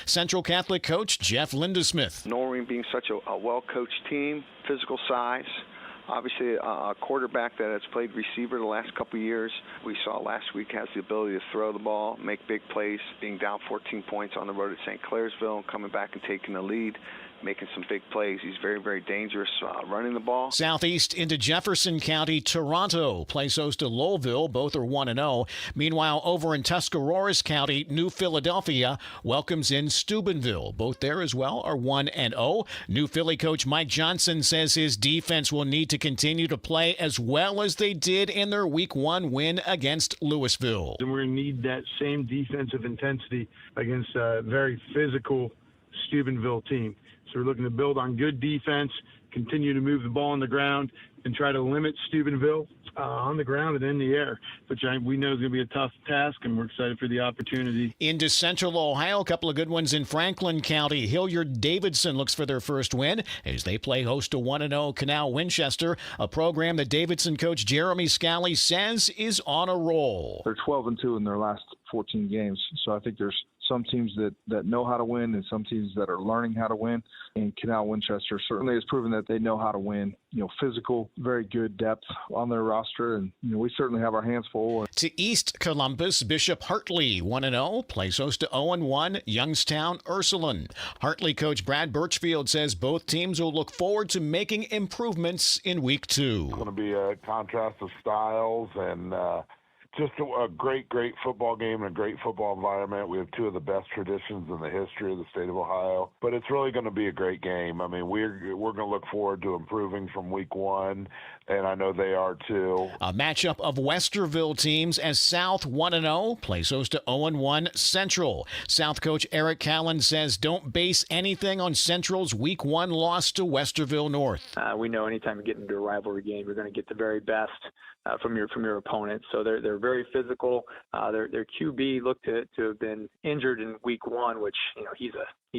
Central Catholic coach Jeff Lindesmith. Noreen being such a well-coached team, physical size, obviously a quarterback that has played receiver the last couple of years. We saw last week has the ability to throw the ball, make big plays, being down 14 points on the road at St. Clairsville, coming back and taking the lead, making some big plays. He's very, very dangerous running the ball. Southeast into Jefferson County, Toronto plays host to Lowellville. Both are 1-0. Meanwhile, over in Tuscarawas County, New Philadelphia welcomes in Steubenville. Both there as well are 1-0. New Philly coach Mike Johnson says his defense will need to continue to play as well as they did in their Week 1 win against Louisville. And we're going to need that same defensive intensity against a very physical Steubenville team. So we're looking to build on good defense, continue to move the ball on the ground, and try to limit Steubenville on the ground and in the air, which we know is going to be a tough task, and we're excited for the opportunity. Into Central Ohio, a couple of good ones in Franklin County. Hilliard-Davidson looks for their first win as they play host to 1-0 Canal Winchester, a program that Davidson coach Jeremy Scally says is on a roll. They're 12-2 in their last 14 games, so I think there's some teams that know how to win and some teams that are learning how to win. And Canal Winchester certainly has proven that they know how to win. Physical, very good depth on their roster, and we certainly have our hands full. To East Columbus, Bishop Hartley 1-0 plays host to 0-1 Youngstown Ursuline. Hartley coach Brad Birchfield says both teams will look forward to making improvements in Week 2. It's going to be a contrast of styles and just a great football game and a great football environment. We have two of the best traditions in the history of the state of Ohio, but it's really going to be a great game. I mean, we're going to look forward to improving from Week 1, and I know they are too. A matchup of Westerville teams as South 1-0 plays host to 0-1 Central. South coach Eric Callan says don't base anything on Central's Week 1 loss to Westerville North. We know anytime you get into a rivalry game, you're going to get the very best from your opponent. So they're very physical. Their QB looked to have been injured in Week 1, which he's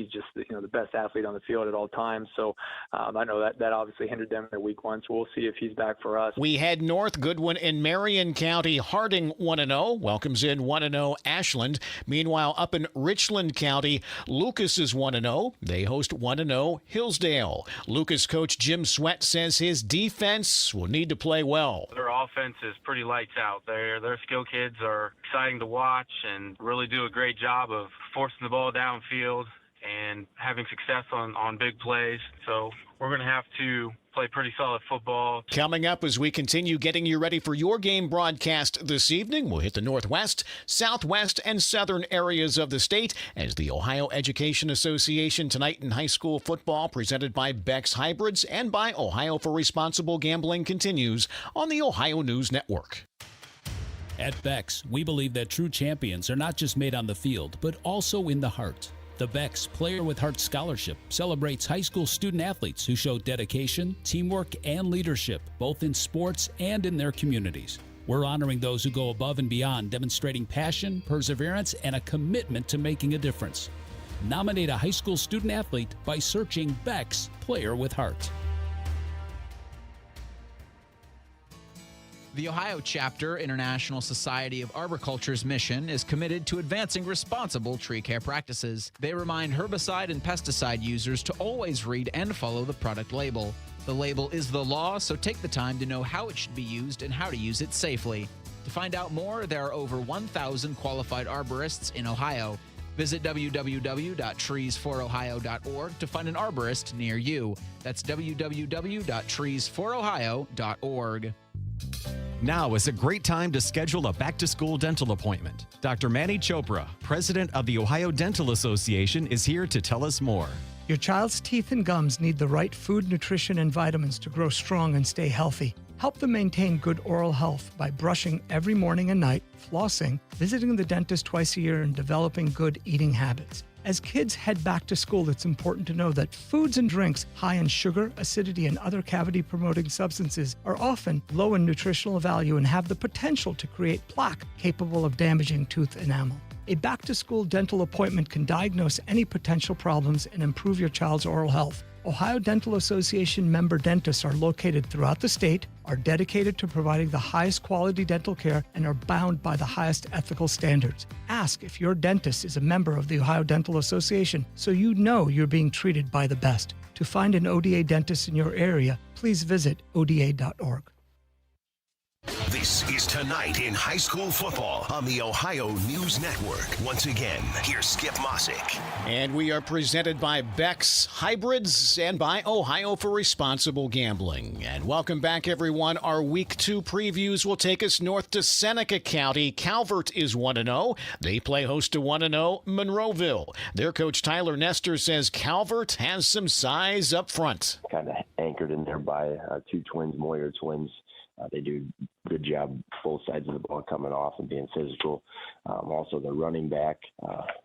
just the best athlete on the field at all times. So I know that obviously hindered them in their Week 1. So we'll see if he's back for us. We head north. Good one in Marion County. Harding 1-0 welcomes in 1-0 Ashland. Meanwhile, up in Richland County, Lucas is 1-0. They host 1-0 Hillsdale. Lucas coach Jim Sweat says his defense will need to play well. Their offense is pretty lights out. Their skill kids are exciting to watch and really do a great job of forcing the ball downfield and having success on big plays. So we're going to have to play pretty solid football. Coming up as we continue getting you ready for your game broadcast this evening, we'll hit the northwest, southwest, and southern areas of the state as the Ohio Education Association tonight in high school football, presented by Beck's Hybrids and by Ohio for Responsible Gambling, continues on the Ohio News Network. At Beck's, we believe that true champions are not just made on the field, but also in the heart. The Beck's Player with Heart Scholarship celebrates high school student athletes who show dedication, teamwork, and leadership, both in sports and in their communities. We're honoring those who go above and beyond, demonstrating passion, perseverance, and a commitment to making a difference. Nominate a high school student athlete by searching Beck's Player with Heart. The Ohio Chapter International Society of Arboriculture's mission is committed to advancing responsible tree care practices. They remind herbicide and pesticide users to always read and follow the product label. The label is the law, so take the time to know how it should be used and how to use it safely. To find out more, there are over 1,000 qualified arborists in Ohio. Visit www.treesforohio.org to find an arborist near you. That's www.treesforohio.org. Now is a great time to schedule a back-to-school dental appointment. Dr. Manny Chopra, president of the Ohio Dental Association, is here to tell us more. Your child's teeth and gums need the right food, nutrition, and vitamins to grow strong and stay healthy. Help them maintain good oral health by brushing every morning and night, flossing, visiting the dentist twice a year, and developing good eating habits. As kids head back to school, it's important to know that foods and drinks high in sugar, acidity, and other cavity-promoting substances are often low in nutritional value and have the potential to create plaque capable of damaging tooth enamel. A back-to-school dental appointment can diagnose any potential problems and improve your child's oral health. Ohio Dental Association member dentists are located throughout the state, are dedicated to providing the highest quality dental care, and are bound by the highest ethical standards. Ask if your dentist is a member of the Ohio Dental Association so you know you're being treated by the best. To find an ODA dentist in your area, please visit oda.org. This is Tonight in High School Football on the Ohio News Network. Once again, here's Skip Mossick. And we are presented by Beck's Hybrids and by Ohio for Responsible Gambling. And welcome back, everyone. Our Week 2 previews will take us north to Seneca County. Calvert is 1-0. They play host to 1-0 Monroeville. Their coach Tyler Nestor says Calvert has some size up front. Kind of anchored in there by two twins, Moyer twins. They do a good job both sides of the ball coming off and being physical. Also, the running back,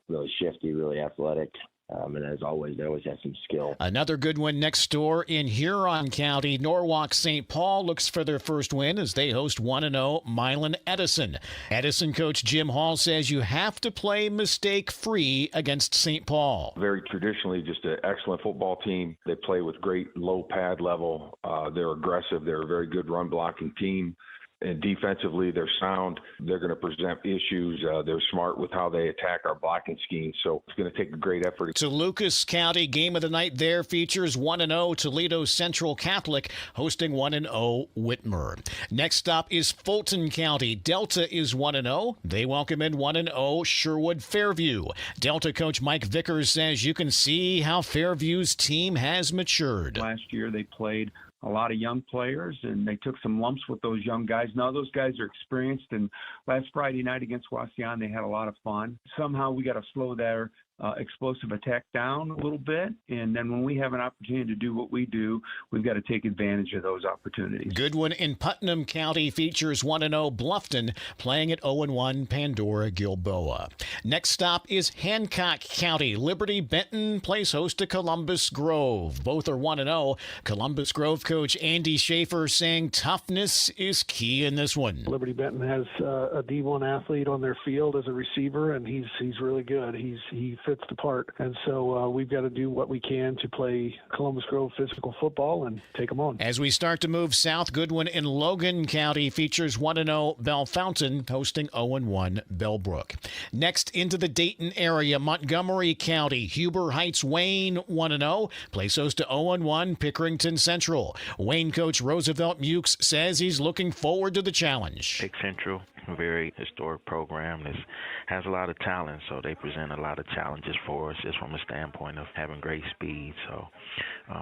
really shifty, really athletic. And as always, they always have some skill. Another good one next door in Huron County. Norwalk St. Paul looks for their first win as they host 1-0 Milan Edison. Edison coach Jim Hall says you have to play mistake-free against St. Paul. Very traditionally just an excellent football team. They play with great low pad level. They're aggressive. They're a very good run-blocking team. And defensively, they're sound. They're going to present issues. They're smart with how they attack our blocking scheme. So it's going to take a great effort. To Lucas County, game of the night there features 1-0 Toledo Central Catholic hosting 1-0 Whitmer. Next up is Fulton County. Delta is 1-0. They welcome in 1-0 Sherwood Fairview. Delta coach Mike Vickers says you can see how Fairview's team has matured. Last year they played a lot of young players, and they took some lumps with those young guys. Now those guys are experienced, and last Friday night against Wauseon, they had a lot of fun. Somehow we got to slow their explosive attack down a little bit, and then when we have an opportunity to do what we do, we've got to take advantage of those opportunities. Good one in Putnam County features 1-0 Bluffton playing at 0-1 Pandora Gilboa. Next stop is Hancock County. Liberty Benton plays host to Columbus Grove. Both are 1-0. Columbus Grove coach Andy Schaefer saying toughness is key in this one. Liberty Benton has a D1 athlete on their field as a receiver, and he's really good. He fits the part, and so we've got to do what we can to play Columbus Grove physical football and take them on. As we start to move south, good one in Logan County features 1-0 Bellefontaine hosting 0-1 Bellbrook. Next into the Dayton area, Montgomery County, Huber Heights Wayne 1-0 plays host to 0-1 Pickerington Central. Wayne coach Roosevelt Mukes says he's looking forward to the challenge. Pick Central, a very historic program that has a lot of talent, so they present a lot of challenges for us just from a standpoint of having great speed. So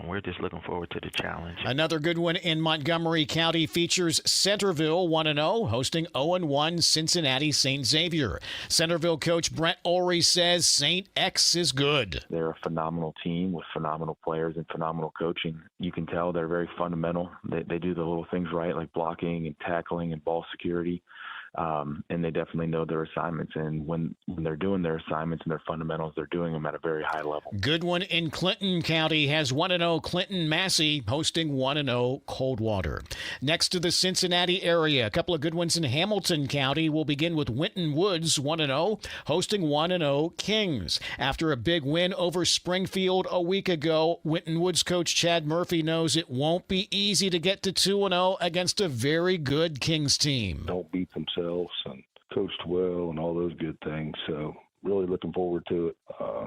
we're just looking forward to the challenge. Another good one in Montgomery County features Centerville 1-0 hosting 0-1 Cincinnati St. Xavier. Centerville coach Brent Ulrey says St. X is good. They're a phenomenal team with phenomenal players and phenomenal coaching. You can tell they're very fundamental. They do the little things right, like blocking and tackling and ball security. And they definitely know their assignments. And when they're doing their assignments and their fundamentals, they're doing them at a very high level. Good one in Clinton County has 1-0 Clinton Massey hosting 1-0 Coldwater. Next to the Cincinnati area, a couple of good ones in Hamilton County. We'll begin with Winton Woods 1-0 hosting 1-0 Kings. After a big win over Springfield a week ago, Winton Woods coach Chad Murphy knows it won't be easy to get to 2-0 against a very good Kings team. Don't beat themselves and coached well and all those good things. So really looking forward to it.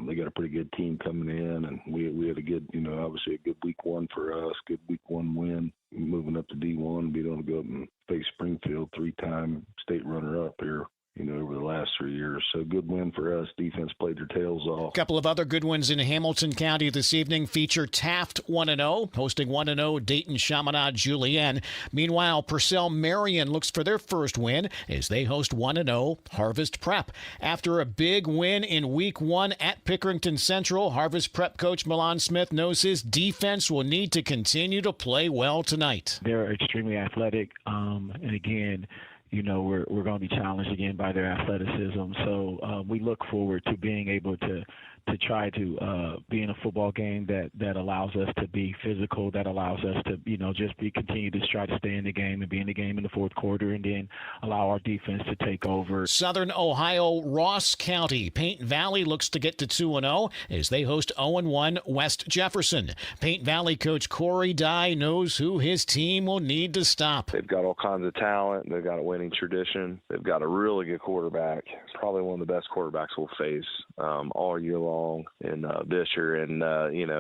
They got a pretty good team coming in, and we had a good, obviously a good week one for us, good week one win, moving up to D1, being able to go up and face Springfield, 3-time state runner-up here, over the last 3 years. So good win for us. Defense played their tails off. A couple of other good ones in Hamilton County this evening feature Taft 1-0, hosting 1-0 Dayton Chaminade Julienne. Meanwhile, Purcell Marion looks for their first win as they host 1-0 Harvest Prep. After a big win in week one at Pickerington Central, Harvest Prep coach Milan Smith knows his defense will need to continue to play well tonight. They're extremely athletic, and again, we're going to be challenged again by their athleticism. So we look forward to being able to to try to be in a football game that allows us to be physical, that allows us to, just continue to try to stay in the game and be in the game in the fourth quarter, and then allow our defense to take over. Southern Ohio, Ross County. Paint Valley looks to get to 2-0 as they host 0-1 West Jefferson. Paint Valley coach Corey Dye knows who his team will need to stop. They've got all kinds of talent. They've got a winning tradition. They've got a really good quarterback. Probably one of the best quarterbacks we'll face all year long in this year. And,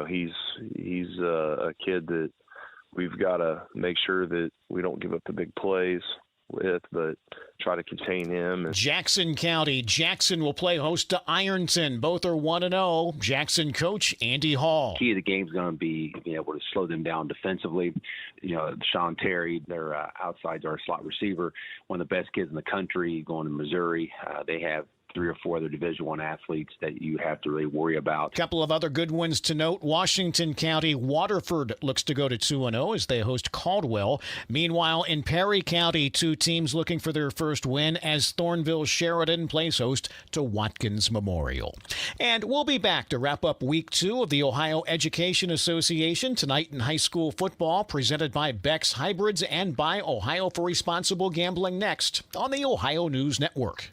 he's a kid that we've got to make sure that we don't give up the big plays with, but try to contain him. Jackson County. Jackson will play host to Ironton. Both are 1-0. Jackson coach Andy Hall. Key of the game is going to be being able to slow them down defensively. Sean Terry, their outsides are a slot receiver, one of the best kids in the country going to Missouri. They have 3 or 4 other Division I athletes that you have to really worry about. A couple of other good ones to note. Washington County, Waterford looks to go to 2-0 as they host Caldwell. Meanwhile, in Perry County, 2 teams looking for their first win as Thornville Sheridan plays host to Watkins Memorial. And we'll be back to wrap up week 2 of the Ohio Education Association tonight in high school football, presented by Beck's Hybrids and by Ohio for Responsible Gambling, next on the Ohio News Network.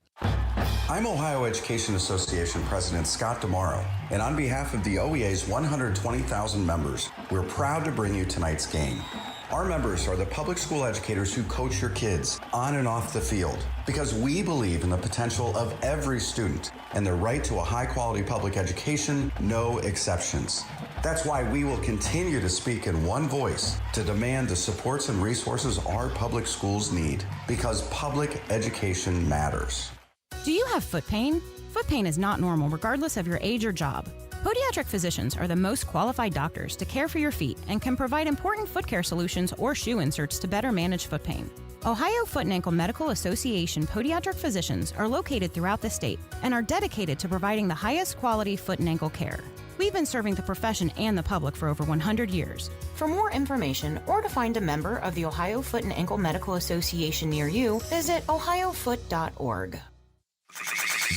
I'm Ohio Education Association President Scott DeMauro, and on behalf of the OEA's 120,000 members, we're proud to bring you tonight's game. Our members are the public school educators who coach your kids on and off the field, because we believe in the potential of every student and their right to a high-quality public education, no exceptions. That's why we will continue to speak in one voice to demand the supports and resources our public schools need, because public education matters. Do you have foot pain? Foot pain is not normal regardless of your age or job. Podiatric physicians are the most qualified doctors to care for your feet and can provide important foot care solutions or shoe inserts to better manage foot pain. Ohio Foot and Ankle Medical Association podiatric physicians are located throughout the state and are dedicated to providing the highest quality foot and ankle care. We've been serving the profession and the public for over 100 years. For more information or to find a member of the Ohio Foot and Ankle Medical Association near you, visit ohiofoot.org.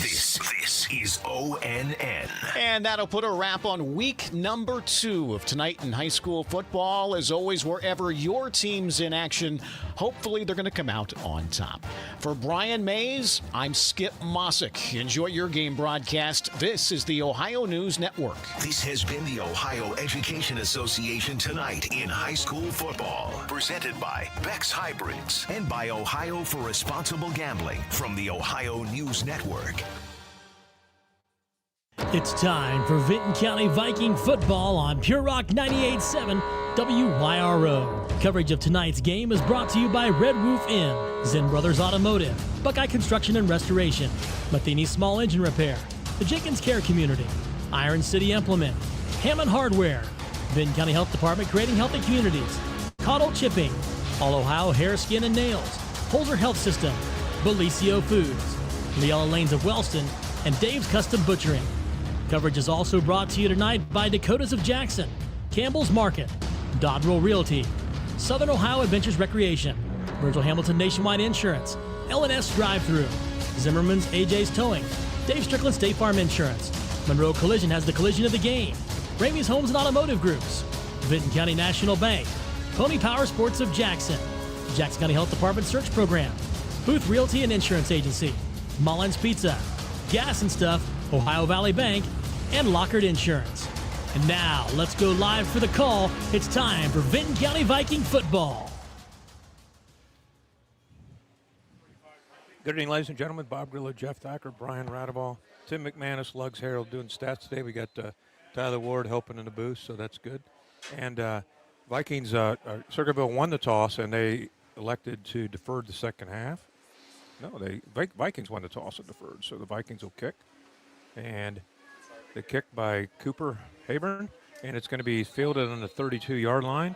This is ONN. And that'll put a wrap on week number 2 of tonight in high school football. As always, wherever your team's in action, hopefully they're going to come out on top. For Brian Mays, I'm Skip Mossick. Enjoy your game broadcast. This is the Ohio News Network. This has been the Ohio Education Association tonight in high school football. Presented by Beck's Hybrids and by Ohio for Responsible Gambling from the Ohio News Network. It's time for Vinton County Viking football on Pure Rock 98.7 WYRO. Coverage of tonight's game is brought to you by Red Roof Inn, Zen Brothers Automotive, Buckeye Construction and Restoration, Matheny Small Engine Repair, the Jenkins Care Community, Iron City Implement, Hammond Hardware, Vinton County Health Department creating healthy communities, Caudle Chipping, All Ohio Hair, Skin, and Nails, Holzer Health System, Belicio Foods, Leala Lanes of Wellston, and Dave's Custom Butchering. Coverage is also brought to you tonight by Dakotas of Jackson, Campbell's Market, Dodrell Realty, Southern Ohio Adventures Recreation, Virgil Hamilton Nationwide Insurance, L&S Drive-Thru, Zimmerman's AJ's Towing, Dave Strickland State Farm Insurance, Monroe Collision has the collision of the game, Ramey's Homes and Automotive Groups, Vinton County National Bank, Pony Power Sports of Jackson, Jackson County Health Department Search Program, Booth Realty and Insurance Agency, Mullins Pizza, Gas and Stuff, Ohio Valley Bank, and Lockard Insurance. And now, let's go live for the call. It's time for Vinton County Viking football. Good evening, ladies and gentlemen. Bob Grillo, Jeff Thacker, Brian Radeball, Tim McManus, Lugs Harold doing stats today. We got Tyler Ward helping in the booth, so that's good. And Vikings, Circleville won the toss, and they elected to defer the second half. No, Vikings won the toss and deferred, so the Vikings will kick. And the kick by Cooper Haburn, and it's going to be fielded on the 32-yard line.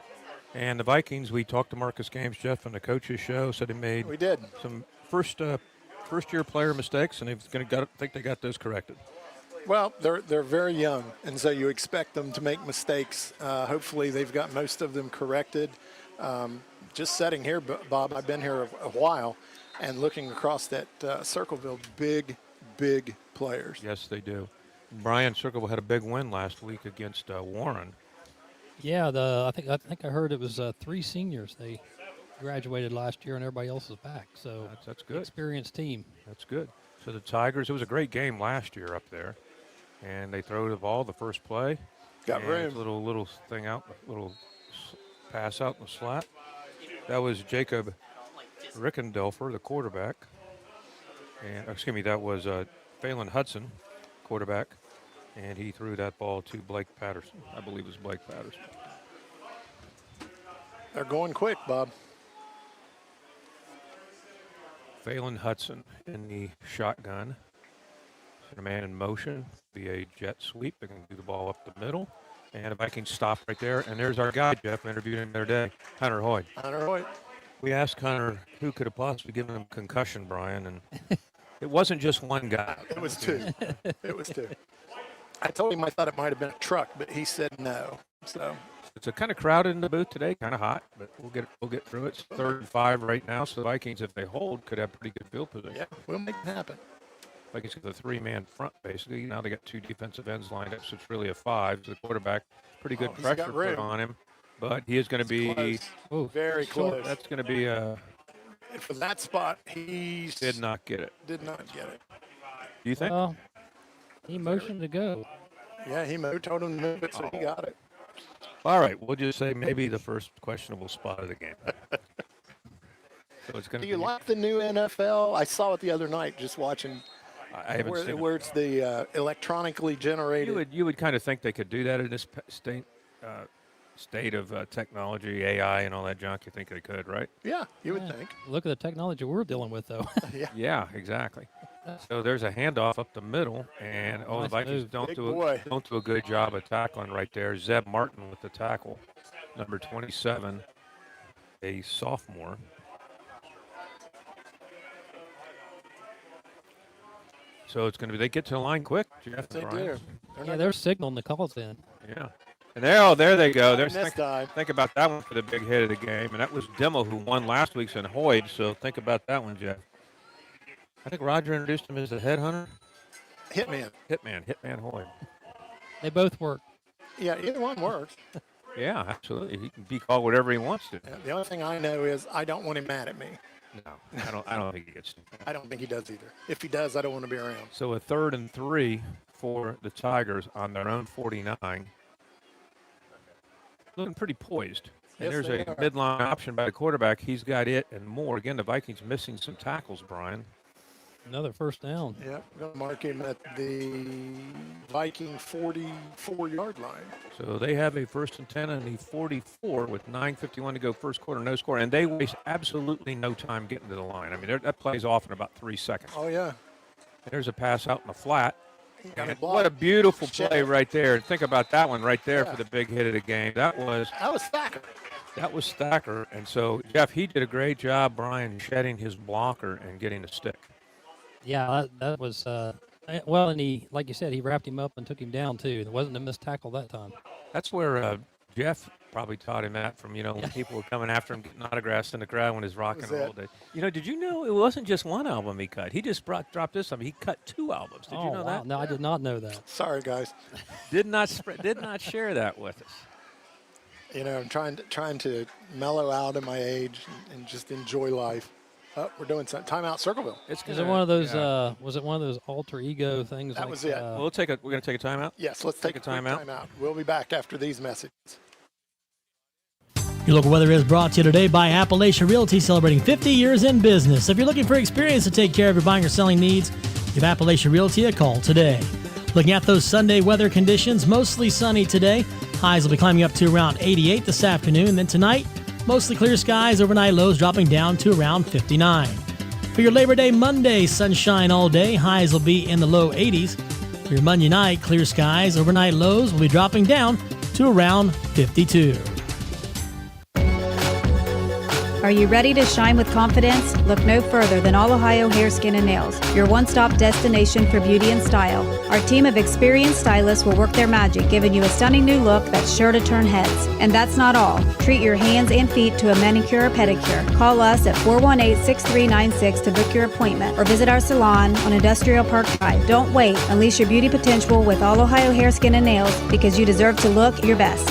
And the Vikings, we talked to Marcus Games, Jeff, on the coaches show, said he made some first-year player mistakes, and I think they got those corrected. Well, they're very young, and so you expect them to make mistakes. Hopefully they've got most of them corrected. Just sitting here, Bob, I've been here a while, and looking across that Circleville, big players. Yes, they do. Brian, Circleville had a big win last week against Warren. Yeah, I think I heard it was 3 seniors. They graduated last year, and everybody else is back. So that's good. Experienced team. That's good. So the Tigers, it was a great game last year up there, and they throw the ball the first play. Got room. Little thing out, little pass out in the slat. That was Jacob Rickendelfer, the quarterback, and excuse me, that was Phelan Hudson, quarterback, and he threw that ball to Blake Patterson. I believe it was Blake Patterson. They're going quick, Bob. Phelan Hudson in the shotgun. A man in motion, be a jet sweep. They're going to do the ball up the middle. And the Vikings stop right there. And there's our guy, Jeff, interviewed him the other day, Hunter Hoyt. Hunter Hoyt. We asked Hunter who could have possibly given him a concussion, Brian, and it wasn't just one guy. It was 2. It was 2. I told him I thought it might have been a truck, but he said no. So it's a kind of crowded in the booth today, kind of hot, but we'll get through it. It's 3rd and 5 right now, so the Vikings, if they hold, could have pretty good field position. Yeah, we'll make it happen. Vikings got the 3-man front, basically. Now they got 2 defensive ends lined up, so it's really a 5. So the quarterback, pretty good pressure put on him. But he is going to be very close. That's going to be a. For that spot, he did not get it. Did not get it. Do you think? Well, he motioned to go. Yeah, he told him to move it, so he got it. All right, we'll just say maybe the first questionable spot of the game. So it's going to. Do you like the new NFL? I saw it the other night, just watching. I haven't seen it. Where it's the electronically generated. You would kind of think they could do that in this state of technology, AI, and all that junk. You think they could, right? Yeah, you would think. Look at the technology we're dealing with, though. Yeah, exactly. So there's a handoff up the middle, and the Vikings don't do a good job of tackling right there. Zeb Martin with the tackle, number 27, a sophomore. So it's going to be, they get to the line quick, Jeff. They do. Yeah, they're signaling the calls in. Yeah. And there they go. Think about that one for the big hit of the game. And that was Demo who won last week's in Hoyd. So think about that one, Jeff. I think Roger introduced him as the headhunter. Hitman Hoyd. They both work. Yeah, either one works. Yeah, absolutely. He can be called whatever he wants to. Yeah, the only thing I know is I don't want him mad at me. No, I don't think he gets to. I don't think he does either. If he does, I don't want to be around. So a 3rd and 3 for the Tigers on their own 49. Looking pretty poised. And Yes, there's a midline option by the quarterback. He's got it and more. Again, the Vikings missing some tackles, Brian. Another first down. Yeah, we're going to mark him at the Viking 44-yard line. So they have a 1st and 10 on the 44 with 9:51 to go, first quarter, no score. And they waste absolutely no time getting to the line. I mean, that plays off in about 3 seconds. Oh, yeah. And there's a pass out in the flat. And what a beautiful play right there. And think about that one right there for the big hit of the game. That was Thacker. That was Thacker. And so, Jeff, he did a great job, Brian, shedding his blocker and getting a stick. Yeah, that was well, and he, like you said, he wrapped him up and took him down too. There wasn't a missed tackle that time. That's where Jeff probably taught him that from, when people were coming after him, getting autographs in the crowd when his rock and roll day. Did you know it wasn't just one album he cut? He just dropped this album. He cut 2 albums. Did you know that? No, I did not know that. Sorry, guys. Did not share that with us. I'm trying to mellow out at my age and just enjoy life. Oh, we're doing some timeout, Circleville. Is it one of those? Was it one of those alter ego things? That was it. We're going to take a timeout. Yes, let's take a timeout. We'll be back after these messages. Your local weather is brought to you today by Appalachia Realty, celebrating 50 years in business. If you're looking for experience to take care of your buying or selling needs, give Appalachia Realty a call today. Looking at those Sunday weather conditions, mostly sunny today. Highs will be climbing up to around 88 this afternoon. Then tonight, mostly clear skies, overnight lows dropping down to around 59. For your Labor Day Monday, sunshine all day. Highs will be in the low 80s. For your Monday night, clear skies, overnight lows will be dropping down to around 52. Are you ready to shine with confidence? Look no further than All Ohio Hair, Skin, and Nails, your one-stop destination for beauty and style. Our team of experienced stylists will work their magic, giving you a stunning new look that's sure to turn heads. And that's not all. Treat your hands and feet to a manicure or pedicure. Call us at 418-6396 to book your appointment or visit our salon on Industrial Park Drive. Don't wait. Unleash your beauty potential with All Ohio Hair, Skin, and Nails because you deserve to look your best.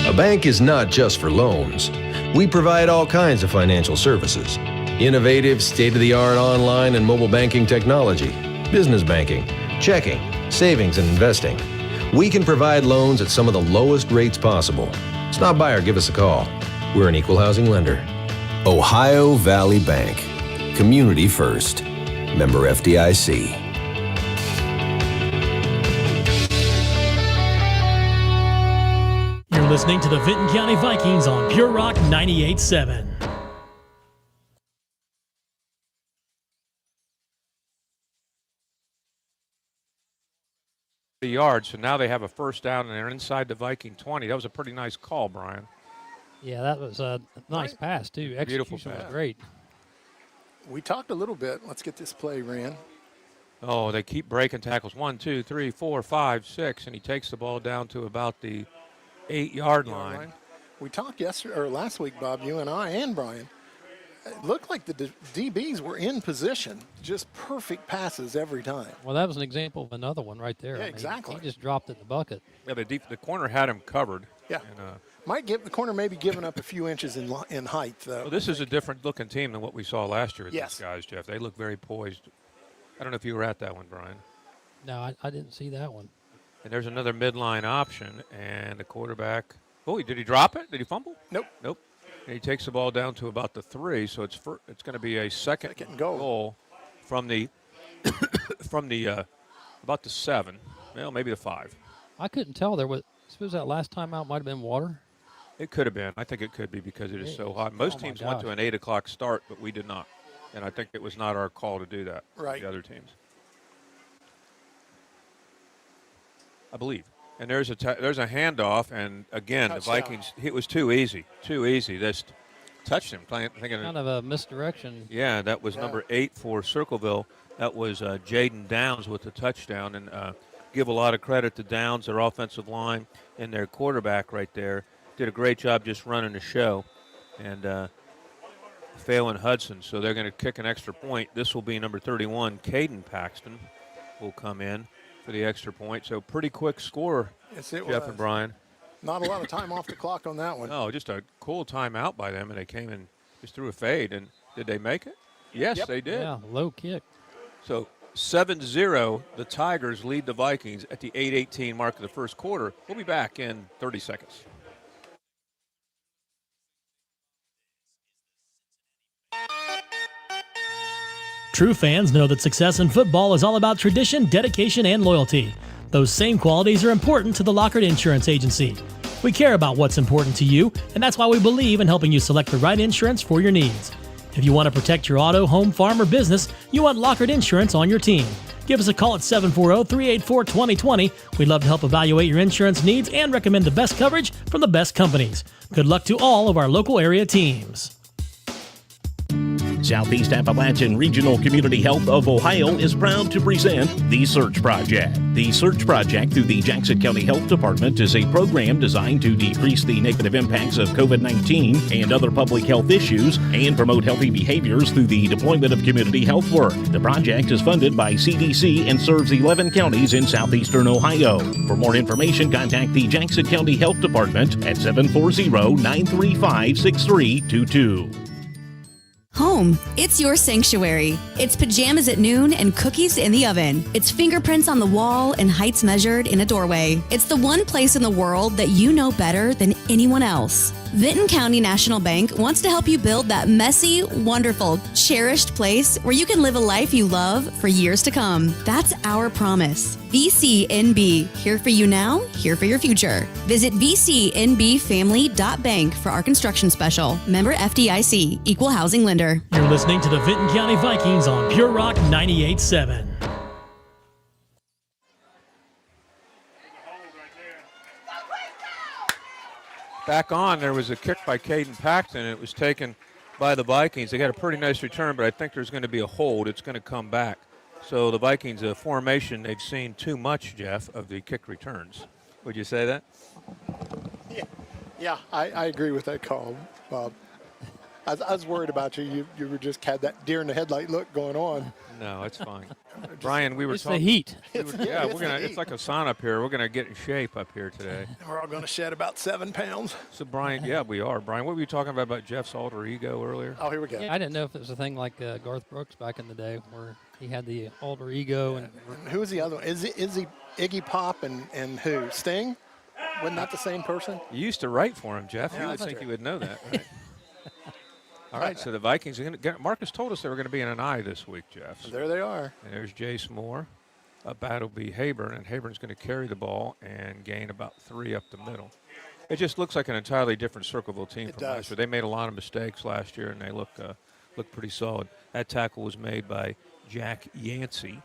A bank is not just for loans. We provide all kinds of financial services. Innovative, state-of-the-art online and mobile banking technology, business banking, checking, savings, and investing. We can provide loans at some of the lowest rates possible. Stop by or give us a call. We're an equal housing lender. Ohio Valley Bank. Community first. Member FDIC. You're listening to the Vinton County Vikings on Pure Rock 98.7. Yards, so now they have a first down and they're inside the Viking 20. That was a pretty nice call, Brian. Yeah, that was a nice pass, too. Execution Beautiful pass. was great. We talked a little bit. Let's get this play ran. Oh, they keep breaking tackles. 1, 2, 3, 4, 5, 6, and he takes the ball down to about the 8-yard line. We talked yesterday or last week, Bob, you and I and Brian. It looked like the DBs were in position, just perfect passes every time. Well, that was an example of another one right there. Yeah, exactly. He just dropped it in the bucket. Yeah, the corner had him covered. Yeah. And, might give the corner maybe giving up a few inches in height, though. well, this is a different looking team than what we saw last year with Yes. these guys, Jeff. They look very poised. I don't know if you were at that one, Brian. No, I didn't see that one. And there's another midline option, and the quarterback. Oh, did he drop it? Did he fumble? Nope. Nope. And he takes the ball down to about the 3, so it's going to be a second goal from the about the 7, well, maybe the 5. I couldn't tell. There was. I suppose that last time out might have been water. It could have been. I think it could be because it is so hot. Most teams went to an 8 o'clock start, but we did not. And I think it was not our call to do that. Right. The other teams. I believe. And there's a handoff, and again, Touchdown. the Vikings, it was too easy. Just touched him. Thinking Kind of a misdirection. Yeah, that was number 8 for Circleville. That was Jaden Downs with the touchdown. And give a lot of credit to Downs, their offensive line, and their quarterback right there. Did a great job just running the show. And Phelan Hudson, so they're going to kick an extra point. This will be number 31, Caden Paxton, will come in for the extra point. So pretty quick score, Yes, it Jeff was. and Brian. Not a lot of time off the clock on that one. No, just a cool timeout by them, and they came in, just threw a fade. And did they make it? Yes, they did. Yeah, low kick. So 7-0, the Tigers lead the Vikings at the 8:18 mark of the first quarter. We'll be back in 30 seconds. True fans know that success in football is all about tradition, dedication, and loyalty. Those same qualities are important to the Lockhart Insurance Agency. We care about what's important to you, and that's why we believe in helping you select the right insurance for your needs. If you want to protect your auto, home, farm, or business, you want Lockhart Insurance on your team. Give us a call at 740-384-2020. We'd love to help evaluate your insurance needs and recommend the best coverage from the best companies. Good luck to all of our local area teams. Southeast Appalachian Regional Community Health of Ohio is proud to present The Search Project. The Search Project through the Jackson County Health Department is a program designed to decrease the negative impacts of COVID-19 and other public health issues and promote healthy behaviors through the deployment of community health work. The project is funded by CDC and serves 11 counties in southeastern Ohio. For more information, contact the Jackson County Health Department at 740-935-6322. Home, it's your sanctuary. It's pajamas at noon and cookies in the oven. It's fingerprints on the wall and heights measured in a doorway. It's the one place in the world that you know better than anyone else. Vinton County National Bank wants to help you build that messy, wonderful, cherished place where you can live a life you love for years to come. That's our promise. VCNB, here for you now, here for your future. Visit vcnbfamily.bank for our construction special. Member FDIC, Equal Housing Lender. You're listening to the Vinton County Vikings on Pure Rock 98.7. Back on, there was a kick by Caden Paxton, and it was taken by the Vikings. They got a pretty nice return, but I think there's going to be a hold. It's going to come back. So the Vikings, a formation, they've seen too much, Jeff, of the kick returns. Would you say that? Yeah, I agree with that call, Bob. I was worried about you. You were just had that deer in the headlight look going on. No, it's fine. Brian, we were It's talking. the heat. It's like a sauna up here. We're gonna get in shape up here today. We're all going to shed about 7 pounds. So Brian, yeah, we are. Brian, what were you talking about Jeff's alter ego earlier? Oh, here we go. Yeah, I didn't know if it was a thing like Garth Brooks back in the day where he had the alter ego. And who was the other one? Is he Iggy Pop and who? Sting? Wasn't that the same person? You used to write for him, Jeff. Yeah, You would that's think right. you would know that. Right? All right, so the Vikings are going to get. Marcus told us they were going to be in an eye this week, Jeff. There they are. And there's Jace Moore. Up bat will be Hayburn, and Hayburn's going to carry the ball and gain about 3 up the middle. It just looks like an entirely different Circleville team from last year. They made a lot of mistakes last year, and they look pretty solid. That tackle was made by Jack Yancey.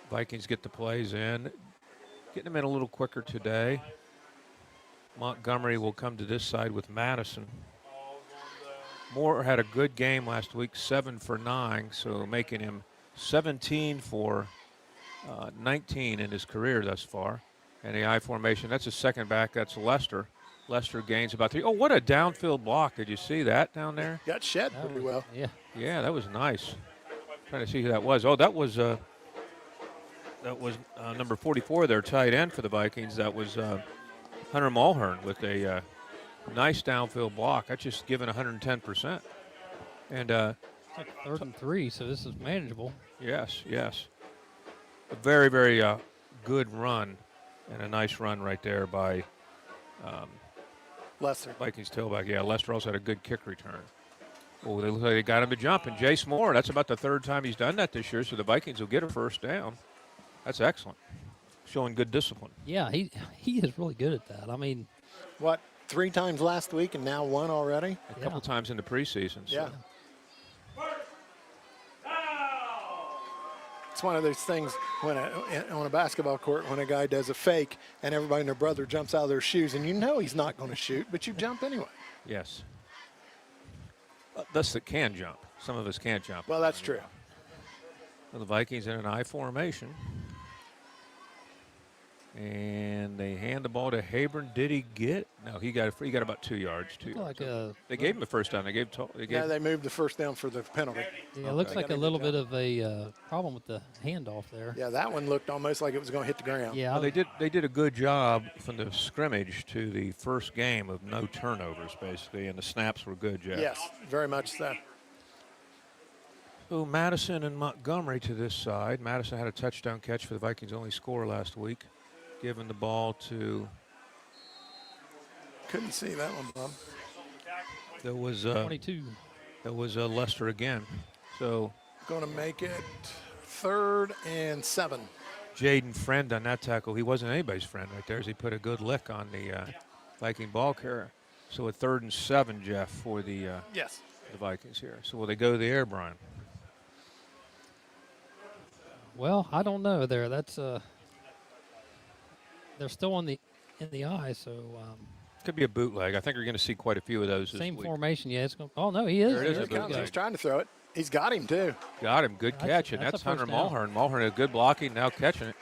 Vikings get the plays in. Getting them in a little quicker today. Montgomery will come to this side with Madison. Moore had a good game last week, 7 for 9, so making him 17 for 19 in his career thus far. And the I formation, that's a second back. That's Lester. Lester gains about 3. Oh, what a downfield block. Did you see that down there? Got shed pretty well. Yeah. Yeah, that was nice. Trying to see who that was. Oh, that was number 44, their tight end for the Vikings. That was Hunter Mulhern with a nice downfield block. That's just given 110%. And it's like 3rd and 3, so this is manageable. yes. A very, very good run and a nice run right there by Lester. Vikings tailback. Yeah, Lester also had a good kick return. Oh, they look like they got him to jump. And Jace Moore, that's about the 3rd time he's done that this year, so the Vikings will get a first down. That's excellent. Showing good discipline. Yeah, he is really good at that. I mean, What, 3 times last week and now 1 already? A couple times in the preseason. So. Yeah. It's one of those things when on a basketball court when a guy does a fake and everybody and their brother jumps out of their shoes and you know he's not going to shoot, but you jump anyway. Yes. Thus that can jump. Some of us can't jump. Well, that's true. Well, the Vikings in an I formation. And they hand the ball to Hayburn. Did he get? No, he got about 2 yards. 2 yards. They gave him a first down. They moved the first down for the penalty. Yeah, it looks like a little bit of a problem with the handoff there. Yeah, that one looked almost like it was going to hit the ground. Yeah, well, they did a good job from the scrimmage to the first game of no turnovers, basically, and the snaps were good, Jeff. Yes, very much so. So Madison and Montgomery to this side. Madison had a touchdown catch for the Vikings' only score last week. Giving the ball to. Couldn't see that one, Bob. There was 22. There was Lester again. So going to make it 3rd and 7. Jaden Friend on that tackle. He wasn't anybody's friend right there as he put a good lick on the Viking ball carrier. So a 3rd and 7, Jeff, for the the Vikings here. So will they go to the air, Brian? Well, I don't know there. That's they're still in the eye, so could be a bootleg. I think you're going to see quite a few of those. Same this week. formation, yeah. It's going. Oh no, he is. There it is. He's trying to throw it. He's got him too. Got him. Good catch, and that's that's a first Hunter down. Mulhern. Mulhern had good blocking, now catching it.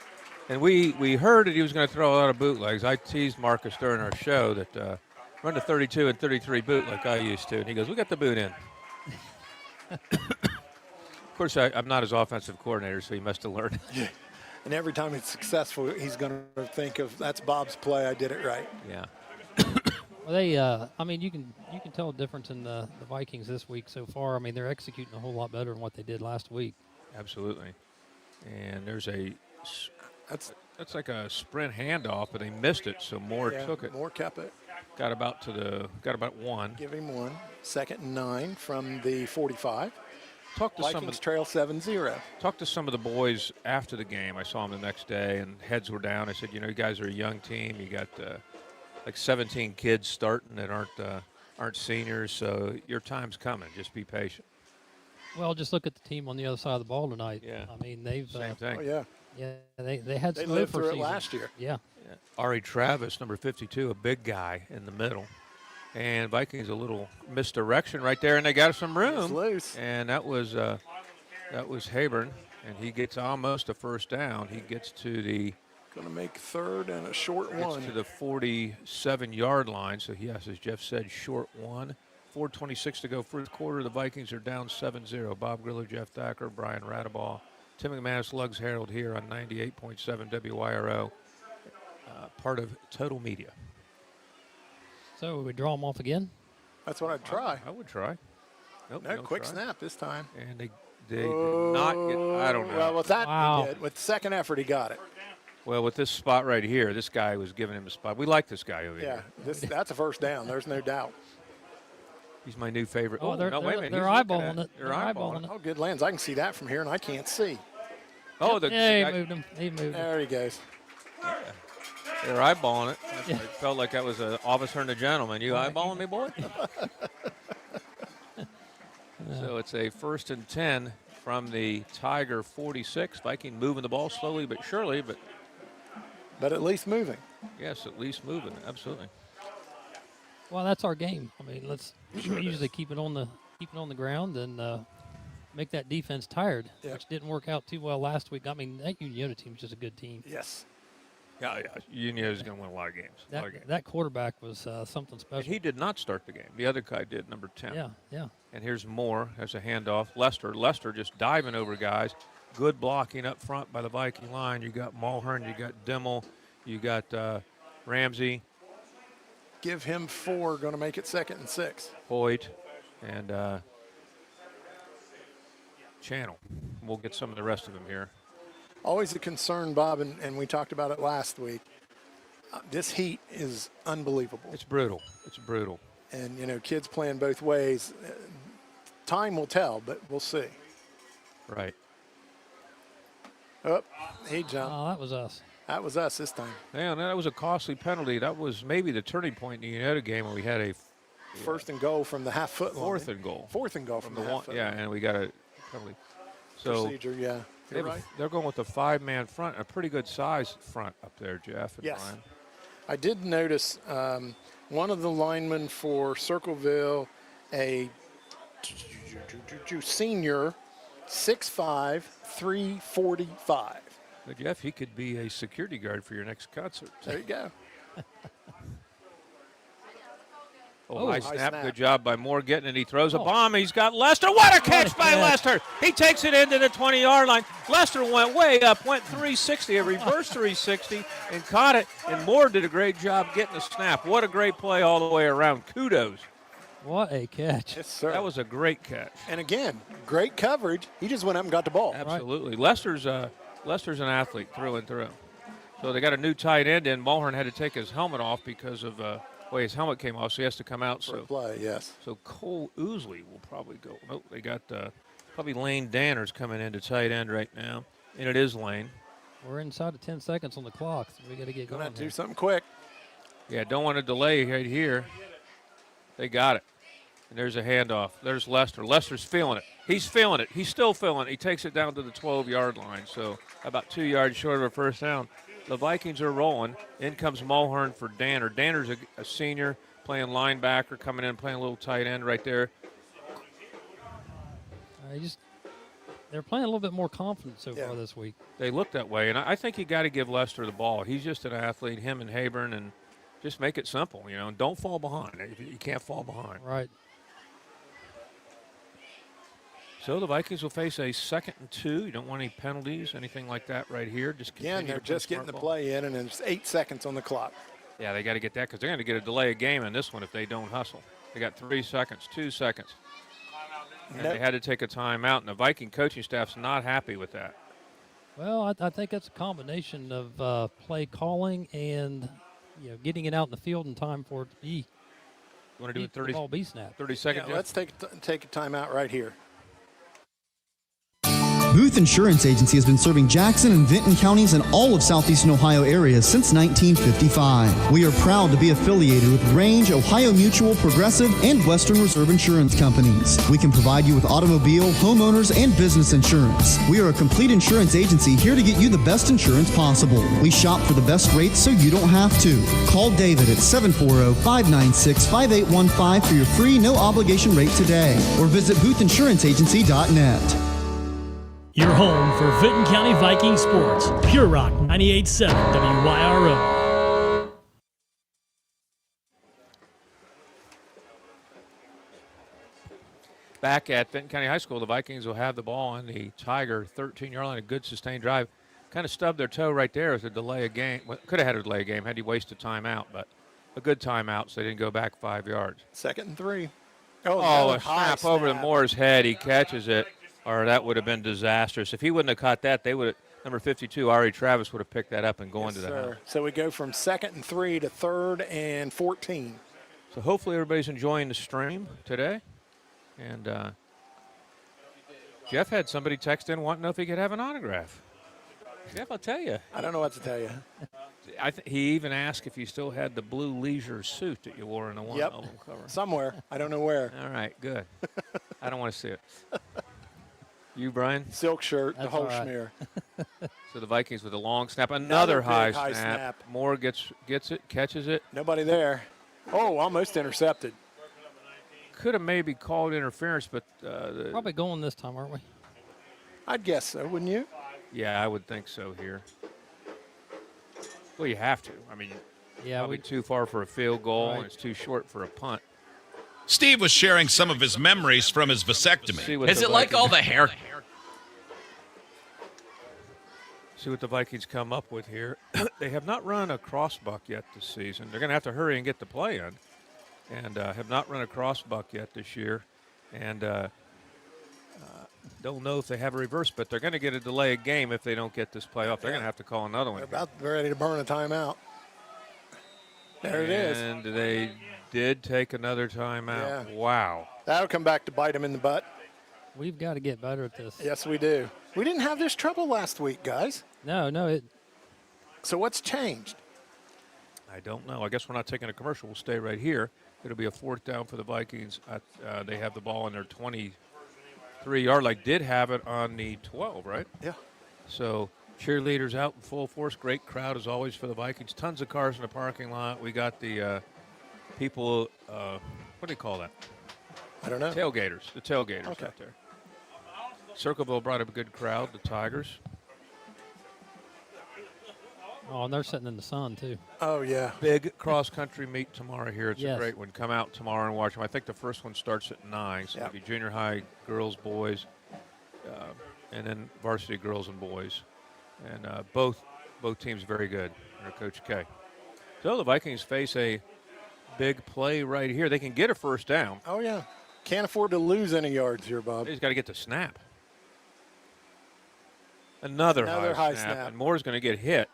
And we heard that he was going to throw a lot of bootlegs. I teased Marcus during our show that run the 32 and 33 boot like I used to, and he goes, "We got the boot in." Of course, I'm not his offensive coordinator, so he must have learned. Yeah. And every time he's successful, he's going to think of, that's Bob's play, I did it right. Yeah. Well, they, I mean, you can tell a difference in the Vikings this week so far. I mean, they're executing a whole lot better than what they did last week. Absolutely. And there's that's like a sprint handoff, but they missed it, so Moore took it. Moore kept it. Got about 1. Give him 1. 2nd and 9 from the 45. Talk to Vikings trail 7-0. Talked to some of the boys after the game. I saw them the next day, and heads were down. I said, you guys are a young team. You got like 17 kids starting that aren't seniors, so your time's coming. Just be patient. Well, just look at the team on the other side of the ball tonight. Yeah. I mean, they've Same thing. Oh, yeah. Yeah, they had They some lived for through it season. last year. Yeah. Ari Travis, number 52, a big guy in the middle. And Vikings a little misdirection right there, and they got some room. He's loose. And that was Hayburn, and he gets almost a first down. He gets to the Going to make third and a short one. to the 47-yard line. So, yes, as Jeff said, short one. 4:26 to go first quarter. The Vikings are down 7-0. Bob Grillo, Jeff Thacker, Brian Radaball, Tim McManus, Lugs Herald here on 98.7 WYRO, part of Total Media. So would we draw them off again? That's what I'd try. I would try. Nope, No, no quick try. snap this time. And they did not get, I don't know. Well, with that, Wow. he did. With the second effort, he got it. Well, with this spot right here, this guy was giving him a spot. We like this guy over Yeah, here. that's a first down. There's no doubt. He's my new favorite. Oh, no, wait a minute. they're He's looking eyeballing at it. They're They're eyeballing eyeballing it. Oh, good lands. I can see that from here, and I can't see. Oh, Yeah, he moved him. He moved him. There he goes. they're eyeballing it. Yeah. I felt like that was an officer and a gentleman. You eyeballing me, boy? So it's a 1st and 10 from the Tiger 46. Viking moving the ball slowly but surely, but But at least moving. yes, at least moving. Absolutely. Well, that's our game. I mean, let's usually keep it on the ground and make that defense tired, which didn't work out too well last week. I mean, that Uniota team's just a good team. Yes. Yeah. Union's going to win a lot of games. That quarterback was something And special. he did not start the game. The other guy did, number 10. Yeah. And here's Moore as a handoff. Lester just diving over guys. Good blocking up front by the Viking line. You got Mulhern, you got Dimmel, you got Ramsey, Give him 4. Going to make it 2nd and 6. Hoyt, and Channel. We'll get some of the rest of them here. Always a concern, Bob, and we talked about it last week. This heat is unbelievable. It's brutal. It's brutal. And, you know, kids playing both ways. Time will tell, but we'll see. Right. Oh, he jumped. Oh, that was us. That was us this time. Man, that was a costly penalty. That was maybe the turning point in the United game where we had a 1st and goal from the half-foot line. 4th and goal. 4th and goal from the half-foot Yeah, line. and we got a penalty. So Procedure, yeah. You're right. they're going with a 5-man front, a pretty good size front up there, Jeff and Yes. Brian. I did notice one of the linemen for Circleville, a senior, 6'5", 345. But Jeff, he could be a security guard for your next concert. There you go. High high snap. snap. Good job by Moore getting it. He throws a bomb. He's got Lester. What a catch by Lester. He takes it into the 20-yard line. Lester went way up, went 360, a reverse 360, and caught it. And Moore did a great job getting the snap. What a great play all the way around. Kudos. What a catch. Yes, sir. That was a great catch. And again, great coverage. He just went up and got the ball. Absolutely. Lester's an athlete through and through. So they got a new tight end in. Mulhern had to take his helmet off because of his helmet came off, so he has to come out. For a play, yes. So Cole Ousley will probably go. Nope, they got probably Lane Danner's coming into tight end right now, and it is Lane. We're inside of 10 seconds on the clock, so we got to get Gonna going. have to do something quick. Yeah, don't want to delay right here. They got it. And there's a handoff. There's Lester. Lester's feeling it. He's feeling it. He's still feeling it. He takes it down to the 12-yard line, so about 2 yards short of a first down. The Vikings are rolling. In comes Mulhern for Danner. Danner's a senior playing linebacker, coming in playing a little tight end right there. They're playing a little bit more confident so far this week. They look that way, and I think you got to give Lester the ball. He's just an athlete, him and Hayburn, and just make it simple, and don't fall behind. You can't fall behind. Right. So the Vikings will face a 2nd and 2. You don't want any penalties, anything like that right here. Just Yeah, and continue they're to play just getting the smart ball. play in, and there's 8 seconds on the clock. Yeah, they got to get that because they're going to get a delay of game in this one if they don't hustle. They got 3 seconds, 2 seconds. And they had to take a timeout, and the Viking coaching staff's not happy with that. Well, I think that's a combination of play calling and getting it out in the field in time for it to be. You want to do a 30 ball be snap. 30 second? Yeah, let's take a timeout right here. Booth Insurance Agency has been serving Jackson and Vinton counties and all of southeastern Ohio areas since 1955. We are proud to be affiliated with Range, Ohio Mutual, Progressive, and Western Reserve Insurance Companies. We can provide you with automobile, homeowners, and business insurance. We are a complete insurance agency here to get you the best insurance possible. We shop for the best rates so you don't have to. Call David at 740-596-5815 for your free no-obligation rate today, or visit boothinsuranceagency.net. Your home for Vinton County Viking sports. Pure Rock 98.7 WYRO. Back at Vinton County High School, the Vikings will have the ball on the Tiger 13-yard line, a good sustained drive. Kind of stubbed their toe right there as a delay of game. Well, could have had a delay of game had he wasted timeout, but a good timeout, so they didn't go back 5 yards. 2nd and 3. Oh, a snap over to Moore's head. He catches it, or that would have been disastrous. If he wouldn't have caught that, they would have, number 52, Ari Travis, would have picked that up and gone to the house. So we go from 2nd and 3 to 3rd and 14. So hopefully everybody's enjoying the stream today. And Jeff had somebody text in wanting to know if he could have an autograph. Jeff, I'll tell you. I don't know what to tell you. He even asked if you still had the blue leisure suit that you wore in the one album cover. Somewhere. I don't know where. All right, good. I don't want to see it. You, Brian? Silk shirt, That's the whole all right. schmear. So the Vikings with a long snap. Another high big snap. Moore gets it, catches it. Nobody there. Oh, almost intercepted. Could have maybe called interference, but Probably going this time, aren't we? I'd guess so, wouldn't you? yeah, I would think so here. Well, you have to. I mean, probably too far for a field goal, and it's too short for a punt. Steve was sharing some of his memories from his vasectomy. Is it like all the hair? See what the Vikings come up with here. They have not run a crossbuck yet this season. They're going to have to hurry and get the play in, and have not run a crossbuck yet this year. And don't know if they have a reverse, but they're going to get a delay of game if they don't get this play off. They're going to have to call another one. They're about ready to burn a timeout. There it is. And they did take another timeout. Yeah. Wow. That'll come back to bite them in the butt. We've got to get better at this. Yes, we do. We didn't have this trouble last week, guys. No. So what's changed? I don't know. I guess we're not taking a commercial. We'll stay right here. It'll be a 4th down for the Vikings. They have the ball on their 23-yard line. Did have it on the 12, right? Yeah. So cheerleaders out in full force. Great crowd as always for the Vikings. Tons of cars in the parking lot. We got the people, what do you call that? I don't know. Tailgaters. The tailgaters Okay. out there. Circleville brought up a good crowd, the Tigers. Oh, and they're sitting in the sun, too. Oh, yeah. Big cross-country meet tomorrow here. It's Yes. a great one. Come out tomorrow and watch them. I think the first one starts at 9, so it'll be junior high, girls, boys, and then varsity girls and boys. And both teams very good under Coach K. So the Vikings face a big play right here. They can get a first down. Oh, yeah. Can't afford to lose any yards here, Bob. They just got to get the snap. Another high snap. And Moore's going to get hit.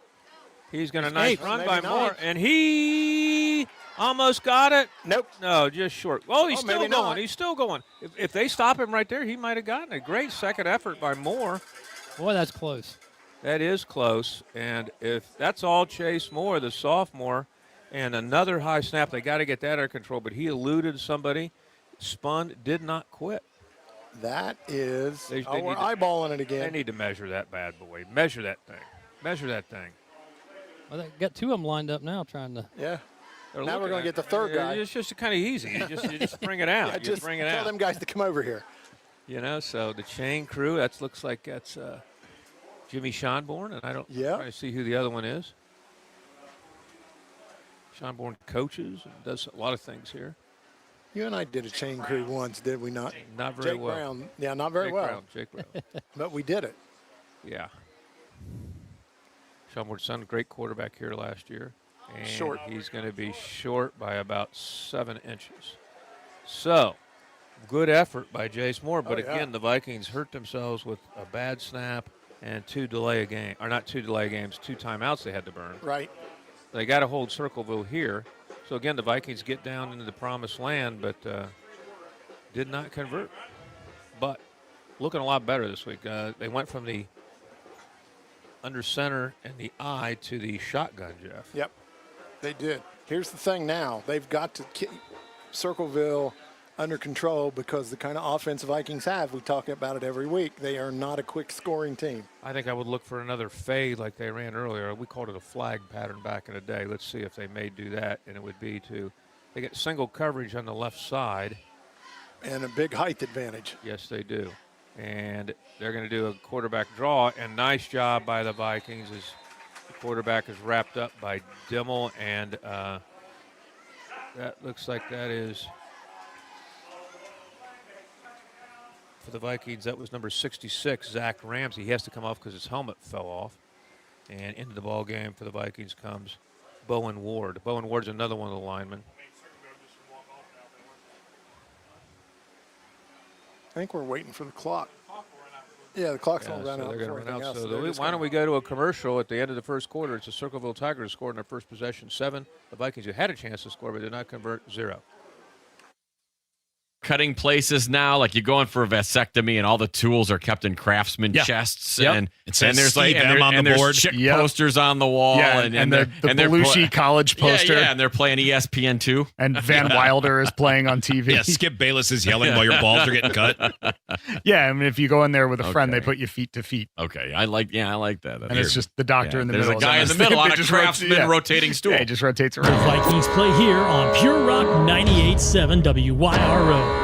He's going to nice run by Moore, and he almost got it. Nope. No, just short. Oh, he's still going. Not. He's still going. If they stop him right there, he might have gotten a great second effort by Moore. Boy, that's close. That is close, and if that's all Chase Moore, the sophomore, and another high snap, they got to get that under control, but he eluded somebody, spun, did not quit. That is, we're eyeballing it again. They need to measure that bad boy. Measure that thing. Measure that thing. Well, they got 2 of them lined up now trying to. Yeah. They're Now we're looking going to get the third guy. It's just kind of easy. You just bring it out. Yeah, You just bring it tell out. them guys to come over here. You know, so the chain crew, that looks like that's Jimmy Schonborn, and I'm trying to see who the other one is. Schonborn coaches and does a lot of things here. You and I did a chain crew once, did we not? Not very Jake well. Brown. Yeah, not very well. Jake Brown. But we did it. Yeah. Schonborn's son, great quarterback here last year. And Short. He's going to be short by about 7 inches. So, good effort by Jace Moore. But again, the Vikings hurt themselves with a bad snap and 2 delay a game. Or not 2 delay games, 2 timeouts they had to burn. Right. They got to hold Circleville here. So, again, the Vikings get down into the promised land, but did not convert. But looking a lot better this week. They went from the under center and the eye to the shotgun, Jeff. Yep, they did. Here's the thing now. They've got to keep Circleville under control because the kind of offense Vikings have, we talk about it every week, they are not a quick scoring team. I think I would look for another fade like they ran earlier. We called it a flag pattern back in the day. Let's see if they may do that, and it would be they get single coverage on the left side. And a big height advantage. Yes, they do. And they're going to do a quarterback draw, and nice job by the Vikings as the quarterback is wrapped up by Dimmel, and that looks like that is, for the Vikings, that was number 66, Zach Ramsey. He has to come off because his helmet fell off. And into the ball game for the Vikings comes Bowen Ward. Bowen Ward's another one of the linemen. I think we're waiting for the clock. Yeah, the clock's going to run out. They're going to run out. So why don't we go to a commercial at the end of the first quarter? It's the Circleville Tigers scored in their first possession 7. The Vikings who had a chance to score but did not convert 0. Cutting places now, like you're going for a vasectomy, and all the tools are kept in craftsman chests, and there's like there's chick posters on the wall, and the Belushi college poster, and they're playing ESPN 2, and Van Wilder is playing on TV. Yeah, Skip Bayless is yelling while your balls are getting cut. Yeah, I mean, if you go in there with a friend, they put you feet to feet. Okay, I like that. And it's just the doctor in the middle. There's a guy in the middle on a craftsman rotating stool. Yeah, he just rotates around. The Vikings play here on Pure Rock 98.7 WYRO.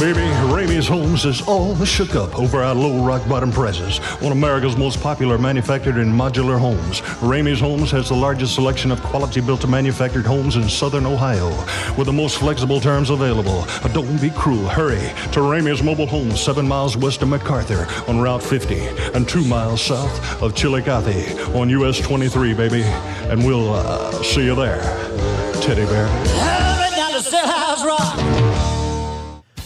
Baby, Ramey's Homes is all shook up over our low rock bottom prices. One of America's most popular manufactured and modular homes. Ramey's Homes has the largest selection of quality built to manufactured homes in southern Ohio with the most flexible terms available. Don't be cruel. Hurry to Ramey's Mobile Homes, 7 miles west of MacArthur on Route 50 and 2 miles south of Chillicothe on US 23, baby. And we'll see you there, Teddy Bear.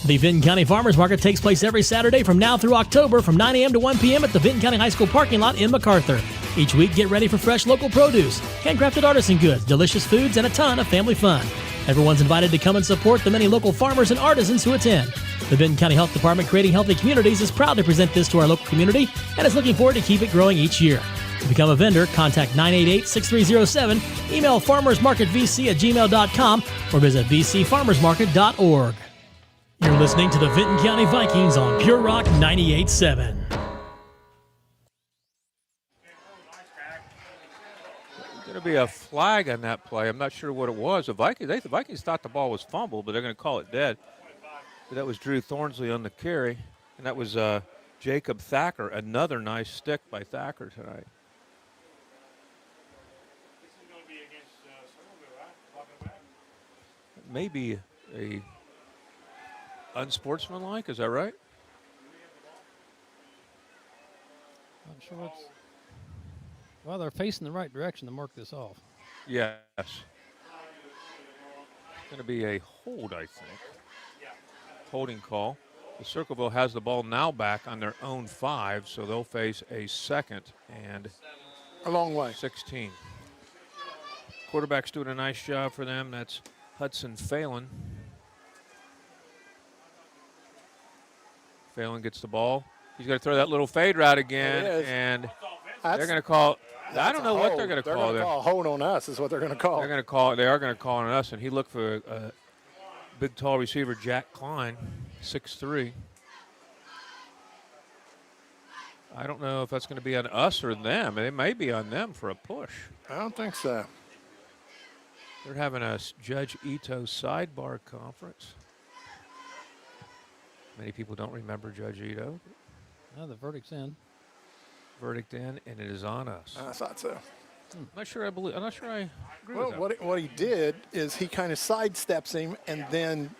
The Vinton County Farmers Market takes place every Saturday from now through October from 9 a.m. to 1 p.m. at the Vinton County High School parking lot in MacArthur. Each week, get ready for fresh local produce, handcrafted artisan goods, delicious foods, and a ton of family fun. Everyone's invited to come and support the many local farmers and artisans who attend. The Vinton County Health Department, creating healthy communities, is proud to present this to our local community and is looking forward to keep it growing each year. To become a vendor, contact 988-6307, email farmersmarketvc@gmail.com, or visit vcfarmersmarket.org. You're listening to the Vinton County Vikings on Pure Rock 98.7. Going to be a flag on that play. I'm not sure what it was. The Vikings thought the ball was fumbled, but they're going to call it dead. But that was Drew Thornsley on the carry, and that was Jacob Thacker. Another nice stick by Thacker tonight. Maybe a unsportsmanlike, is that right? I'm sure it's. Well, they're facing the right direction to mark this off. Yes. It's going to be a hold, I think. Holding call. The Circleville has the ball now back on their own 5, so they'll face a second and a long way. 16. Quarterback's doing a nice job for them. That's Hudson Phelan. Phelan gets the ball. He's going to throw that little fade route again, and they're going to call. I don't know what they're going to call there. They're going to call a hold on us is what they're going to call. They are going to call on us, and he looked for big, tall receiver Jack Klein, 6'3". I don't know if that's going to be on us or them. It may be on them for a push. I don't think so. They're having a Judge Ito sidebar conference. Many people don't remember Judge Ito. No, the verdict's in. Verdict in, and it is on us. I thought so. I'm not sure I agree with that. What he did is he kind of sidesteps him, and then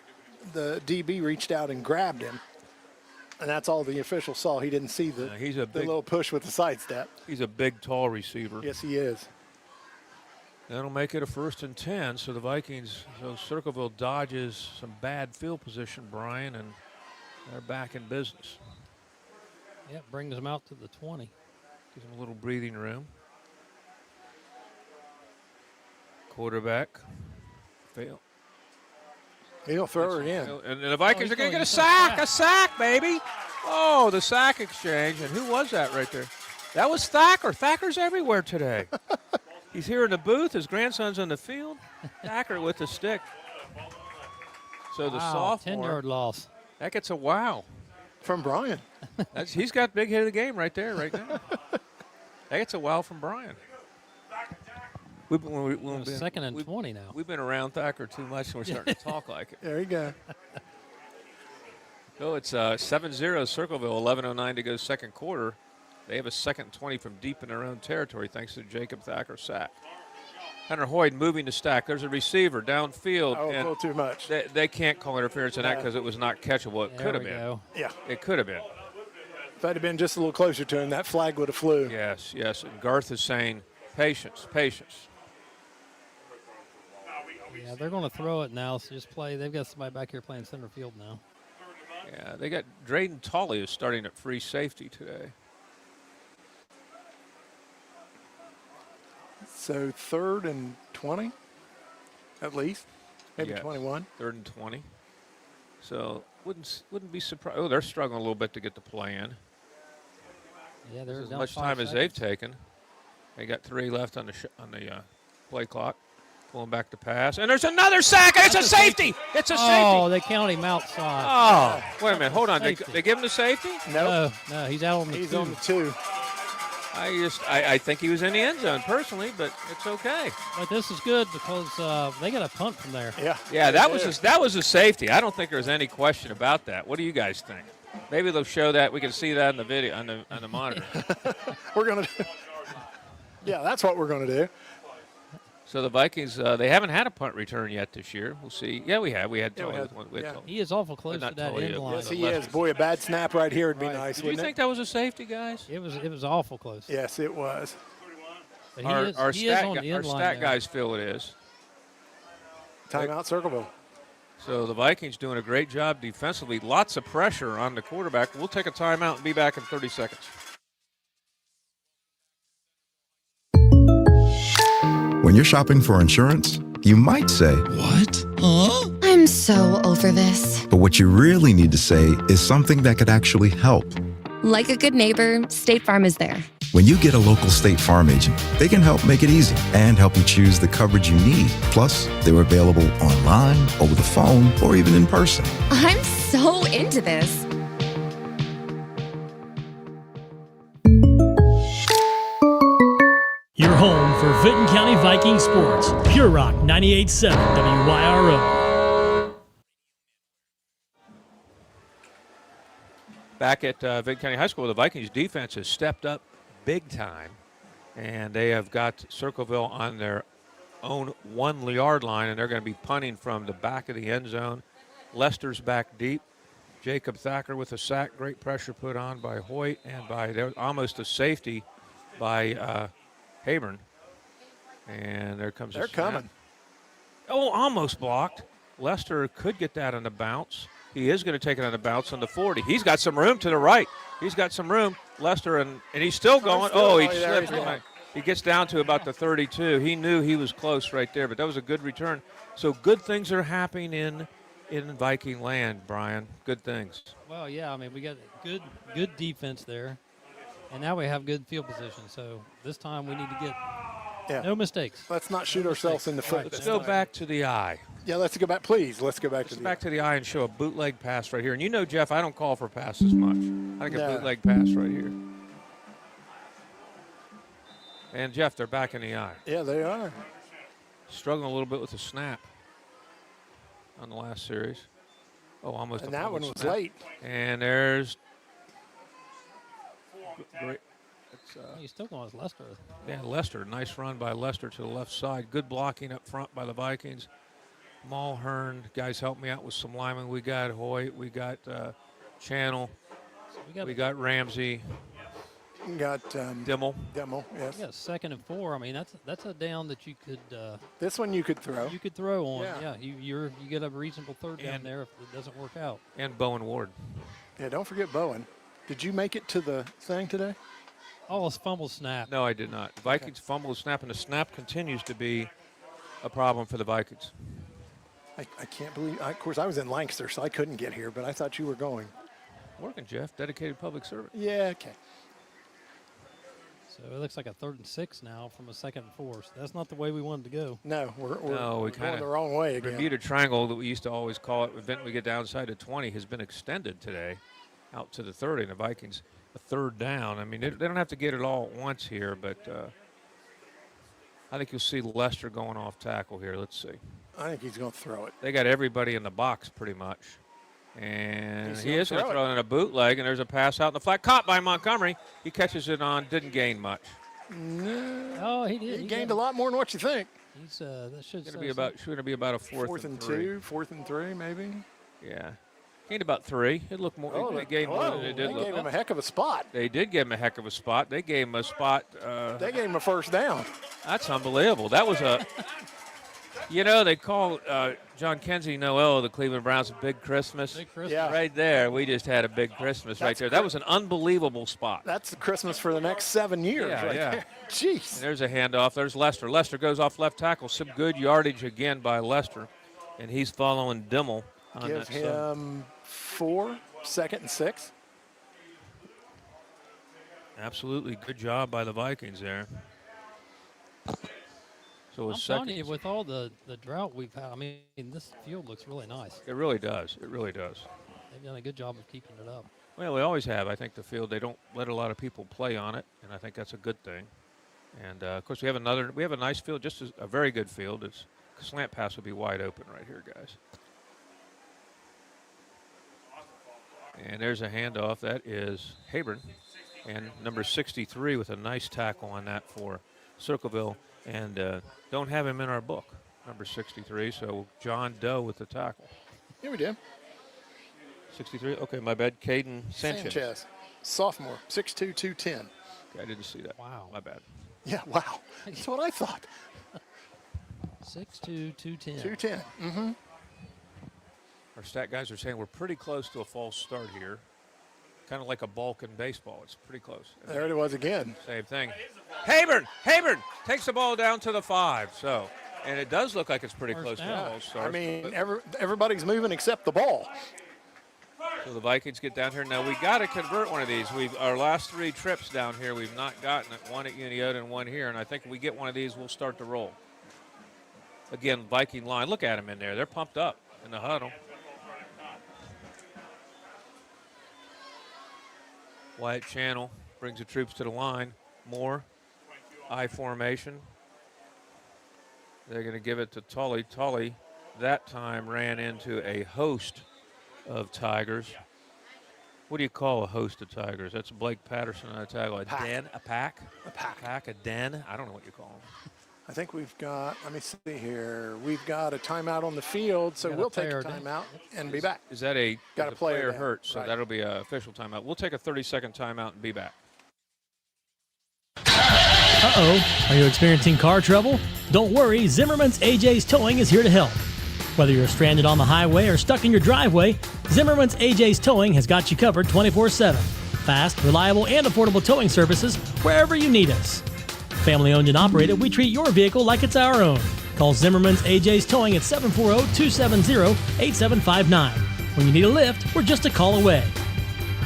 the DB reached out and grabbed him. And that's all the official saw. He didn't see the little push with the sidestep. He's a big, tall receiver. Yes, he is. That'll make it a 1st and 10. So the Vikings, Circleville dodges some bad field position, Brian, and they're back in business. Yeah, brings them out to the 20. Gives them a little breathing room. Quarterback. He'll throw her in. And the Vikings are going to get a sack, baby. Oh, the sack exchange. And who was that right there? That was Thacker. Thacker's everywhere today. He's here in the booth. His grandson's on the field. Thacker with the stick. So the sophomore. 10-yard loss. That gets a wow. From Brian. He's got big hit of the game right there, right now. That gets a wow from Brian. We've been, second and 20 now. We've been around Thacker too much, and we're starting to talk like it. There you go. So it's 7-0 Circleville, 11:09 to go second quarter. They have a 2nd and 20 from deep in their own territory thanks to Jacob Thacker's sack. Hunter Hoyd moving to stack. There's a receiver downfield. Oh, a little too much. They can't call interference in that because it was not catchable. It could have been. Go. Yeah. It could have been. If that had been just a little closer to him, that flag would have flew. Yes. And Garth is saying, patience. Yeah, they're going to throw it now, so just play. They've got somebody back here playing center field now. Yeah, they got Drayden Tolley is starting at free safety today. So 3rd and 20, at least, maybe 21. 3rd and 20. So wouldn't be surprised. Oh, they're struggling a little bit to get the play in. Yeah, there's as much time as they've taken. They got 3 left on the play clock. Pulling back to pass, and there's another sack. It's a safety. It's a safety. Oh, they count him outside. Oh, wait a minute. Hold on. They give him the safety? No, he's out on the 2. He's on the 2. I think he was in the end zone personally, but it's okay. But this is good because they got a punt from there. Yeah, that was a safety. I don't think there's any question about that. What do you guys think? Maybe they'll show that. We can see that in the video on the monitor. We're gonna. Yeah, that's what we're gonna do. So the Vikings, they haven't had a punt return yet this year. We'll see. Yeah, we have. We had. He is awful close to that end line. Yes, he is. Boy, a bad snap right here would be nice. Did you think that was a safety, guys? It was awful close. Yes, it was. But our stat guys feel it is. Timeout, Circleville. So the Vikings doing a great job defensively. Lots of pressure on the quarterback. We'll take a timeout and be back in 30 seconds. When you're shopping for insurance, you might say, "What? Huh?" I'm so over this. But what you really need to say is something that could actually help. Like a good neighbor, State Farm is there. When you get a local State Farm agent, they can help make it easy and help you choose the coverage you need. Plus, they're available online, over the phone, or even in person. I'm so into this. Your home for Vinton County Viking sports. Pure Rock 98.7 WYRO. Back at Vinton County High School, the Vikings defense has stepped up big time, and they have got Circleville on their own 1-yard line, and they're going to be punting from the back of the end zone. Lester's back deep. Jacob Thacker with a sack. Great pressure put on by Hoyt and by almost a safety by Hayburn. And there comes They're coming. Oh, almost blocked. Lester could get that on the bounce. He is going to take it on the bounce on the 40. He's got some room to the right. He's got some room. Lester, and he's still going. He slipped. He gets down to about the 32. He knew he was close right there, but that was a good return. So good things are happening in Viking land, Brian. Good things. Well, yeah, I mean, we got good defense there, and now we have good field position. So this time we need to get no mistakes. Let's not shoot ourselves in the foot. Let's go back to the eye. Yeah, let's go back. Please, let's go back to the eye and show a bootleg pass right here. And you know, Jeff, I don't call for passes much. I think a bootleg pass right here. And, Jeff, they're back in the eye. Yeah, they are. Struggling a little bit with the snap on the last series. Oh, almost. And that one was late. And there's great. He's still going with Lester. Yeah, Lester. Nice run by Lester to the left side. Good blocking up front by the Vikings. Mulhern, guys, help me out with some linemen. We got Hoyt. We got Channel. We got Ramsey. We got Dimmel. Dimmel, yes. Yeah, 2nd and 4. I mean, that's a down that you could. This one you could throw. You could throw on. Yeah, you get a reasonable third down there if it doesn't work out. And Bowen Ward. Yeah, don't forget Bowen. Did you make it to the thing today? Oh, it's fumble snap. No, I did not. The Vikings fumble snap, and the snap continues to be a problem for the Vikings. I can't believe. Of course, I was in Lancaster, so I couldn't get here, but I thought you were going. Working, Jeff. Dedicated public servant. Yeah. Okay. So it looks like a 3rd and 6 now from a 2nd and 4. So that's not the way we wanted to go. No, we're going the wrong way again. Bermuda Triangle that we used to always call it. Event we get downside to 20 has been extended today out to the 30. And the Vikings a 3rd down. I mean, they don't have to get it all at once here, but I think you'll see Lester going off tackle here. Let's see. I think he's going to throw it. They got everybody in the box pretty much. And he is going to throw it in a bootleg, and there's a pass out in the flat. Caught by Montgomery. He catches it on, didn't gain much. No. Oh, he did. He gained a lot more than what you think. He's that should be about a 4th and 3. 4th and 3, maybe. Yeah. Gained about 3. It looked more. They gained more than it did. They gave him a heck of a spot. They did give him a heck of a spot. They gave him a spot. They gave him a 1st down. That's unbelievable. That was a. You know, they call John Kenzie Noel of the Cleveland Browns a big Christmas. Big Christmas. Yeah. Right there. We just had a big Christmas right there. That was an unbelievable spot. That's the Christmas for the next 7 years there. Jeez. And there's a handoff. There's Lester. Lester goes off left tackle. Some good yardage again by Lester. And he's following Dimmel on Give that him 4, 2nd and 6. Absolutely good job by the Vikings there. So I'm telling you, with all the drought we've had, I mean, this field looks really nice. It really does. It really does. They've done a good job of keeping it up. Well, we always have. I think the field, they don't let a lot of people play on it, and I think that's a good thing. And, of course, we have a nice field, just a very good field. It's slant pass will be wide open right here, guys. And there's a handoff. That is Habern. And number 63 with a nice tackle on that for Circleville. And don't have him in our book, number 63. So John Doe with the tackle. Yeah, we did. 63. Okay, my bad. Caden Sanchez. Sophomore, 6'2", 210. Okay, I didn't see that. Wow. My bad. Yeah, wow. That's what I thought. 6'2", 210. 210. Mm-hmm. Our stat guys are saying we're pretty close to a false start here. Kind of like a balk in baseball. It's pretty close. There it was again. Same thing. Habern takes the ball down to the 5. So, and it does look like it's pretty close to a false start. I mean, everybody's moving except the ball. So the Vikings get down here. Now, we got to convert one of these. Our last 3 trips down here, we've not gotten it. One at Uniota and one here. And I think if we get one of these, we'll start to roll. Again, Viking line. Look at them in there. They're pumped up in the huddle. Wyatt Channel brings the troops to the line. Moore, I formation. They're going to give it to Tully. Tully, that time, ran into a host of Tigers. What do you call a host of Tigers? That's Blake Patterson on a tackle. A den? A pack? A pack. Pack, a den? I don't know what you call them. I think we've got, let me see here, we've got a timeout on the field, so we'll take a timeout and be back. Is that a player down. hurt? So Right. that'll be an official timeout. We'll take a 30-second timeout and be back. Uh-oh, are you experiencing car trouble? Don't worry, Zimmerman's AJ's Towing is here to help. Whether you're stranded on the highway or stuck in your driveway, Zimmerman's AJ's Towing has got you covered 24/7. Fast, reliable, and affordable towing services wherever you need us. Family owned and operated, we treat your vehicle like it's our own. Call Zimmerman's AJ's Towing at 740-270-8759. When you need a lift, we're just a call away.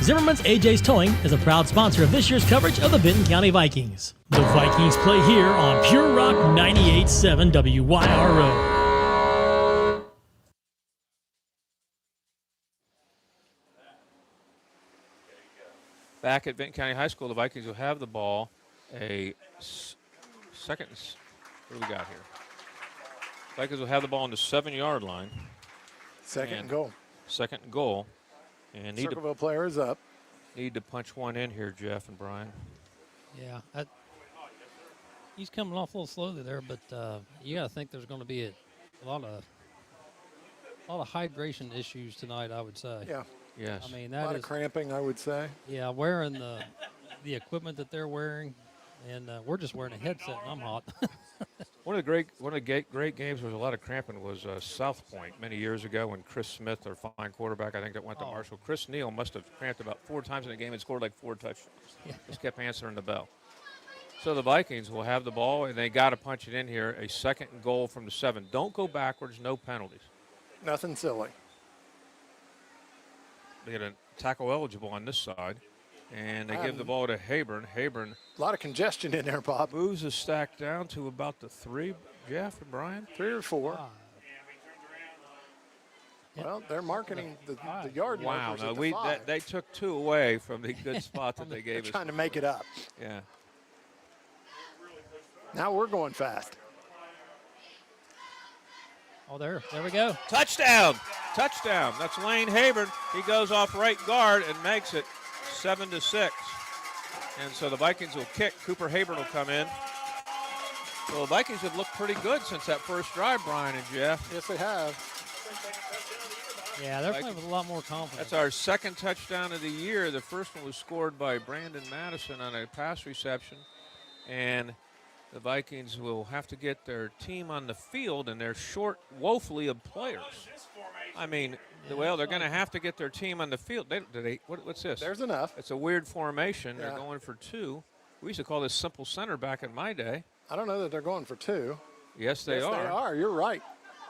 Zimmerman's AJ's Towing is a proud sponsor of this year's coverage of the Vinton County Vikings. The Vikings play here on Pure Rock 98.7 WYRO. Back at Vinton County High School, the Vikings will have the ball. A second. What do we got here? Vikings will have the ball on the 7-yard line. Second and goal. Second and goal. And Circleville player is up. Need to punch one in here, Jeff and Brian. Yeah, he's coming off a little slowly there, but you got to think there's going to be a lot of hydration issues tonight, I would say. Yeah. Yes. I mean, a lot of cramping, I would say. Yeah, wearing the equipment that they're wearing, and we're just wearing a headset, and I'm hot. One of the great games was a lot of cramping was South Point many years ago when Chris Smith, their fine quarterback, I think that went to Marshall. Chris Neal must have cramped about 4 times in the game and scored like 4 touchdowns. Yeah. Just kept answering the bell. So the Vikings will have the ball, and they got to punch it in here. A second and goal from the 7. Don't go backwards, no penalties. Nothing silly. They get a tackle eligible on this side. And they give the ball to Hayburn. Hayburn. A lot of congestion in there, Bob. Moves the stack down to about the 3, Jeff and Brian. 3 or 4. Well, they're marketing the yard markers at the 5. They took 2 away from the good spot that they gave us. Trying to make it up. Yeah. Now we're going fast. Oh, there we go. Touchdown. That's Lane Hayburn. He goes off right guard and makes it 7-6. And so the Vikings will kick. Cooper Hayburn will come in. Well, the Vikings have looked pretty good since that first drive, Brian and Jeff. Yes, they have. Yeah, they're playing with a lot more confidence. That's our second touchdown of the year. The first one was scored by Brandon Madison on a pass reception. And the Vikings will have to get their team on the field, and they're short woefully of players. I mean, well, they're going to have to get their team on the field. What's this? There's enough. It's a weird formation. Yeah. They're going for 2. We used to call this simple center back in my day. I don't know that they're going for 2. Yes, they are. Yes, they are. You're right.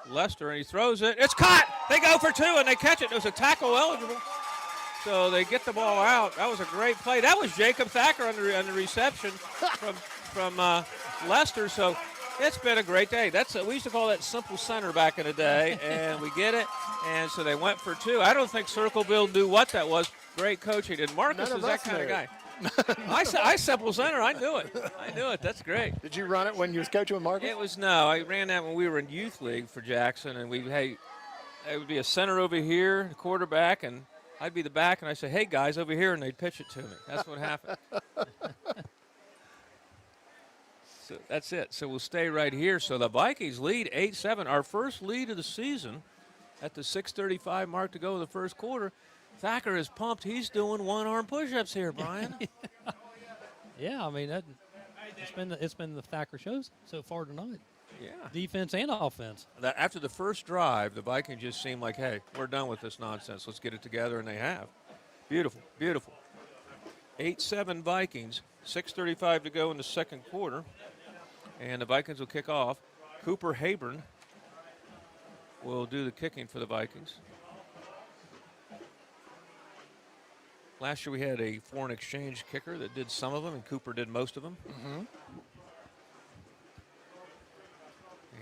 Lester, and he throws it. It's caught. They go for 2, and they catch it. It was a tackle eligible. So they get the ball out. That was a great play. That was Jacob Thacker on the reception from Lester. So it's been a great day. We used to call that simple center back in the day, and we get it. And so they went for 2. I don't think Circleville knew what that was. Great coaching. And Marcus is that kind of guy. I simple center. I knew it. That's great. Did you run it when you was coaching with Marcus? I ran that when we were in youth league for Jackson, and it would be a center over here, a quarterback, and I'd be the back, and I'd say, hey, guys, over here, and they'd pitch it to me. That's what happened. So that's it. So we'll stay right here. So the Vikings lead 8-7, our first lead of the season at the 6:35 mark to go in the first quarter. Thacker is pumped. He's doing one-arm push-ups here, Brian. Yeah, I mean, it's been the Thacker shows so far tonight. Yeah. Defense and offense. After the first drive, the Vikings just seemed like, hey, we're done with this nonsense. Let's get it together, and they have. Beautiful, beautiful. 8-7 Vikings, 6:35 to go in the second quarter, and the Vikings will kick off. Cooper Hayburn will do the kicking for the Vikings. Last year we had a foreign exchange kicker that did some of them, and Cooper did most of them. Mm-hmm.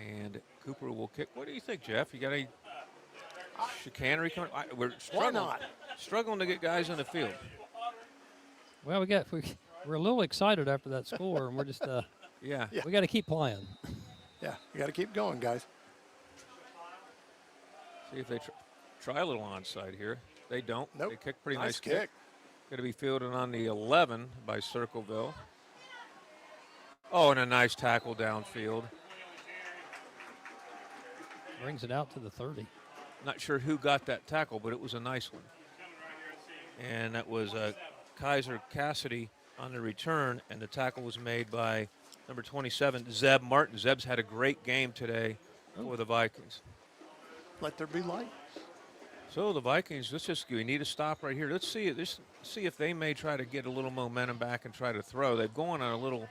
And Cooper will kick. What do you think, Jeff? You got any chicanery coming? We're struggling to get guys on the field. Well, we're a little excited after that score, and we're just we got to keep playing. Yeah, you got to keep going, guys. See if they try a little onside here. They don't. Nope. They kick pretty Nice nice kick. Going to be fielded on the 11 by Circleville. Oh, and a nice tackle downfield. Brings it out to the 30. Not sure who got that tackle, but it was a nice one. And that was Kaiser Cassidy on the return, and the tackle was made by number 27, Zeb Martin. Zeb's had a great game today for the Vikings. Let there be light. So the Vikings, we need a stop right here. Let's see if they may try to get a little momentum back and try to throw. They've gone on a little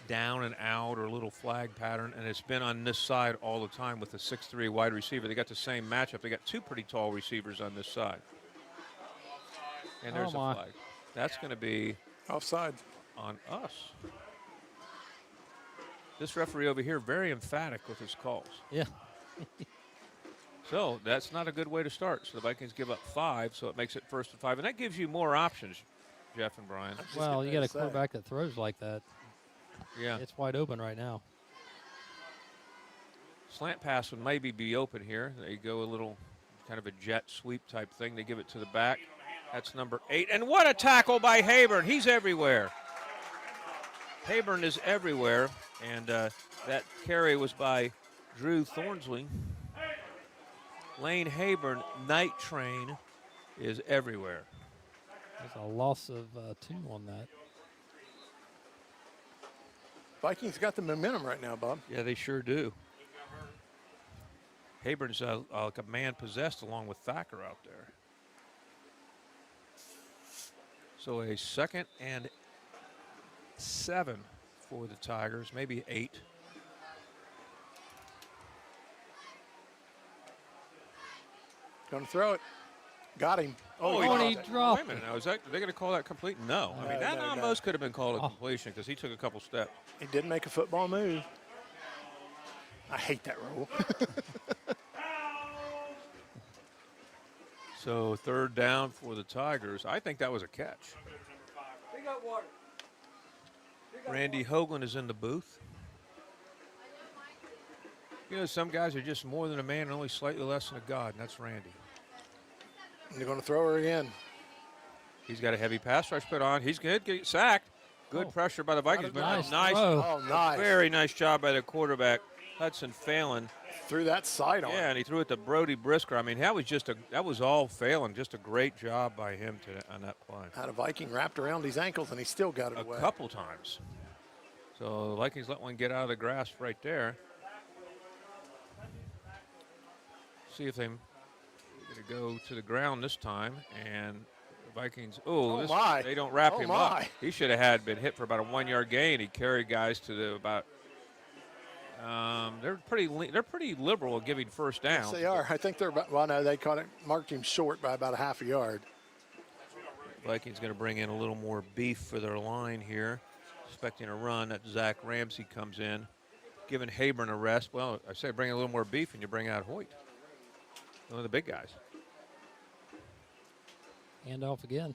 down and out or a little flag pattern, and it's been on this side all the time with the 6'3" wide receiver. They got the same matchup. They got 2 pretty tall receivers on this side. And there's a flag. That's going to be offside on us. This referee over here, very emphatic with his calls. Yeah. So that's not a good way to start. So the Vikings give up 5, so it makes it 1st and 5. And that gives you more options, Jeff and Brian. Well, you got a quarterback that throws like that. Yeah. It's wide open right now. Slant pass would maybe be open here. They go a little kind of a jet sweep type thing. They give it to the back. That's number 8. And what a tackle by Hayburn. He's everywhere. Hayburn is everywhere. And that carry was by Drew Thornsley. Lane Hayburn, night train, is everywhere. There's a loss of 2 on that. Vikings got the momentum right now, Bob. Yeah, they sure do. Hayburn's like a man possessed along with Thacker out there. So a 2nd and 7 for the Tigers, maybe 8. Going to throw it. Got him. Oh, he dropped. Wait a minute. Now, are they going to call that complete? No. I mean, that almost could have been called a completion because he took a couple steps. He did make a football move. I hate that rule. So 3rd down for the Tigers. I think that was a catch. Randy Hoagland is in the booth. You know, some guys are just more than a man and only slightly less than a god, and that's Randy. They're going to throw her again. He's got a heavy pass rush put on. He's good. Get sacked. Good pressure by the Vikings. Nice. Nice. Very nice job by the quarterback, Hudson Phelan. Threw that side on. Yeah, and he threw it to Brody Brisker. I mean, that was all Phelan. Just a great job by him on that play. Had a Viking wrapped around his ankles, and he still got it away. A couple times. So the Vikings let one get out of the grasp right there. See if they're going to go to the ground this time, and the Vikings. They don't wrap him up. He should have been hit for about a 1-yard gain. He carried guys to the about. They're pretty liberal at giving first down. Yes, they are. I think they're about. Well, no, they marked him short by about a half a yard. Vikings going to bring in a little more beef for their line here, expecting a run. That Zach Ramsey comes in, giving Habern a rest. Well, I say bring a little more beef, and you bring out Hoyt, one of the big guys. Hand off again.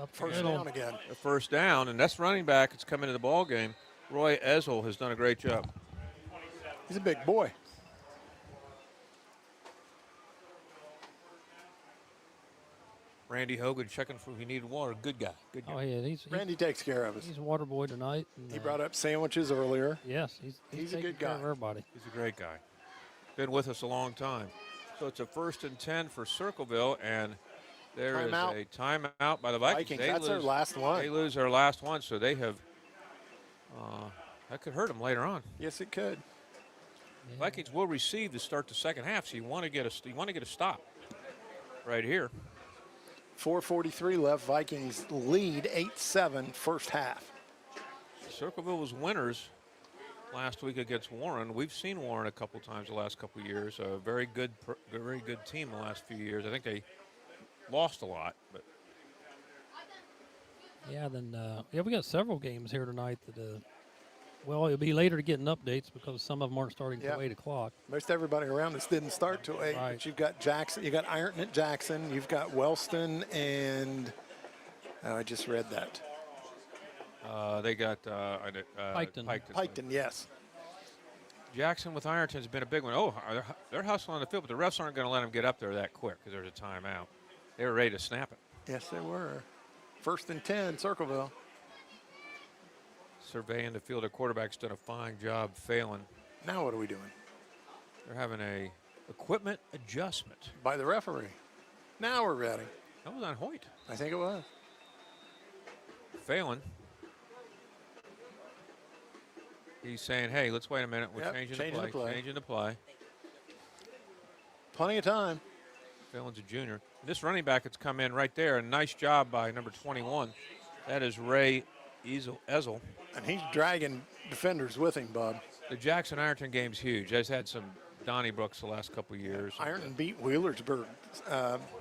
Up first down again. A first down, and that's running back. It's come into the ball game. Roy Ezel has done a great job. He's a big boy. Randy Hogan checking for he needed water. Good guy. Good guy. Oh, yeah. Randy takes care of us. He's a water boy tonight. And, he brought up sandwiches earlier. Yes, he's a good guy. Everybody. He's a great guy. Been with us a long time. So it's a 1st and 10 for Circleville, and there is a timeout by the Vikings. That's their last one. They lose their last one, so they have that could hurt them later on. Yes, it could. Yeah. Vikings will receive to start the second half, so you want to get a stop right here. 4:43 left. Vikings lead 8-7 first half. Circleville was winners last week against Warren. We've seen Warren a couple times the last couple years. A very good team the last few years. I think they lost a lot, but yeah. Then we got several games here tonight that. Well, it'll be later to getting updates because some of them aren't starting till 8 o'clock. Most everybody around us didn't start till 8. Right. But you've got Jackson, you got Ironton at Jackson, you've got Wellston, and I just read that. They got Piketon. Yes. Jackson with Ironton has been a big one. Oh, they're hustling on the field, but the refs aren't going to let them get up there that quick because there's a timeout. They were ready to snap it. Yes, they were. 1st and 10, Circleville. Surveying the field, their quarterback's done a fine job failing. Now what are we doing? They're having a equipment adjustment. By the referee. Now we're ready. That was on Hoyt. I think it was. Phelan. He's saying, hey, let's wait a minute. We're changing the play. Changing the play. Plenty of time. Phelan's a junior. This running back that's come in right there. A nice job by number 21. That is Ray Ezel. And he's dragging defenders with him, Bob. The Jackson-Ironton game's huge. Has had some Donniebrooks the last couple of years. Ironton beat Wheelersburg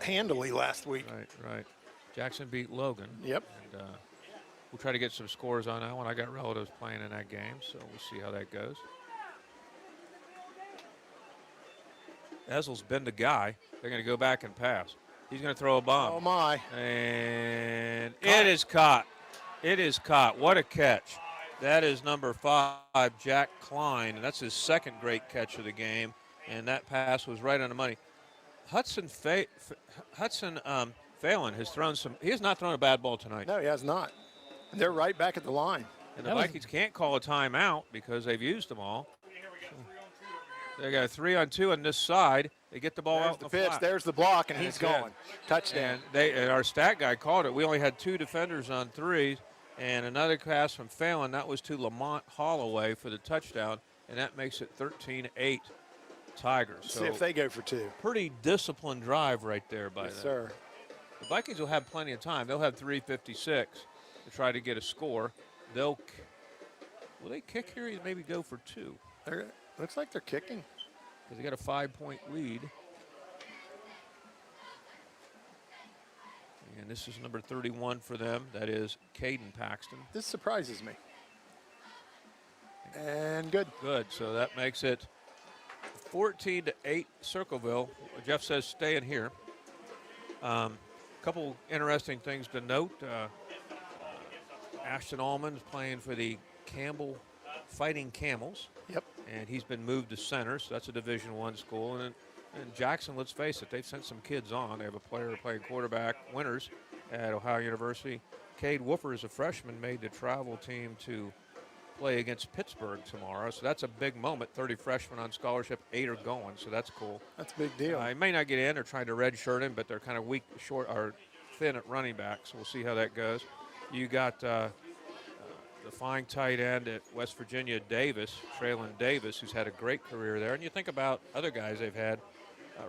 handily last week. Right. Jackson beat Logan. Yep. And we'll try to get some scores on that one. I got relatives playing in that game, so we'll see how that goes. Ezel's been the guy. They're going to go back and pass. He's going to throw a bomb. Oh, my. And it is caught. It is caught. What a catch. That is number 5, Jack Klein, and that's his second great catch of the game, and that pass was right on the money. Hudson Phelan has thrown he has not thrown a bad ball tonight. No, he has not. And they're right back at the line. And the Vikings can't call a timeout because they've used them all. They got a 3-on-2 on this side. They get the ball out the the pitch. flat. There's the block, and he's going. Touchdown. And our stat guy called it. We only had 2 defenders on 3s, and another pass from Phelan. That was to Lamont Holloway for the touchdown, and that makes it 13-8 Tigers. Let's see if they go for 2. Pretty disciplined drive right there by them. Yes, sir. The Vikings will have plenty of time. They'll have 3:56 to try to get a score. Will they kick here? Maybe go for 2. Looks like they're kicking. Because they got a 5-point lead. And this is number 31 for them. That is Caden Paxton. This surprises me. And good. Good. So that makes it 14-8 Circleville. Jeff says stay in here. Couple interesting things to note. Ashton Allman's playing for the Campbell Fighting Camels. Yep. And he's been moved to center, so that's a Division I school. And Jackson, let's face it, they've sent some kids on. They have a player playing quarterback, winners at Ohio University. Cade Woofer is a freshman, made the travel team to play against Pittsburgh tomorrow. So that's a big moment. 30 freshmen on scholarship, 8 are going, so that's cool. That's a big deal. He may not get in. They're trying to redshirt him, but they're kind of weak, short, or thin at running back, so we'll see how that goes. You got the fine tight end at West Virginia, Davis, Traylon Davis, who's had a great career there. And you think about other guys they've had.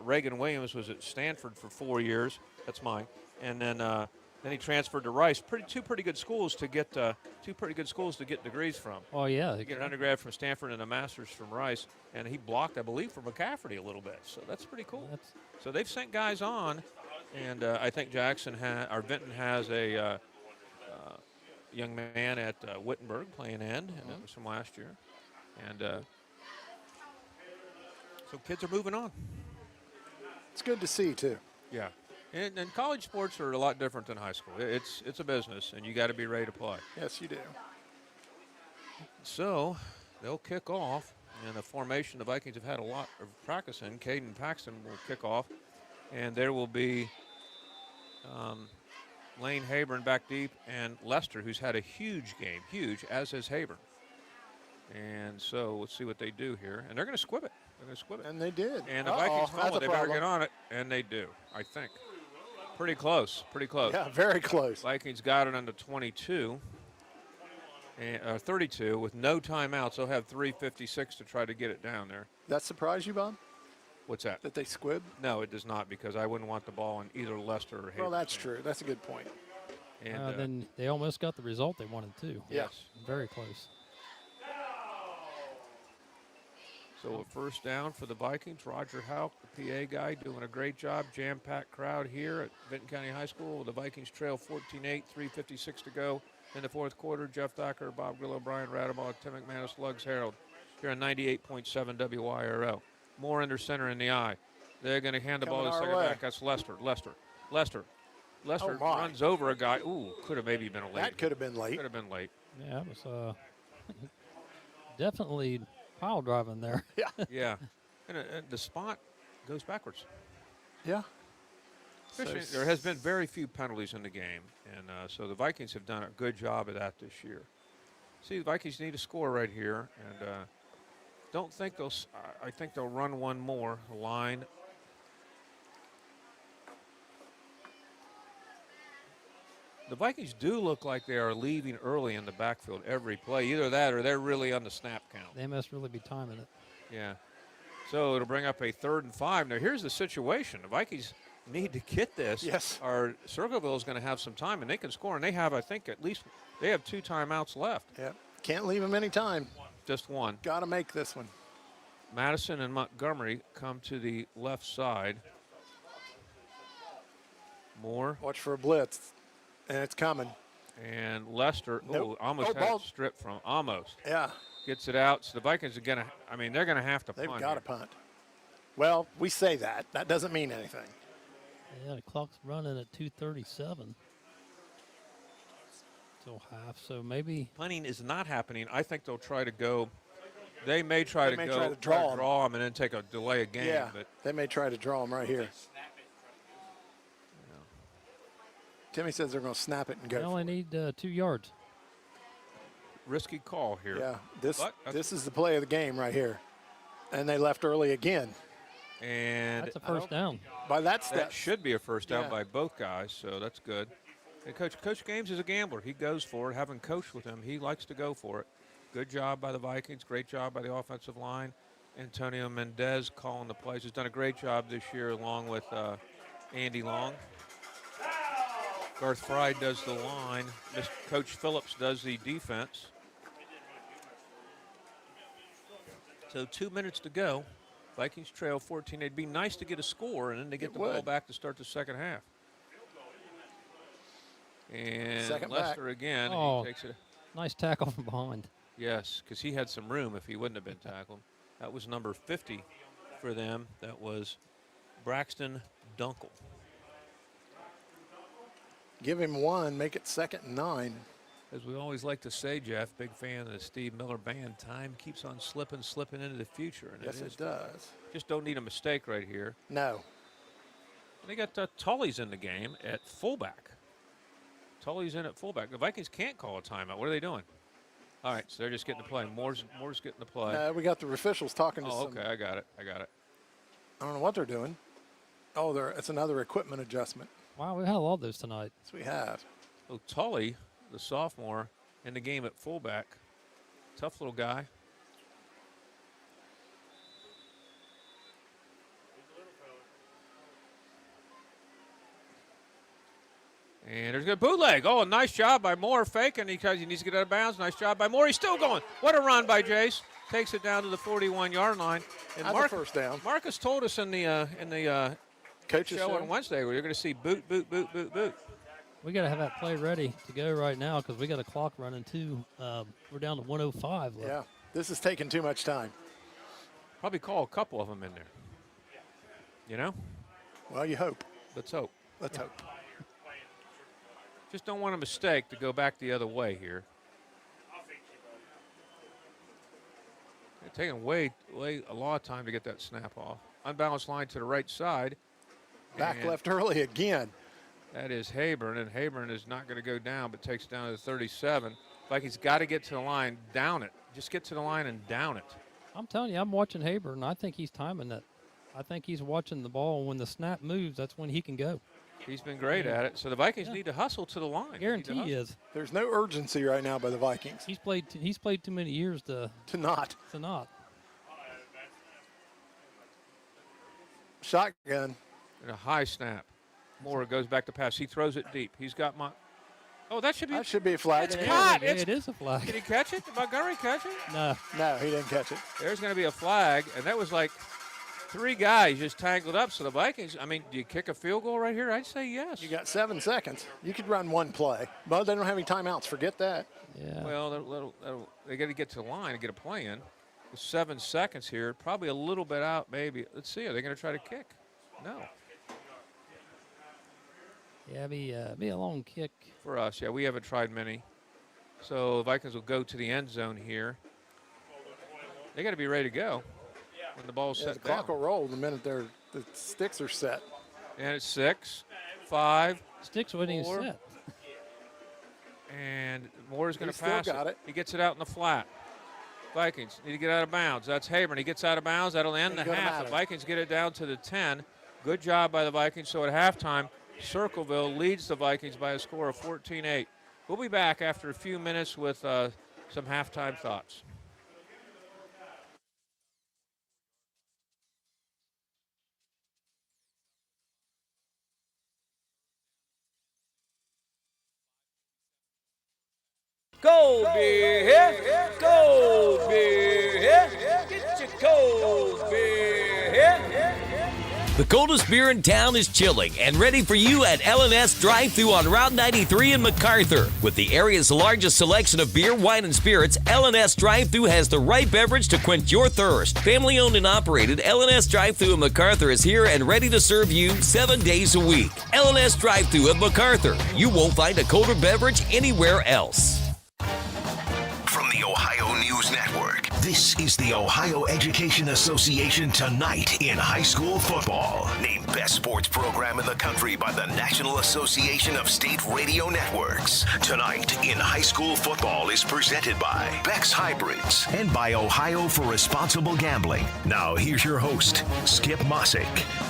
Reagan Williams was at Stanford for 4 years. That's mine. And then he transferred to Rice. Two pretty good schools to get degrees from. Oh yeah, you get an undergrad from Stanford and a master's from Rice, and he blocked, I believe, for McCafferty a little bit. So that's pretty cool. So they've sent guys on, and I think Vinton has a young man at Wittenberg playing end, and that was from last year, and so kids are moving on. It's good to see too. Yeah. And college sports are a lot different than high school. It's a business, and you got to be ready to play. Yes, you do. So they'll kick off, and the formation the Vikings have had a lot of practice in. Caden Paxton will kick off, and there will be Lane Haburn back deep, and Lester, who's had a huge game, as has Haburn. And so let's see what they do here. And they're going to squib it. And they did. And the Vikings fumble, they better get on it, and they do, I think. Pretty close. Yeah, very close. Vikings got it on the 22, and 32 with no timeouts. They'll have 3:56 to try to get it down there. That surprise you, Bob? What's that? That they squib? No, it does not, because I wouldn't want the ball in either Lester or Haburn. Well, that's true. That's a good point. And then they almost got the result they wanted too. Yes. Very close. So a first down for the Vikings. Roger Houck, the PA guy, doing a great job. Jam-packed crowd here at Vinton County High School. The Vikings trail 14-8, 3:56 to go in the fourth quarter. Jeff Thacker, Bob Grillo, Brian Radabaugh, Tim McManus, Lugs Harold here on 98.7 WYRO. More under center in the eye. They're going to hand the ball to the second back. That's Lester. Lester runs over a guy. Ooh, could have maybe been a late. That could have been late. Could have been late. Yeah, it was definitely pile driving there. Yeah. Yeah. And the spot goes backwards. Yeah. There has been very few penalties in the game, and so the Vikings have done a good job of that this year. See, the Vikings need a score right here, and don't think they'll. I think they'll run one more line. The Vikings do look like they are leaving early in the backfield every play. Either that or they're really on the snap count. They must really be timing it. Yeah. So it'll bring up a 3rd and 5. Now, here's the situation. The Vikings need to get this. Yes. Or Circleville is going to have some time, and they can score. And they have, I think, at least they have 2 timeouts left. Yeah. Can't leave them any time. Just one. Got to make this one. Madison and Montgomery come to the left side. Moore. Watch for a blitz. And it's coming. And Lester, almost had it stripped from, almost. Yeah. Gets it out. So the Vikings are going to, they're going to have to punt. They've got to punt. Well, we say that. That doesn't mean anything. Yeah, the clock's running at 2:37 till half, so maybe. Punting is not happening. I think they'll try to go. They may try to draw them and then take a delay of game. Yeah, but they may try to draw them right here. Timmy says they're going to snap it and go. They only need 2 yards. Risky call here. Yeah, this is the play of the game right here. And they left early again. And that's a first down. By that step. That should be a first down by both guys, so that's good. And Coach Games is a gambler. He goes for it. Having coached with him, he likes to go for it. Good job by the Vikings. Great job by the offensive line. Antonio Mendez calling the plays. He's done a great job this year along with Andy Long. Garth Fry does the line. Coach Phillips does the defense. So 2 minutes to go. Vikings trail 14. It'd be nice to get a score and then to get the ball back to start the second half. And Second Lester back. again. Oh, He takes it. nice tackle from behind. Yes, because he had some room if he wouldn't have been tackled. That was number 50 for them. That was Braxton Dunkel. Give him one, make it 2nd and 9. As we always like to say, Jeff, big fan of the Steve Miller Band, time keeps on slipping into the future. And Yes, it does. Just don't need a mistake right here. No. They got Tully's in the game at fullback. Tully's in at fullback. The Vikings can't call a timeout. What are they doing? All right, so they're just getting the play. Moore's getting the play. We got the officials talking to Oh, some. okay, I got it. I don't know what they're doing. Oh, it's another equipment adjustment. Wow, we had a lot of those tonight. Yes, we have. So Tully, the sophomore, in the game at fullback. Tough little guy. And there's a good bootleg. Oh, nice job by Moore faking because he needs to get out of bounds. Nice job by Moore. He's still going. What a run by Jace. Takes it down to the 41-yard line. And That's a first down. Marcus told us in the Coach's show show on Wednesday where you're going to see boot. We got to have that play ready to go right now because we got a clock running too. We're down to 105 left. Yeah, this is taking too much time. Probably call a couple of them in there. You know? Well, you hope. Let's hope. Let's hope. Just don't want a mistake to go back the other way here. They're taking way a lot of time to get that snap off. Unbalanced line to the right side. Back left early again. That is Hayburn, and Hayburn is not going to go down, but takes down to the 37. Vikings got to get to the line, down it. Just get to the line and down it. I'm telling you, I'm watching Hayburn, and I think he's timing that. I think he's watching the ball. When the snap moves, that's when he can go. He's been great at it. So the Vikings need to hustle to the line. I guarantee he is. There's no urgency right now by the Vikings. He's played too many years to not. Shotgun. And a high snap. Moore goes back to pass. He throws it deep. He's got Oh, that should be a flag. It's caught. It is a flag. Did he catch it? Did Montgomery catch it? No, he didn't catch it. There's going to be a flag, and that was like 3 guys just tangled up. So the Vikings, do you kick a field goal right here? I'd say yes. You got 7 seconds. You could run one play. But they don't have any timeouts. Forget that. Yeah. Well, they got to get to the line and get a play in. With 7 seconds here, probably a little bit out maybe. Let's see. Are they going to try to kick? No. Yeah, be a long kick. For us, yeah, we haven't tried many. So the Vikings will go to the end zone here. They got to be ready to go when the ball's set the clock will roll the minute the sticks are set. And it's 6, 5. Sticks wasn't even set. And Moore's going to Still pass got it. He gets it out in the flat. Vikings need to get out of bounds. That's Hayburn. He gets out of bounds. That'll end the half. The Vikings get it down to the 10. Good job by the Vikings. So at halftime, Circleville leads the Vikings by a score of 14-8. We'll be back after a few minutes with some halftime thoughts. Cold beer, cold beer, get your cold beer. The coldest beer in town is chilling and ready for you at L&S Drive-Thru on Route 93 in MacArthur. With the area's largest selection of beer, wine, and spirits, L&S Drive-Thru has the right beverage to quench your thirst. Family owned and operated, L&S Drive-Thru in MacArthur is here and ready to serve you 7 days a week. L&S Drive-Thru at MacArthur. You won't find a colder beverage anywhere else. From the Ohio News Network, this is the Ohio Education Association Tonight in High School Football. Named Best Sports Program in the Country by the National Association of State Radio Networks. Tonight in High School Football is presented by Beck's Hybrids and by Ohio for Responsible Gambling. Now here's your host, Skip Mossick.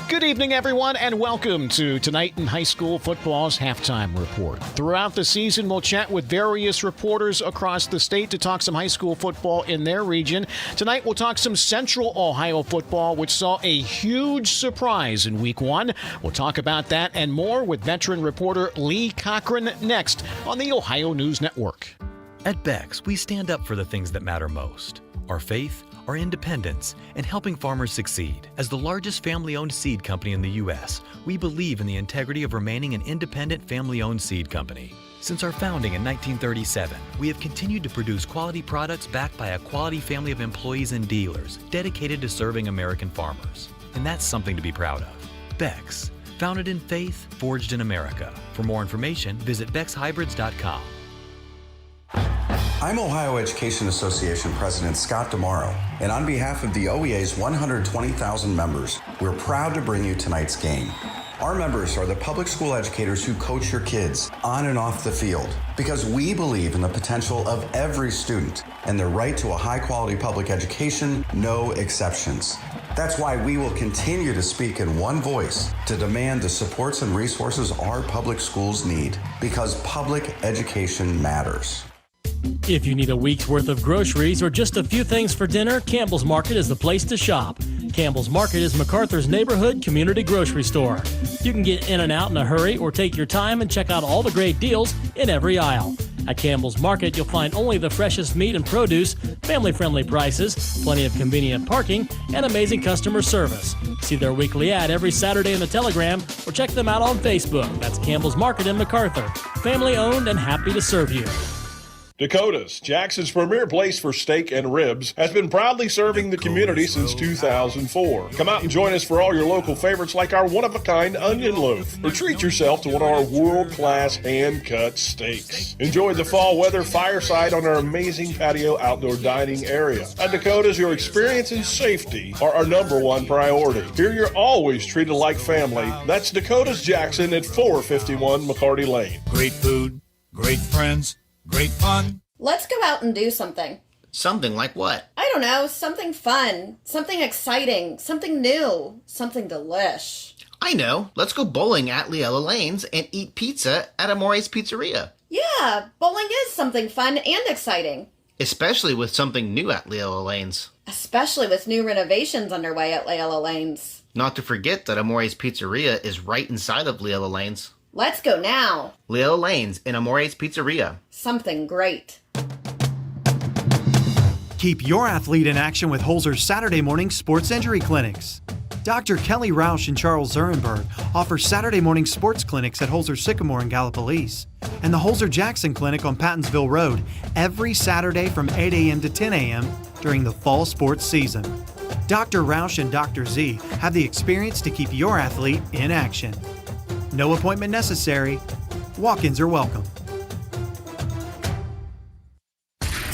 Good evening, everyone, and welcome to Tonight in High School Football's Halftime Report. Throughout the season, we'll chat with various reporters across the state to talk some high school football in their region. Tonight, we'll talk some Central Ohio football, which saw a huge surprise in Week 1. We'll talk about that and more with veteran reporter Lee Cochran next on the Ohio News Network. At Beck's, we stand up for the things that matter most: our faith, our independence, and helping farmers succeed. As the largest family-owned seed company in the U.S., we believe in the integrity of remaining an independent family-owned seed company. Since our founding in 1937, we have continued to produce quality products backed by a quality family of employees and dealers dedicated to serving American farmers. And that's something to be proud of. Beck's, founded in faith, forged in America. For more information, visit BecksHybrids.com. I'm Ohio Education Association President Scott DeMauro, and on behalf of the OEA's 120,000 members, we're proud to bring you tonight's game. Our members are the public school educators who coach your kids on and off the field because we believe in the potential of every student and their right to a high-quality public education, no exceptions. That's why we will continue to speak in one voice to demand the supports and resources our public schools need because public education matters. If you need a week's worth of groceries or just a few things for dinner, Campbell's Market is the place to shop. Campbell's Market is MacArthur's neighborhood community grocery store. You can get in and out in a hurry or take your time and check out all the great deals in every aisle. At Campbell's Market, you'll find only the freshest meat and produce, family-friendly prices, plenty of convenient parking, and amazing customer service. See their weekly ad every Saturday in the Telegram or check them out on Facebook. That's Campbell's Market in MacArthur. Family-owned and happy to serve you. Dakota's, Jackson's premier place for steak and ribs, has been proudly serving the community since 2004. Come out and join us for all your local favorites like our one-of-a-kind onion loaf, or treat yourself to one of our world-class hand-cut steaks. Enjoy the fall weather fireside on our amazing patio outdoor dining area. At Dakota's, your experience and safety are our #1 priority. Here you're always treated like family. That's Dakota's Jackson at 451 McCarty Lane. Great food, great friends, great fun. Let's go out and do something. Something like what? I don't know, something fun, something exciting, something new, something delish. I know. Let's go bowling at Leella Lanes and eat pizza at Amore's Pizzeria. Yeah, bowling is something fun and exciting. Especially with something new at Leella Lanes. Especially with new renovations underway at Leella Lanes. Not to forget that Amore's Pizzeria is right inside of Leella Lanes. Let's go now. Leella Lanes in Amore's Pizzeria. Something great. Keep your athlete in action with Holzer's Saturday morning sports injury clinics. Dr. Kelly Rausch and Charles Zurenberg offer Saturday morning sports clinics at Holzer Sycamore in Gallipolis and the Holzer Jackson Clinic on Pattonsville Road every Saturday from 8 a.m. to 10 a.m. during the fall sports season. Dr. Rausch and Dr. Z have the experience to keep your athlete in action. No appointment necessary. Walk-ins are welcome.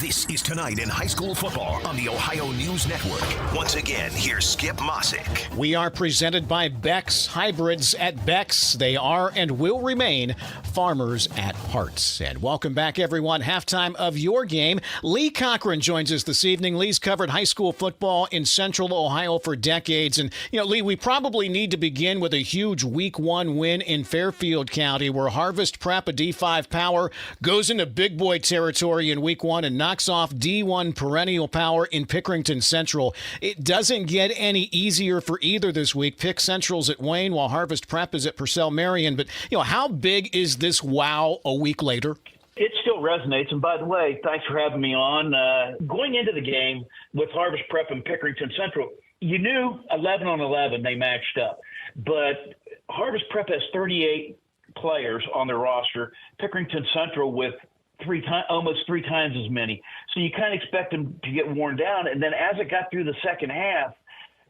This is Tonight in High School Football on the Ohio News Network. Once again, here's Skip Mossick. We are presented by Beck's Hybrids. At Beck's, they are and will remain farmers at heart. And welcome back, everyone. Halftime of your game. Lee Cochran joins us this evening. Lee's covered high school football in Central Ohio for decades. And, Lee, we probably need to begin with a huge Week 1 win in Fairfield County, where Harvest Prep, a D5 power, goes into big boy territory in Week 1 and knocks off D1 perennial power in Pickerington Central. It doesn't get any easier for either this week. Pick Central's at Wayne while Harvest Prep is at Purcell Marion. But, how big is this wow a week later? It still resonates. And by the way, thanks for having me on. Going into the game with Harvest Prep and Pickerington Central, you knew 11 on 11 they matched up. But Harvest Prep has 38 players on their roster. Pickerington Central with almost three times as many. So you kind of expect them to get worn down. And then as it got through the second half,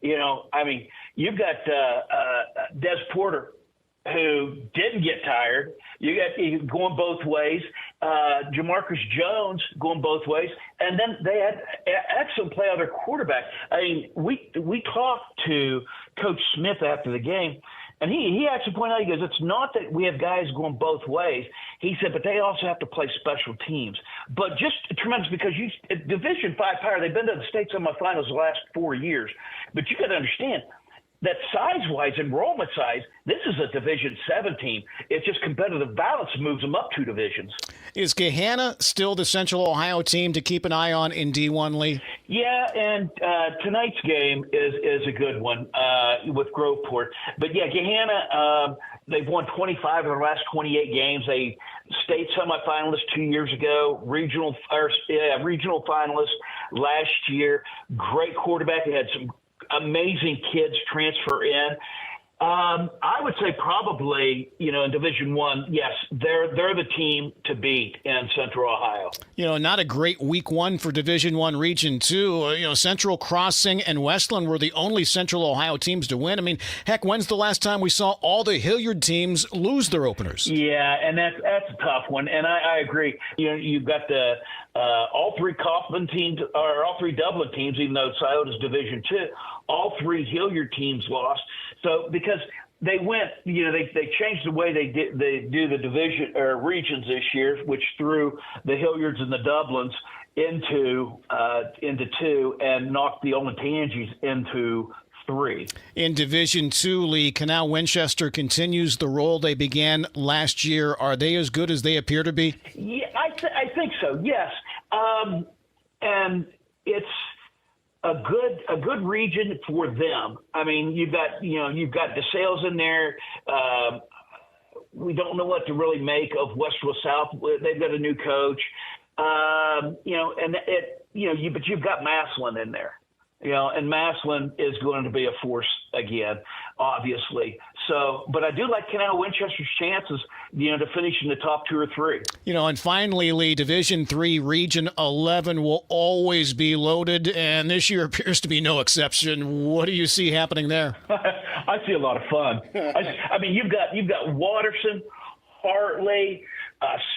you've got Des Porter, who didn't get tired. You got going both ways. Jamarcus Jones going both ways. And then they had excellent play on their quarterback. We talked to Coach Smith after the game, and he actually pointed out, he goes, it's not that we have guys going both ways. He said, but they also have to play special teams. But just tremendous because Division 5 power, they've been to the state semifinals the last 4 years. But you got to understand that size-wise, enrollment size, this is a Division 7 team. It's just competitive balance moves them up 2 divisions. Is Gahanna still the Central Ohio team to keep an eye on in D1, Lee? Yeah, and tonight's game is a good one with Groveport. But, yeah, Gahanna, they've won 25 of their last 28 games. They state semifinalists 2 years ago, regional finalists last year. Great quarterback. They had some amazing kids transfer in. I would say probably, in Division I, yes, they're the team to beat in Central Ohio. Not a great week one for Division I Region 2. Central Crossing and Westland were the only Central Ohio teams to win. I mean, heck, when's the last time we saw all the Hilliard teams lose their openers? Yeah, and that's a tough one, and I agree. You've got the all three Kaufman teams, or all three Dublin teams, even though Scioto's Division II, all three Hilliard teams lost. So because they went, they changed the way they do the division or regions this year, which threw the Hilliards and the Dublins into 2 and knocked the Olentangies into 3. In Division II, Lee, Canal Winchester continues the role they began last year. Are they as good as they appear to be? Yeah, I think so. Yes, and it's a good region for them. I mean, you've got DeSales in there. We don't know what to really make of Westwood South. They've got a new coach. But you've got Massillon in there. And Massillon is going to be a force again, obviously. So, but I do like Canal Winchester's chances, to finish in the top 2 or 3. And finally, Lee, Division III Region 11 will always be loaded, and this year appears to be no exception. What do you see happening there? I see a lot of fun. I mean, you've got Watterson, Hartley,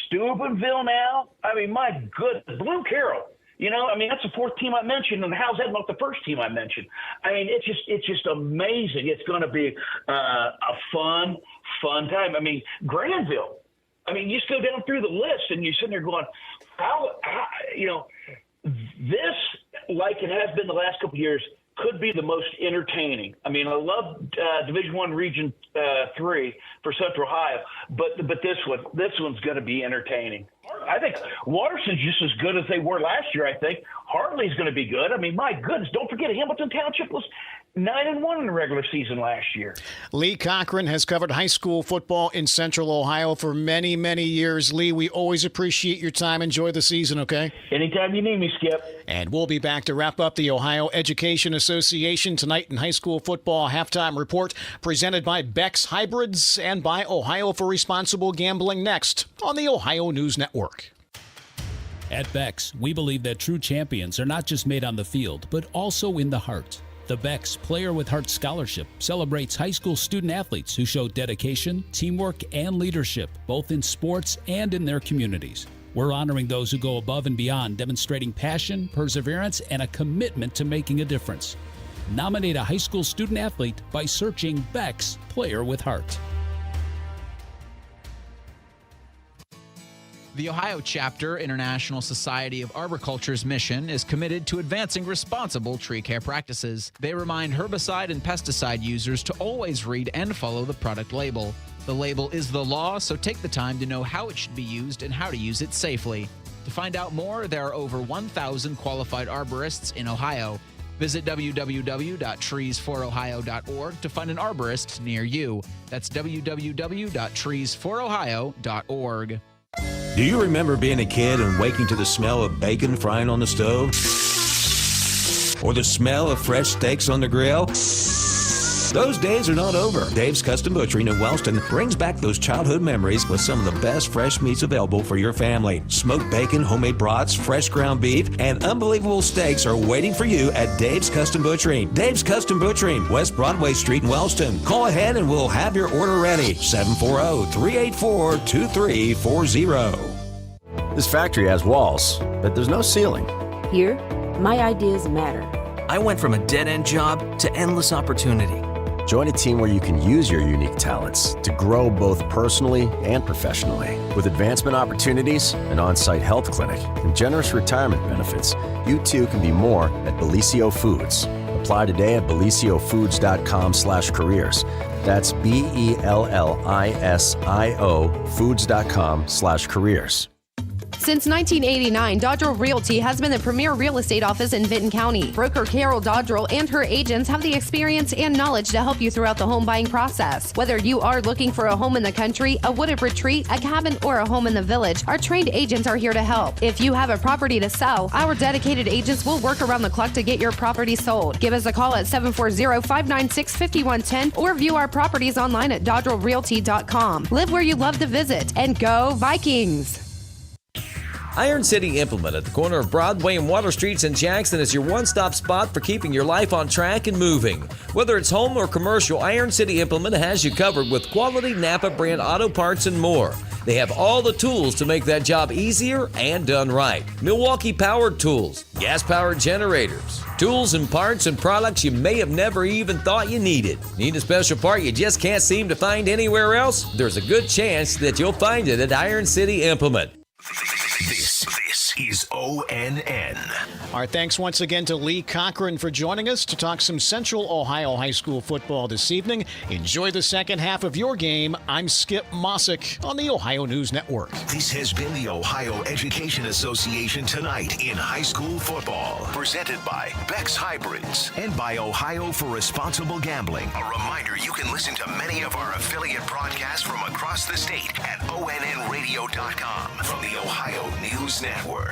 Steubenville now. I mean, my goodness, Blue Carroll. That's the 4th team I mentioned, and how's that not the first team I mentioned? I mean, it's just amazing. It's going to be a fun time. I mean, Granville. I mean, you just go down through the list, and you're sitting there going, how this, like it has been the last couple of years, could be the most entertaining. I mean, I love Division I Region 3 for Central Ohio, but this one's going to be entertaining. I think Watterson's just as good as they were last year, I think. Hartley's going to be good. I mean, my goodness, don't forget Hamilton Township was 9-1 in the regular season last year. Lee Cochran has covered high school football in Central Ohio for many, many years. Lee, we always appreciate your time. Enjoy the season, okay? Anytime you need me, Skip. And we'll be back to wrap up the Ohio Education Association tonight in high school football halftime report presented by Beck's Hybrids and by Ohio for Responsible Gambling next on the Ohio News Network. At Beck's, we believe that true champions are not just made on the field, but also in the heart. The Beck's Player with Heart Scholarship celebrates high school student athletes who show dedication, teamwork, and leadership, both in sports and in their communities. We're honoring those who go above and beyond, demonstrating passion, perseverance, and a commitment to making a difference. Nominate a high school student athlete by searching Beck's Player with Heart. The Ohio Chapter International Society of Arboriculture's mission is committed to advancing responsible tree care practices. They remind herbicide and pesticide users to always read and follow the product label. The label is the law, so take the time to know how it should be used and how to use it safely. To find out more, there are over 1,000 qualified arborists in Ohio. Visit www.treesforohio.org to find an arborist near you. That's www.treesforohio.org. Do you remember being a kid and waking to the smell of bacon frying on the stove? Or the smell of fresh steaks on the grill? Those days are not over. Dave's Custom Butchering in Wellston brings back those childhood memories with some of the best fresh meats available for your family. Smoked bacon, homemade brats, fresh ground beef, and unbelievable steaks are waiting for you at Dave's Custom Butchering. Dave's Custom Butchering, West Broadway Street in Wellston. Call ahead and we'll have your order ready. 740-384-2340. This factory has walls, but there's no ceiling. Here, my ideas matter. I went from a dead-end job to endless opportunity. Join a team where you can use your unique talents to grow both personally and professionally. With advancement opportunities, an on-site health clinic, and generous retirement benefits, you too can be more at Bellisio Foods. Apply today at BellisioFoods.com/careers. That's BELLISIO Foods.com/careers. Since 1989, Dodrell Realty has been the premier real estate office in Vinton County. Broker Carol Dodrell and her agents have the experience and knowledge to help you throughout the home buying process. Whether you are looking for a home in the country, a wooded retreat, a cabin, or a home in the village, our trained agents are here to help. If you have a property to sell, our dedicated agents will work around the clock to get your property sold. Give us a call at 740-596-5110 or view our properties online at dodrellrealty.com. Live where you love to visit, and go Vikings! Iron City Implement at the corner of Broadway and Water Streets in Jackson is your one-stop spot for keeping your life on track and moving. Whether it's home or commercial, Iron City Implement has you covered with quality Napa brand auto parts and more. They have all the tools to make that job easier and done right. Milwaukee powered tools, gas powered generators, tools and parts and products you may have never even thought you needed. Need a special part you just can't seem to find anywhere else? There's a good chance that you'll find it at Iron City Implement. This is ONN. Our thanks once again to Lee Cochran for joining us to talk some Central Ohio high school football this evening. Enjoy the second half of your game. I'm Skip Mossick on the Ohio News Network. This has been the Ohio Education Association Tonight in High School Football. Presented by Beck's Hybrids and by Ohio for Responsible Gambling. A reminder, you can listen to many of our affiliate broadcasts from across the state at onnradio.com from the Ohio News Network.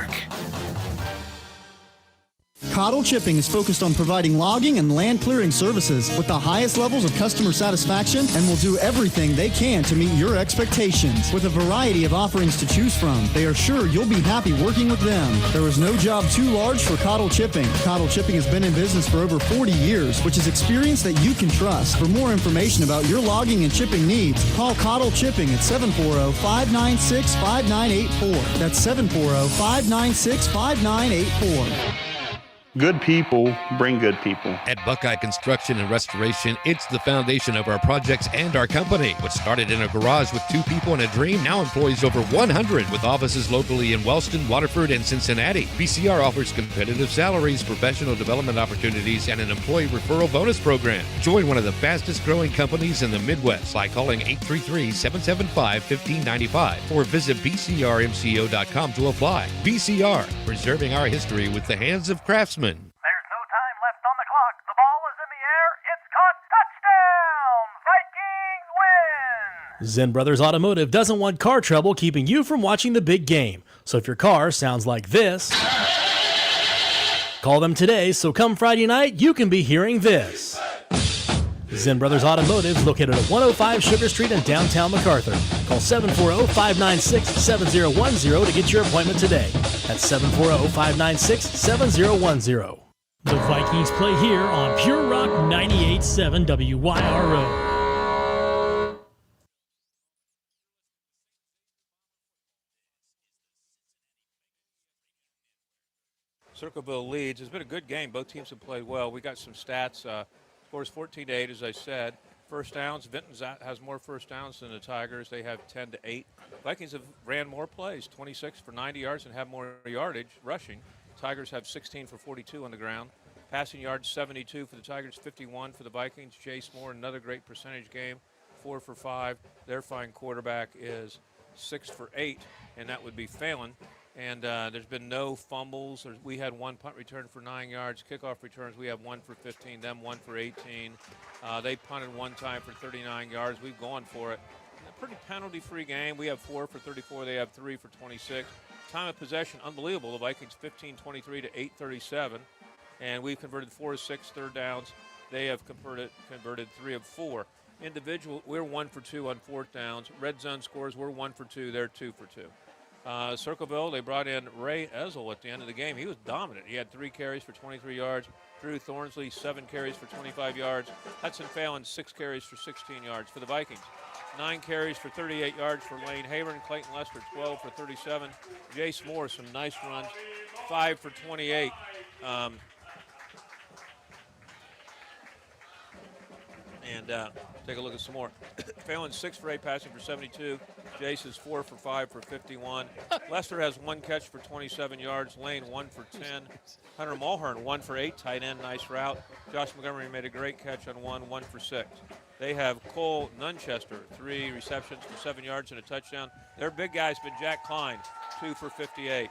Cottle Chipping is focused on providing logging and land clearing services with the highest levels of customer satisfaction and will do everything they can to meet your expectations. With a variety of offerings to choose from, they are sure you'll be happy working with them. There is no job too large for Cottle Chipping. Cottle Chipping has been in business for over 40 years, which is experience that you can trust. For more information about your logging and chipping needs, call Cottle Chipping at 740-596-5984. That's 740-596-5984. Good people bring good people. At Buckeye Construction and Restoration, it's the foundation of our projects and our company. What started in a garage with 2 people and a dream now employs over 100 with offices locally in Wellston, Waterford, and Cincinnati. BCR offers competitive salaries, professional development opportunities, and an employee referral bonus program. Join one of the fastest growing companies in the Midwest by calling 833-775-1595 or visit bcrmco.com to apply. BCR, preserving our history with the hands of craftsmen. There's no time left on the clock. The ball is in the air. It's caught. Touchdown! Vikings win! Zen Brothers Automotive doesn't want car trouble keeping you from watching the big game. So if your car sounds like this, call them today so come Friday night you can be hearing this. Zen Brothers Automotive, located at 105 Sugar Street in downtown MacArthur. Call 740-596-7010 to get your appointment today. That's 740-596-7010. The Vikings play here on Pure Rock 98.7 WYRO. Circleville leads. It's been a good game. Both teams have played well. We got some stats. Scores 14-8, as I said. First downs, Vinton has more first downs than the Tigers. They have 10-8. Vikings have ran more plays, 26 for 90 yards, and have more yardage rushing. Tigers have 16 for 42 on the ground. Passing yards, 72 for the Tigers, 51 for the Vikings. Jace Moore, another great percentage game, 4 for 5. Their fine quarterback is 6 for 8, and that would be Phelan. And there's been no fumbles. We had 1 punt return for 9 yards. Kickoff returns, we have 1 for 15, them 1 for 18. They punted 1 time for 39 yards. We've gone for it. A pretty penalty-free game. We have 4 for 34. They have 3 for 26. Time of possession, unbelievable. The Vikings 15-23 to 8-37. And we've converted 4 of 6 third downs. They have converted 3 of 4. Individual, we're 1 for 2 on fourth downs. Red zone scores, we're 1 for 2. They're 2 for 2. Circleville, they brought in Ray Ezel at the end of the game. He was dominant. He had 3 carries for 23 yards. Drew Thornsley, 7 carries for 25 yards. Hudson Phelan, 6 carries for 16 yards for the Vikings. 9 carries for 38 yards for Lane Hayron. Clayton Lester, 12 for 37. Jace Moore, some nice runs, 5 for 28. Take a look at some more. Phelan 6 for 8 passing for 72. Jace is 4 for 5 for 51. Lester has 1 catch for 27 yards. Lane 1 for 10. Hunter Mulhern 1 for 8, tight end, nice route. Josh Montgomery made a great catch on 1 for 6. They have Cole Nunchester, 3 receptions for 7 yards and a touchdown. Their big guy's been Jack Klein, 2 for 58.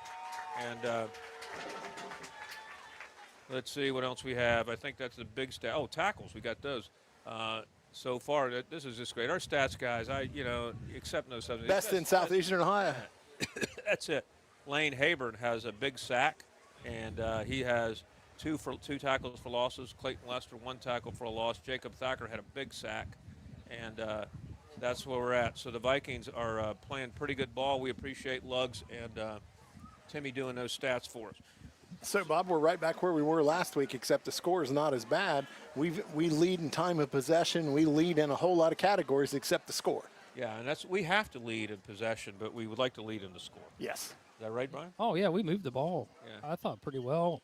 And let's see what else we have. I think that's the big stat. Oh, tackles, we got those. So far, this is just great. Our stats guys, except no substance. Best in Southeastern Ohio. That's it. Lane Hayburn has a big sack, and he has two tackles for losses. Clayton Lester, 1 tackle for a loss. Jacob Thacker had a big sack, and that's where we're at. So the Vikings are playing pretty good ball. We appreciate Lugs and Timmy doing those stats for us. So, Bob, we're right back where we were last week, except the score is not as bad. We lead in time of possession. We lead in a whole lot of categories except the score. Yeah, and we have to lead in possession, but we would like to lead in the score. Yes. Is that right, Brian? Oh, yeah, we moved the ball. Yeah. I thought pretty well.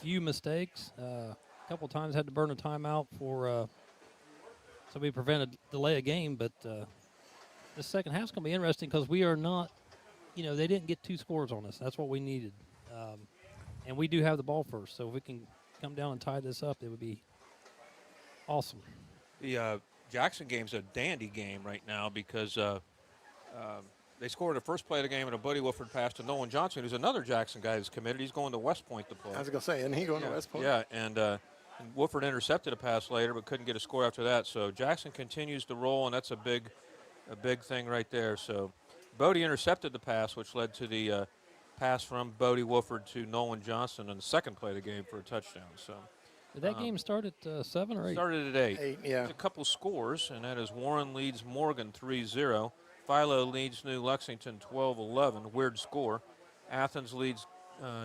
Few mistakes. A couple times had to burn a timeout so we prevented delay a game. But the second half's going to be interesting because we are not, they didn't get 2 scores on us. That's what we needed. And we do have the ball first, so if we can come down and tie this up, it would be awesome. The Jackson game's a dandy game right now because they scored the first play of the game and a Buddy Wolford pass to Nolan Johnson, who's another Jackson guy who's committed. He's going to West Point to play. I was going to say, isn't he going to West Point? Yeah, and Wolford intercepted a pass later but couldn't get a score after that. So Jackson continues to roll, and that's a big thing right there. So Bodie intercepted the pass, which led to the pass from Bodie Wolford to Nolan Johnson on the second play of the game for a touchdown. So did that game start at 7 or 8? Started at 8. 8, yeah. There's a couple scores, and that is Warren leads Morgan 3-0. Philo leads New Lexington 12-11. Weird score. Athens leads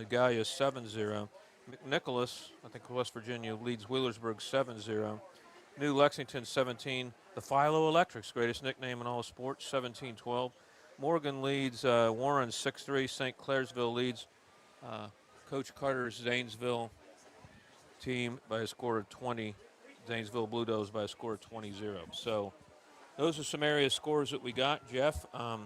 Gallia 7-0. McNicholas, I think West Virginia, leads Wheelersburg 7-0. New Lexington 17. The Philo Electrics, greatest nickname in all of sports, 17-12. Morgan leads Warren 6-3. St. Clairsville leads Coach Carter's Zanesville team by a score of 20. Zanesville Blue Does by a score of 20-0. So those are some area scores that we got, Jeff. I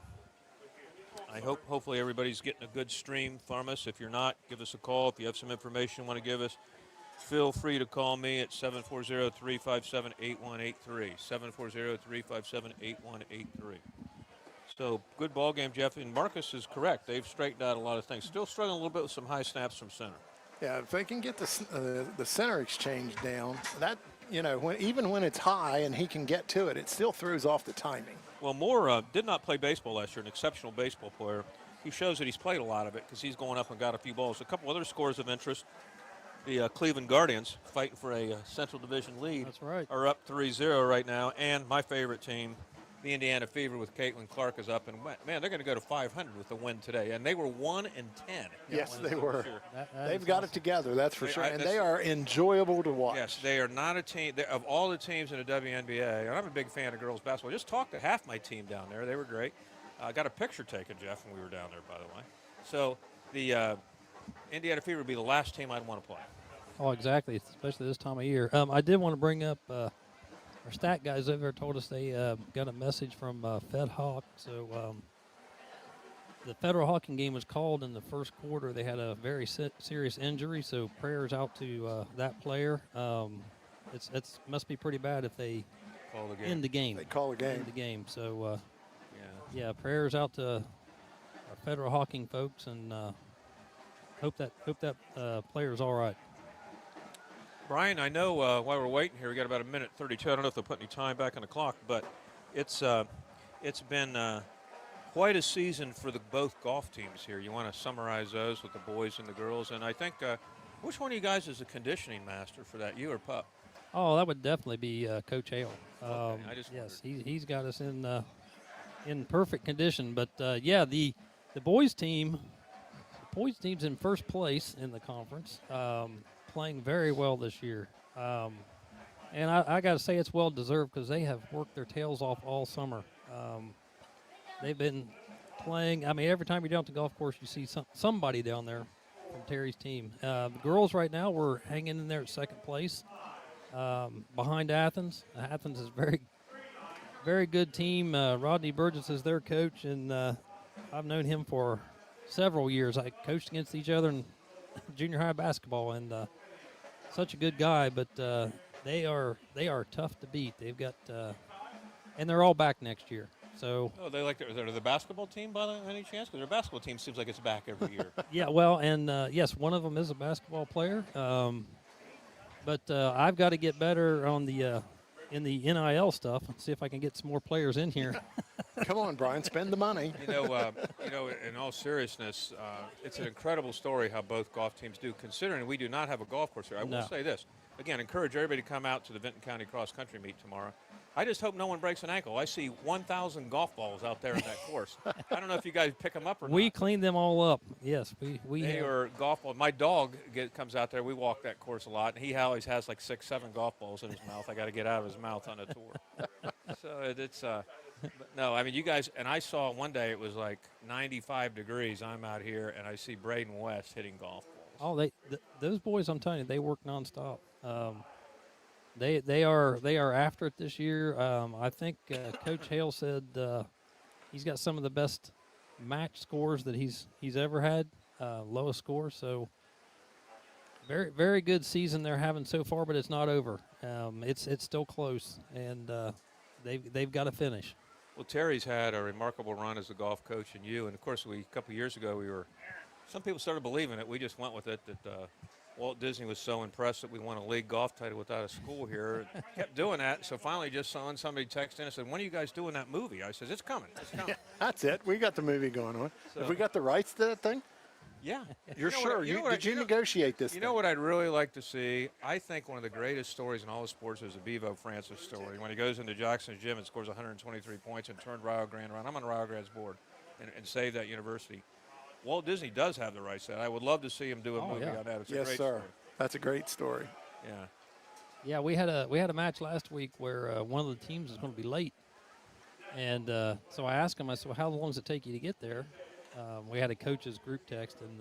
hopefully everybody's getting a good stream from us. If you're not, give us a call. If you have some information you want to give us, feel free to call me at 740-357-8183. 740-357-8183. So good ball game, Jeff. And Marcus is correct. They've straightened out a lot of things. Still struggling a little bit with some high snaps from center. Yeah, if they can get the center exchange down, that even when it's high and he can get to it, it still throws off the timing. Well, Moore did not play baseball last year, an exceptional baseball player. He shows that he's played a lot of it because he's going up and got a few balls. A couple other scores of interest. The Cleveland Guardians, fighting for a Central Division lead, that's right, are up 3-0 right now. And my favorite team, the Indiana Fever with Caitlin Clark, is up, and man, they're going to go to 500 with the win today. And they were 1-10. Yes, they were. Sure. They've got it together, that's for sure. And they are enjoyable to watch. Yes, they are not a team. Of all the teams in the WNBA, and I'm a big fan of girls basketball. Just talked to half my team down there. They were great. I got a picture taken, Jeff, when we were down there, by the way. So the Indiana Fever would be the last team I'd want to play. Oh, exactly, especially this time of year. I did want to bring up our stat guys over there told us they got a message from Fed Hawk. So the Federal Hawking game was called in the first quarter. They had a very serious injury, so prayers out to that player. It's must be pretty bad if they call the game. End the game. They call a game. End the game. So yeah, prayers out to our Federal Hawking folks, and hope that player's all right. Brian, I know while we're waiting here, we got about 1:32. I don't know if they'll put any time back on the clock, but it's been quite a season for both golf teams here. You want to summarize those with the boys and the girls, and I think which one of you guys is the conditioning master for that, you or Pup? Oh, that would definitely be Coach Hale. Okay, I just yes, he's got us in perfect condition. But yeah, the boys team's in first place in the conference. Playing very well this year. And I got to say it's well-deserved because they have worked their tails off all summer. They've been playing. I mean, every time you're down at the golf course, you see somebody down there from Terry's team. The girls right now, we're hanging in there at second place behind Athens. Athens is very, very good team. Rodney Burgess is their coach, and I've known him for several years. I coached against each other in junior high basketball, and such a good guy, but they are tough to beat. They've got and they're all back next year, So. Oh, they like they're the basketball team by any chance? Because their basketball team seems like it's back every year. Yeah, well, and yes, one of them is a basketball player. But I've got to get better on the in the NIL stuff and see if I can get some more players in here. Come on, Brian, spend the money. You know, in all seriousness, it's an incredible story how both golf teams do, considering we do not have a golf course here. I will say this. Again, encourage everybody to come out to the Vinton County Cross Country meet tomorrow. I just hope no one breaks an ankle. I see 1,000 golf balls out there in that course. I don't know if you guys pick them up or not. We clean them all up. Yes, we They are golf balls. My dog comes out there. We walk that course a lot, and he always has like 6, 7 golf balls in his mouth. I got to get out of his mouth on a tour. So it's no, I mean, you guys, and I saw one day it was like 95 degrees. I'm out here, and I see Braden West hitting golf balls. Oh, those boys, I'm telling you, they work nonstop. They are after it this year. I think Coach Hale said he's got some of the best match scores that he's ever had, lowest score. So very, very good season they're having so far, but it's not over. It's still close, and they've got to finish. Well, Terry's had a remarkable run as a golf coach, and you, and of course, a couple of years ago, some people started believing it. We just went with it that Walt Disney was so impressed that we won a league golf title without a school here. Kept doing that, so finally just saw somebody text in and said, when are you guys doing that movie? I said, it's coming. Yeah, that's it. We got the movie going on. So, have we got the rights to that thing? Yeah. You're sure? Did you negotiate this You know what I'd really like to see? I think one of the greatest stories in all of sports is the Bevo Francis story. When he goes into Jackson's gym and scores 123 points and turned Rio Grande around. I'm on Rio Grande's board and saved that university. Walt Disney does have the rights to that. I would love to see him do a movie on that. It's a great story. That's a great story. Yeah. Yeah, we had a match last week where one of the teams was going to be late, and so I asked him. I said, well, "How long does it take you to get there?" We had a coaches group text, and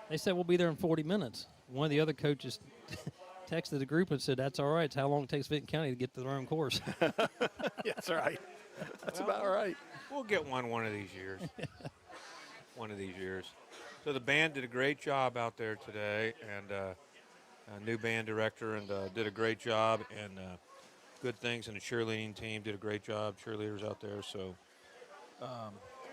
they said we'll be there in 40 minutes. One of the other coaches texted the group and said, "That's all right. It's how long it takes Vinton County to get to their own course." Yeah, that's right. That's about right. We'll get one of these years. One of these years. So the band did a great job out there today, and a new band director, and did a great job, and good things. And the cheerleading team did a great job, cheerleaders out there. So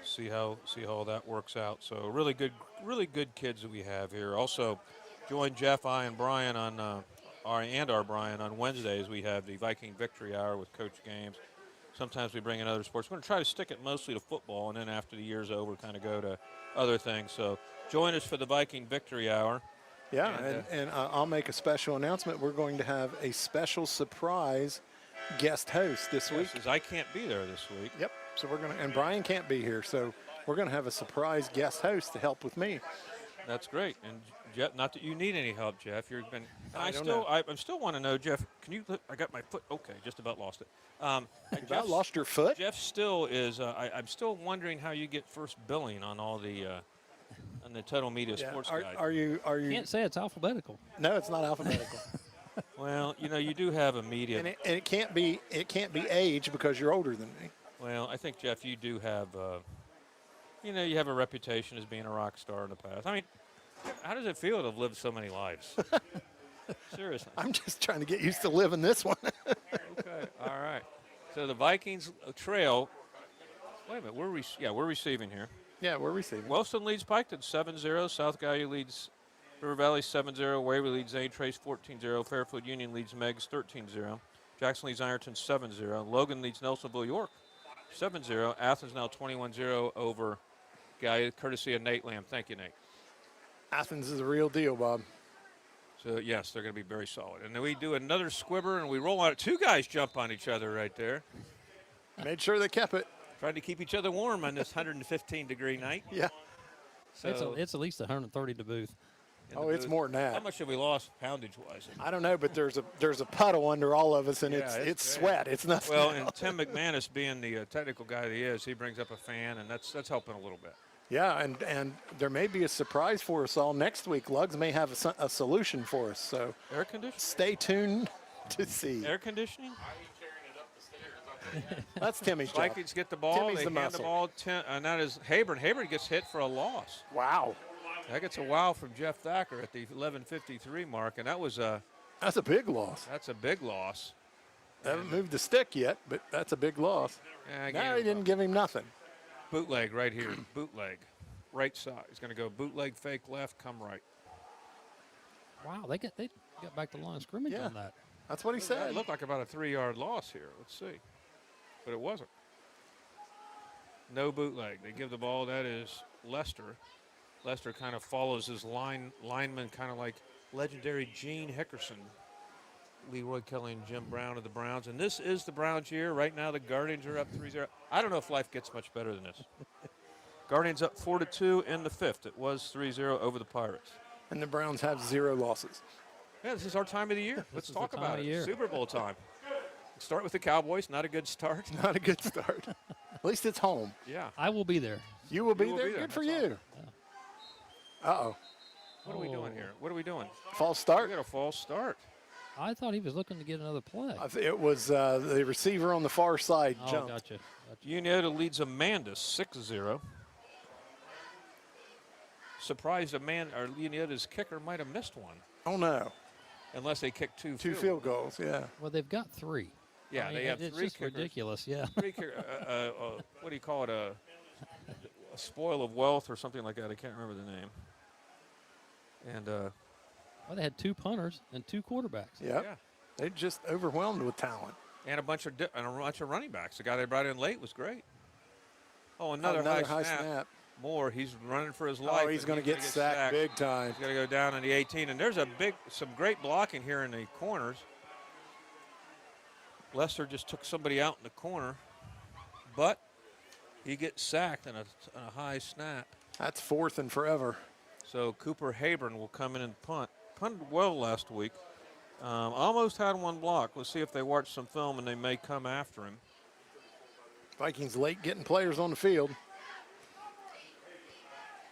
see how all that works out. So really good kids that we have here. Also, join Jeff, I, and Brian on our Brian on Wednesdays. We have the Viking Victory Hour with Coach Games. Sometimes we bring in other sports. We're going to try to stick it mostly to football, and then after the year's over, kind of go to other things. So join us for the Viking Victory Hour. Yeah, and I'll make a special announcement. We're going to have a special surprise guest host this week. Because I can't be there this week. Yep. So we're going to, and Brian can't be here, so we're going to have a surprise guest host to help with me. That's great. And Jeff, not that you need any help, Jeff. You've been. I still want to know, Jeff. Can you? I got my foot. Okay, just about lost it. You about lost your foot? Jeff still is. I'm still wondering how you get first billing on all the on the Total Media Sports Guide. Are you? Can't say it's alphabetical. No, it's not alphabetical. Well, you do have a media. And it can't be age because you're older than me. Well, I think, Jeff, you do have. You have a reputation as being a rock star in the past. I mean, how does it feel to have lived so many lives? Seriously. I'm just trying to get used to living this one. Okay. All right. So the Vikings trail. Wait a minute. We're receiving here. Yeah, we're receiving. Wellston leads Piketon 7-0. South Gallia leads River Valley 7-0. Waverly leads Zane Trace 14-0. Fairfield Union leads Meigs 13-0. Jackson leads Ironton 7-0. Logan leads Nelsonville York 7-0. Athens now 21-0 over Gallia, courtesy of Nate Lamb. Thank you, Nate. Athens is a real deal, Bob. So, yes, they're going to be very solid. And then we do another squibber, and we roll out. Two guys jump on each other right there. Made sure they kept it. Tried to keep each other warm on this 115-degree night. Yeah. So it's at least 130 to Booth. It's more than that. How much have we lost poundage-wise? I don't know, but there's a puddle under all of us, and it's sweat. It's nothing. Well, and Tim McManus, being the technical guy that he is, he brings up a fan, and that's helping a little bit. Yeah, and there may be a surprise for us all next week. Lugs may have a solution for us. So air conditioning. Stay tuned to see. Air conditioning. That's Timmy's job. Vikings get the ball. Timmy's they the hand the ball. And that is Habern. Habern gets hit for a loss. Wow. That gets a wow from Jeff Thacker at the 11:53 mark, and that was that's a big loss. That's a big loss. Haven't moved the stick yet, but that's a big loss. Now he didn't give him nothing. Bootleg right here. Bootleg. Right side. He's going to go bootleg, fake left, come right. Wow, they got back to line of scrimmage on that. That's what he said. It looked like about a 3-yard loss here. Let's see. But it wasn't. No bootleg. They give the ball. That is Lester. Lester kind of follows his lineman, kind of like legendary Gene Hickerson. Leroy Kelly and Jim Brown of the Browns. And this is the Browns year. Right now the Guardians are up 3-0. I don't know if life gets much better than this. Guardians up 4-2 in the 5th. It was 3-0 over the Pirates. And the Browns have 0 losses. Yeah, this is our time of the year. Let's talk about it. Year. Super Bowl time. Start with the Cowboys. Not a good start. Not a good start. At least it's home. Yeah. I will be there. You will be there? Good for you. Yeah. Uh-oh. What are we doing here? What are we doing? False start? We got a false start. I thought he was looking to get another play. It was the receiver on the far side jumped. Gotcha. Uniota leads Amanda 6-0. Surprised Uniota's kicker might have missed one. Oh, no. Unless they kicked two field goals, yeah. Well, they've got 3. Yeah, they have 3 kickers. It's just ridiculous, yeah. 3 what do you call it? A spoil of wealth or something like that. I can't remember the name. And well, they had 2 punters and 2 quarterbacks. Yep. Yeah. They're just overwhelmed with talent. And a bunch of running backs. The guy they brought in late was great. Oh, another high snap. Moore, he's running for his life. Oh, he's going to get sacked big time. He's going to go down in the 18. And there's some great blocking here in the corners. Lester just took somebody out in the corner, but he gets sacked on a high snap. That's 4th and forever. So Cooper Habron will come in and punt. Punted well last week. Almost had one block. Let's see if they watch some film and they may come after him. Vikings late getting players on the field.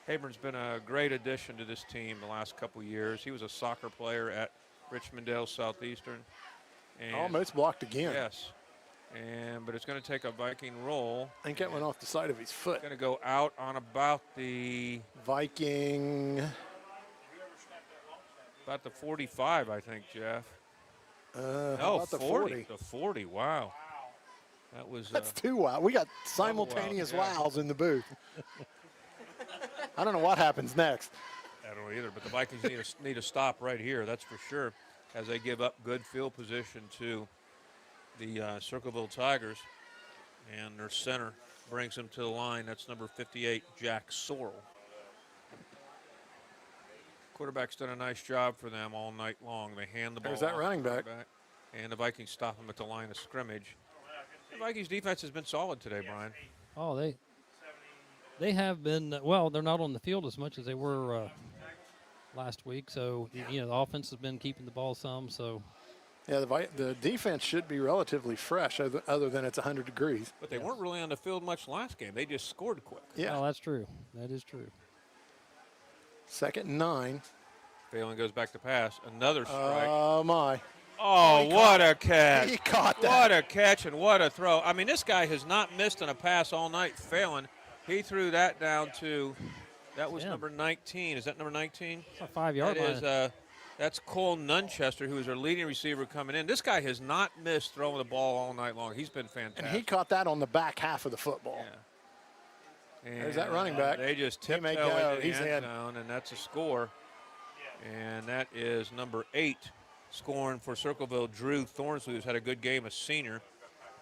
Habron's been a great addition to this team the last couple years. He was a soccer player at Richmond-Dale Southeastern. And almost blocked again. Yes. But it's going to take a Viking roll. I think that went off the side of his foot. Going to go out on about the Viking. About the 45, I think, Jeff. No, about 40. The 40. Wow. That's 2 wow. We got simultaneous wows in the booth. I don't know what happens next. I don't know either, but the Vikings need to stop right here, that's for sure, as they give up good field position to the Circleville Tigers. And their center brings them to the line. That's number 58, Jack Sorrell. Quarterback's done a nice job for them all night long. They hand the ball. There's that running back. And the Vikings stop them at the line of scrimmage. The Vikings defense has been solid today, Brian. Oh, they have been. Well, they're not on the field as much as they were last week. So, the offense has been keeping the ball some. So, yeah, the defense should be relatively fresh, other than it's 100 degrees. But they weren't really on the field much last game. They just scored quick. Yeah, that's true. That is true. 2nd and 9. Phelan goes back to pass. Another strike. Oh, my. Oh, what a catch. He caught that. What a catch and what a throw. I mean, this guy has not missed on a pass all night. Phelan, he threw that down to, that was number 19. Is that number 19? It's a 5-yard line. That's Cole Nunchester, who is our leading receiver coming in. This guy has not missed throwing the ball all night long. He's been fantastic. And he caught that on the back half of the football. Yeah. There's that running back. They just tiptoe into the end zone, and that's a score. And that is number 8 scoring for Circleville, Drew Thornsley, who's had a good game, a senior.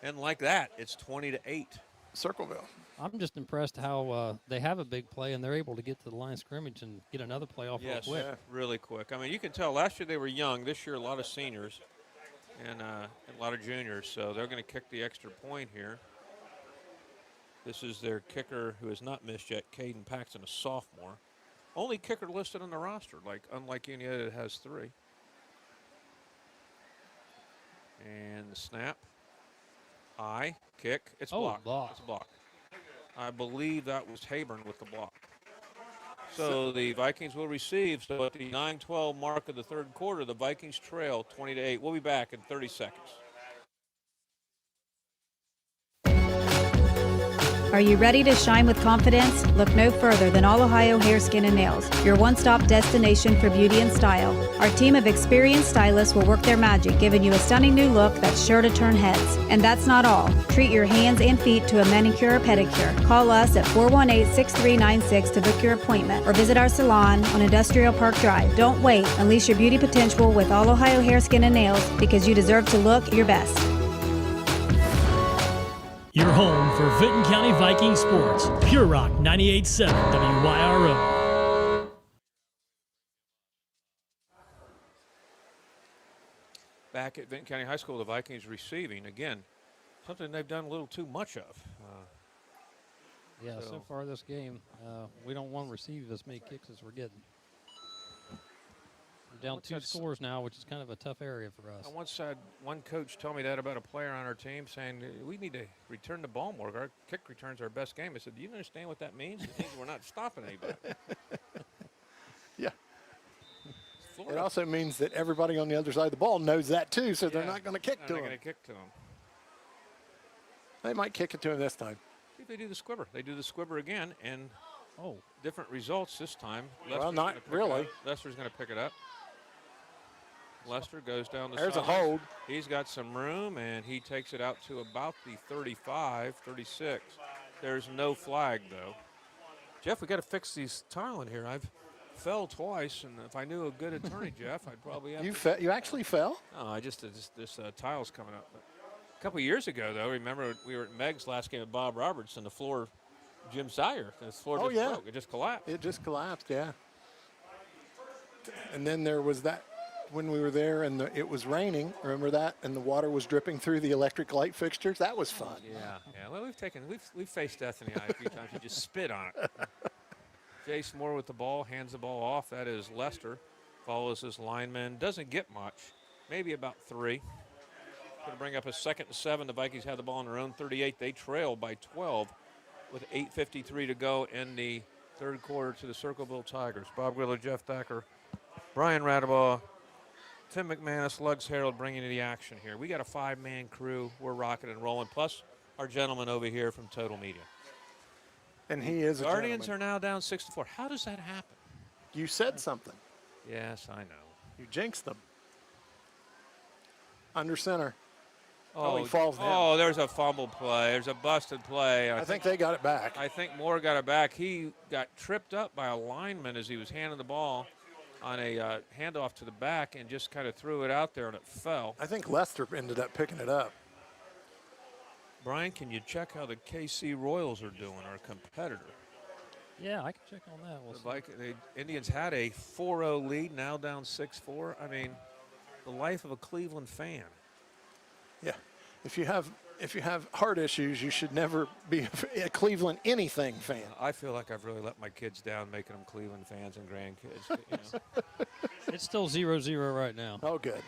And like that, it's 20-8. Circleville. I'm just impressed how they have a big play and they're able to get to the line of scrimmage and get another play off real quick. Yeah, really quick. I mean, you can tell last year they were young. This year, a lot of seniors and a lot of juniors. So they're going to kick the extra point here. This is their kicker who has not missed yet, Caden Paxton, a sophomore. Only kicker listed on the roster, unlike Uniota that has 3. And the snap. High kick. It's blocked. It's blocked. I believe that was Habron with the block. So the Vikings will receive. So at the 9-12 mark of the 3rd quarter, the Vikings trail 20-8. We'll be back in 30 seconds. Are you ready to shine with confidence? Look no further than All Ohio Hair, Skin, and Nails, your one-stop destination for beauty and style. Our team of experienced stylists will work their magic, giving you a stunning new look that's sure to turn heads. And that's not all. Treat your hands and feet to a manicure or pedicure. Call us at 418-6396 to book your appointment or visit our salon on Industrial Park Drive. Don't wait. Unleash your beauty potential with All Ohio Hair, Skin, and Nails because you deserve to look your best. Your home for Vinton County Viking sports. Pure Rock 98.7 WYRO. Back at Vinton County High School, the Vikings receiving. Again, something they've done a little too much of. So far this game, we don't want to receive as many kicks as we're getting. We're down 2 scores now, which is kind of a tough area for us. On one side, one coach told me that about a player on our team, saying we need to return the ball more. Our kick returns our best game. I said, do you understand what that means? It means we're not stopping anybody. Yeah. It also means that everybody on the other side of the ball knows that too, so they're not going to kick to him. They're going to kick to him. They might kick it to him this time. See if they do the squibber. They do the squibber again, and different results this time. Well, not really. Lester's going to pick it up. Lester goes down the There's a sideline. hold. He's got some room, and he takes it out to about the 35, 36. There's no flag, though. Jeff, we got to fix these tile in here. I've fell twice, and if I knew a good attorney, Jeff, I'd probably have You actually fell? No, I just this tile's coming up. But a couple of years ago, though, remember we were at Meg's last game with Bob Roberts, and the floor, Jim Sire, the floor just broke. It just collapsed. It just collapsed, yeah. And then there was that when we were there and it was raining, remember that? And the water was dripping through the electric light fixtures. That was fun. Yeah. Well, we've faced death in the eye a few times. You just spit on it. Jace Moore with the ball, hands the ball off. That is Lester. Follows his lineman. Doesn't get much. Maybe about 3. Going to bring up a 2nd and 7. The Vikings have the ball on their own 38. They trail by 12 with 8:53 to go in the third quarter to the Circleville Tigers. Bob Grillo, Jeff Thacker, Brian Radabaugh, Tim McManus, Lugs Harold bringing the action here. We got a 5-man crew. We're rocking and rolling. Plus our gentleman over here from Total Media. And he is a Guardians gentleman. are now down 6-4. How does that happen? You said something. Yes, I know. You jinxed them. Under center. Oh, he falls down. Oh, there's a fumble play. There's a busted play. I think they got it back. I think Moore got it back. He got tripped up by a lineman as he was handing the ball on a handoff to the back and just kind of threw it out there and it fell. I think Lester ended up picking it up. Brian, can you check how the KC Royals are doing, our competitor? Yeah, I can check on that. The Indians had a 4-0 lead, now down 6-4. I mean, the life of a Cleveland fan. Yeah, if you have heart issues, you should never be a Cleveland anything fan. I feel like I've really let my kids down, making them Cleveland fans and grandkids. You know. It's still 0-0 right now. Oh, good.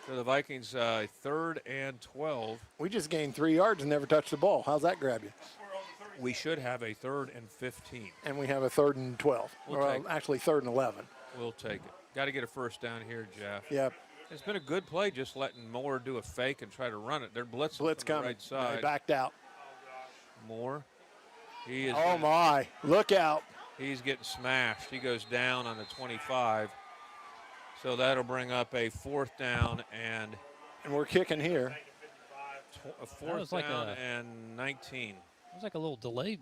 So the Vikings, 3rd and 12. We just gained 3 yards and never touched the ball. How's that grab you? We should have a 3rd and 15. And we have a 3rd and 12. Actually, 3rd and 11. We'll take it. Got to get a first down here, Jeff. Yep. It's been a good play just letting Moore do a fake and try to run it. They're blitzing Blitz from coming. the right side. They backed out. Moore. He is. Oh, my. Look out. He's getting smashed. He goes down on the 25. So that'll bring up a 4th down and we're kicking here. A 4th down and 19. It was like a little delayed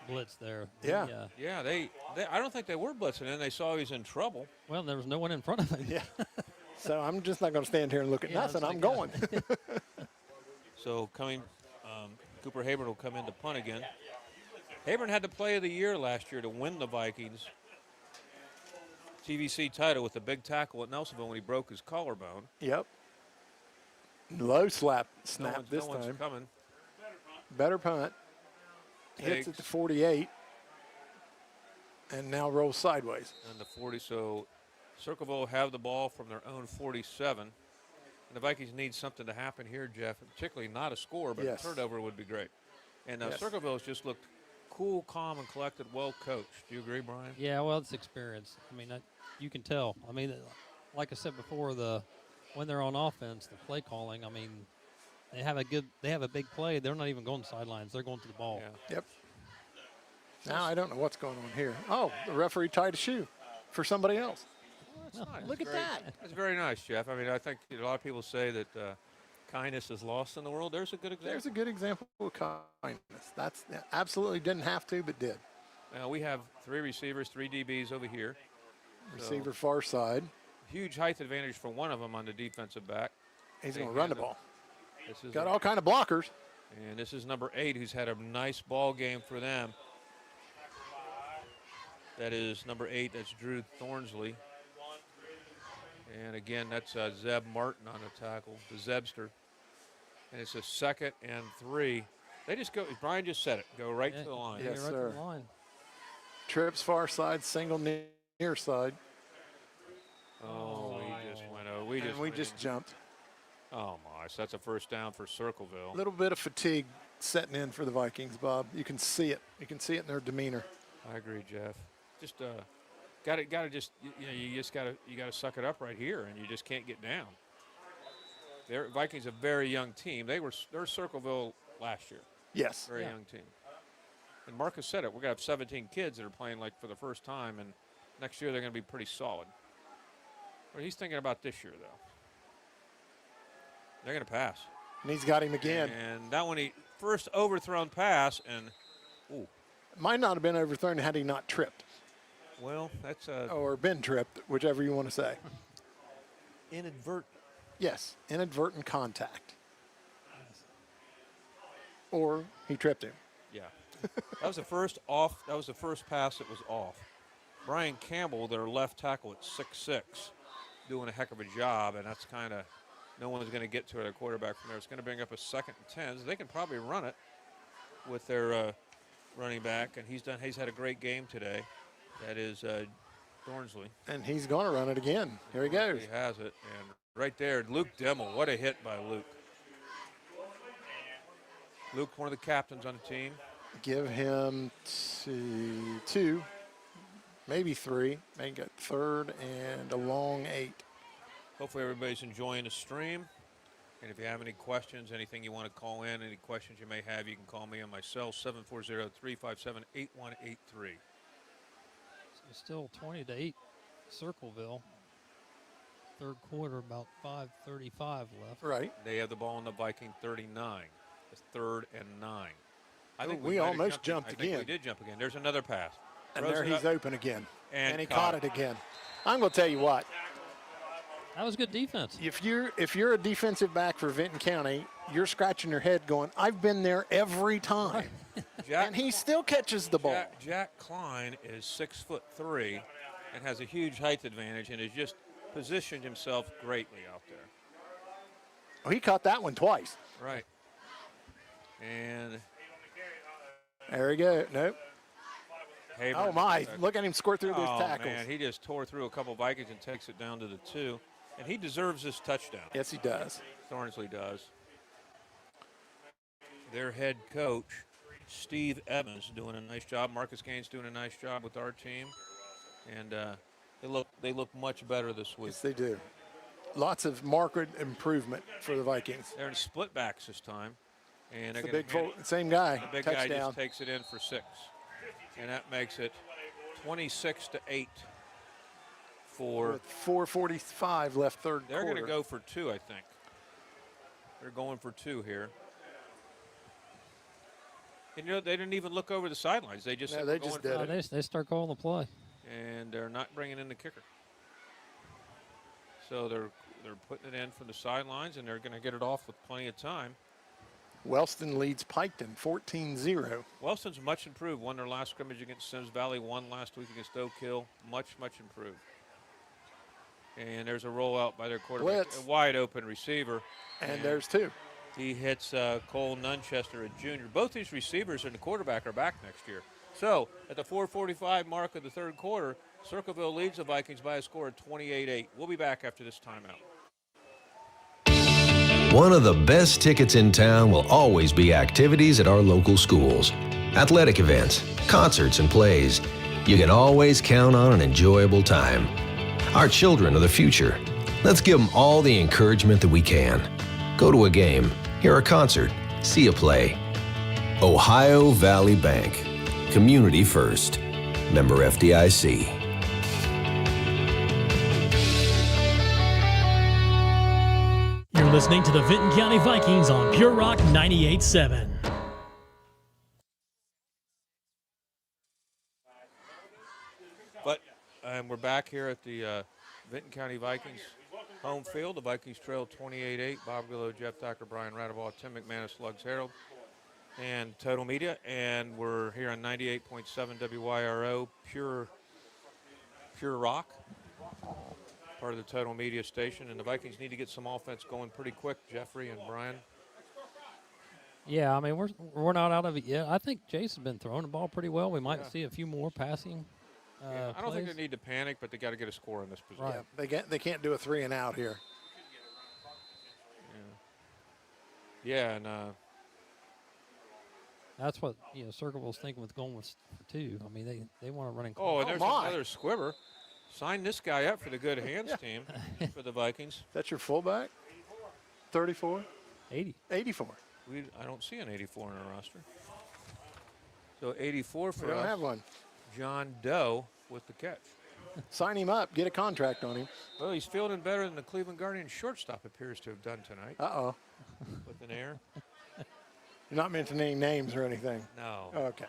blitz there. Yeah. They I don't think they were blitzing in. They saw he was in trouble. Well, there was no one in front of him. Yeah. So I'm just not going to stand here and look at nothing. I'm going. So coming, Cooper Habern will come in to punt again. Habern had the play of the year last year to win the Vikings TVC title with a big tackle at Nelsonville when he broke his collarbone. Yep. Low snap this no time. One's coming. Better punt. Hits at the 48. And now rolls sideways. And the 40. So Circleville have the ball from their own 47. And the Vikings need something to happen here, Jeff. Particularly not a score, but a turnover would be great. And Circleville has just looked cool, calm, and collected, well coached. Do you agree, Brian? Yeah, well, it's experience. I mean, you can tell. I mean, like I said before, when they're on offense, the play calling, I mean, they have a big play. They're not even going to sidelines. They're going to the ball. Yeah. Yep. Now I don't know what's going on here. Oh, the referee tied a shoe for somebody else. Well, that's nice. Look at that. That's very nice, Jeff. I mean, I think a lot of people say that kindness is lost in the world. There's a good example. There's a good example of kindness. That's absolutely didn't have to, but did. Now we have 3 receivers, 3 DBs over here. Receiver far side. Huge height advantage for one of them on the defensive back. He's going to run the ball. This is got all kind of blockers. And this is number 8, who's had a nice ball game for them. That is number 8. That's Drew Thornsley. And again, that's Zeb Martin on the tackle, the Zebster. And it's a 2nd and 3. They just go, Brian just said it, go right to the line. Yes, right sir. to the line. Trips far side, single near side. Oh, we just went over. We just jumped. Oh, my. So that's a first down for Circleville. A little bit of fatigue setting in for the Vikings, Bob. You can see it. You can see it in their demeanor. I agree, Jeff. Just you gotta suck it up right here, and you just can't get down. Vikings a very young team. They're Circleville last year. Yes. Very young team. And Marcus said it. We're gonna have 17 kids that are playing like for the first time, and next year they're gonna be pretty solid. But he's thinking about this year though. They're gonna pass. And he's got him again. And that one, he first overthrown pass, and ooh. Might not have been overthrown had he not tripped. Well, that's or been tripped, whichever you want to say. Inadvertent. Yes, inadvertent contact. Or he tripped him. Yeah. That was the first off. That was the first pass that was off. Brian Campbell, their left tackle at 6'6", doing a heck of a job, and that's kind of no one's going to get to their quarterback from there. It's going to bring up a 2nd and 10. So they can probably run it with their running back, and he's had a great game today. That is Thornsley. And he's going to run it again. Here he goes. He has it, and right there, Luke Demmel. What a hit by Luke. Luke, one of the captains on the team. Give him 2, maybe 3. Make it 3rd and a long 8. Hopefully everybody's enjoying the stream. And if you have any questions, anything you want to call in, any questions you may have, you can call me on my cell, 740-357-8183. It's still 20-8, Circleville. Third quarter, about 5:35 left. Right. They have the ball on the Viking 39. It's 3rd and 9. I think we almost jumped again. I think we did jump again. There's another pass. And there he's open again. And he caught it again. I'm going to tell you what. That was good defense. If you're a defensive back for Vinton County, you're scratching your head going, I've been there every time. And he still catches the ball. Jack Klein is 6'3" and has a huge height advantage and has just positioned himself greatly out there. Oh, he caught that one twice. Right. And there we go. Nope. Haber, oh, my. Look at him score through those tackles. Man, he just tore through a couple Vikings and takes it down to the 2. And he deserves this touchdown. Yes, he does. Thornsley does. Their head coach, Steve Evans, doing a nice job. Marcus Gaines doing a nice job with our team. And they look much better this week. Yes, they do. Lots of marked improvement for the Vikings. They're in split backs this time. And it's the big same guy. The big touchdown. guy just takes it in for 6. And that makes it 26-8 for. With 4:45 left third They're quarter. going to go for 2, I think. They're going for 2 here. And they didn't even look over the sidelines. They just they just did it. They start calling the play. And they're not bringing in the kicker. So they're putting it in from the sidelines, and they're going to get it off with plenty of time. Wellston leads Piketon 14-0. Wellston's much improved. Won their last scrimmage against Sims Valley. Won last week against Oak Hill. Much improved. And there's a rollout by their quarterback. Blitz. A wide open receiver. And there's 2. He hits Cole Nunchester, a junior. Both these receivers and the quarterback are back next year. So at the 4:45 mark of the third quarter, Circleville leads the Vikings by a score of 28-8. We'll be back after this timeout. One of the best tickets in town will always be activities at our local schools. Athletic events, concerts, and plays. You can always count on an enjoyable time. Our children are the future. Let's give them all the encouragement that we can. Go to a game. hear a concert, see a play. Ohio Valley Bank. Community first. Member FDIC. You're listening to the Vinton County Vikings on Pure Rock 98.7. And we're back here at the Vinton County Vikings home field. The Vikings trail 28-8. Bob Grillo, Jeff Thacker, Brian Radeball, Tim McManus, Slugs Harold, and Total Media. And we're here on 98.7 WYRO, Pure Rock, part of the Total Media station. And the Vikings need to get some offense going pretty quick, Jeffrey and Brian. Yeah, I mean, we're not out of it yet. I think Jason's been throwing the ball pretty well. We might see a few more passing. I don't think they need to panic, but they got to get a score in this position. Right. They can't do a 3 and out here. Yeah, and that's what Circleville's thinking with going with 2. I mean, they want to run in. Oh, and there's another squibber. Sign this guy up for the good hands team for the Vikings. That's your fullback? 34? 80. 84. I don't see an 84 in our roster. So 84 for us. We don't have one. John Doe with the catch. Sign him up. Get a contract on him. Well, he's fielding better than the Cleveland Guardians shortstop appears to have done tonight. Uh-oh. With an air. You're not mentioning names or anything? No. Okay.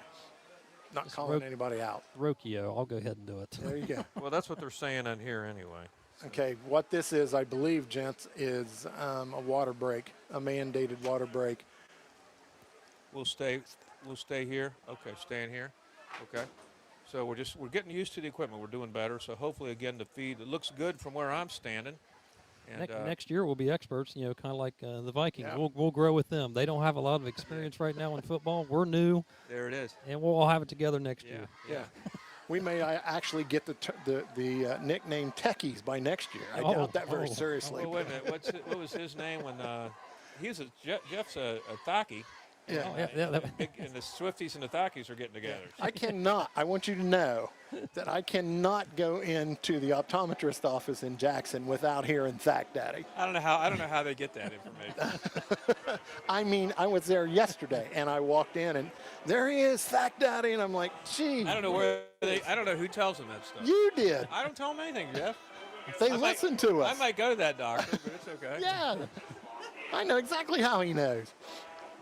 Not calling anybody out. Rocchio. I'll go ahead and do it. There you go. Well, that's what they're saying on here anyway. Okay, what this is, I believe, gents, is a water break, a mandated water break. We'll stay here. Okay, staying here. Okay. So we're getting used to the equipment. We're doing better. So hopefully, again, the feed, it looks good from where I'm standing. And next year we'll be experts, kind of like the Vikings. Yeah. We'll grow with them. They don't have a lot of experience right now in football. We're new. There it is. And we'll all have it together next year. Yeah. We may actually get the nickname Techies by next year. I doubt that very seriously. Wait a minute. What was his name when Jeff's a Thacky? Yeah. And the Swifties and the Thackies are getting together. I want you to know that I cannot go into the optometrist office in Jackson without hearing Thack Daddy. I don't know how they get that information. I mean, I was there yesterday and I walked in and there he is, Thack Daddy, and I'm like, gee. I don't know who tells them that stuff. You did. I don't tell them anything, Jeff. They listen to us. I might go to that doctor, but it's okay. Yeah. I know exactly how he knows.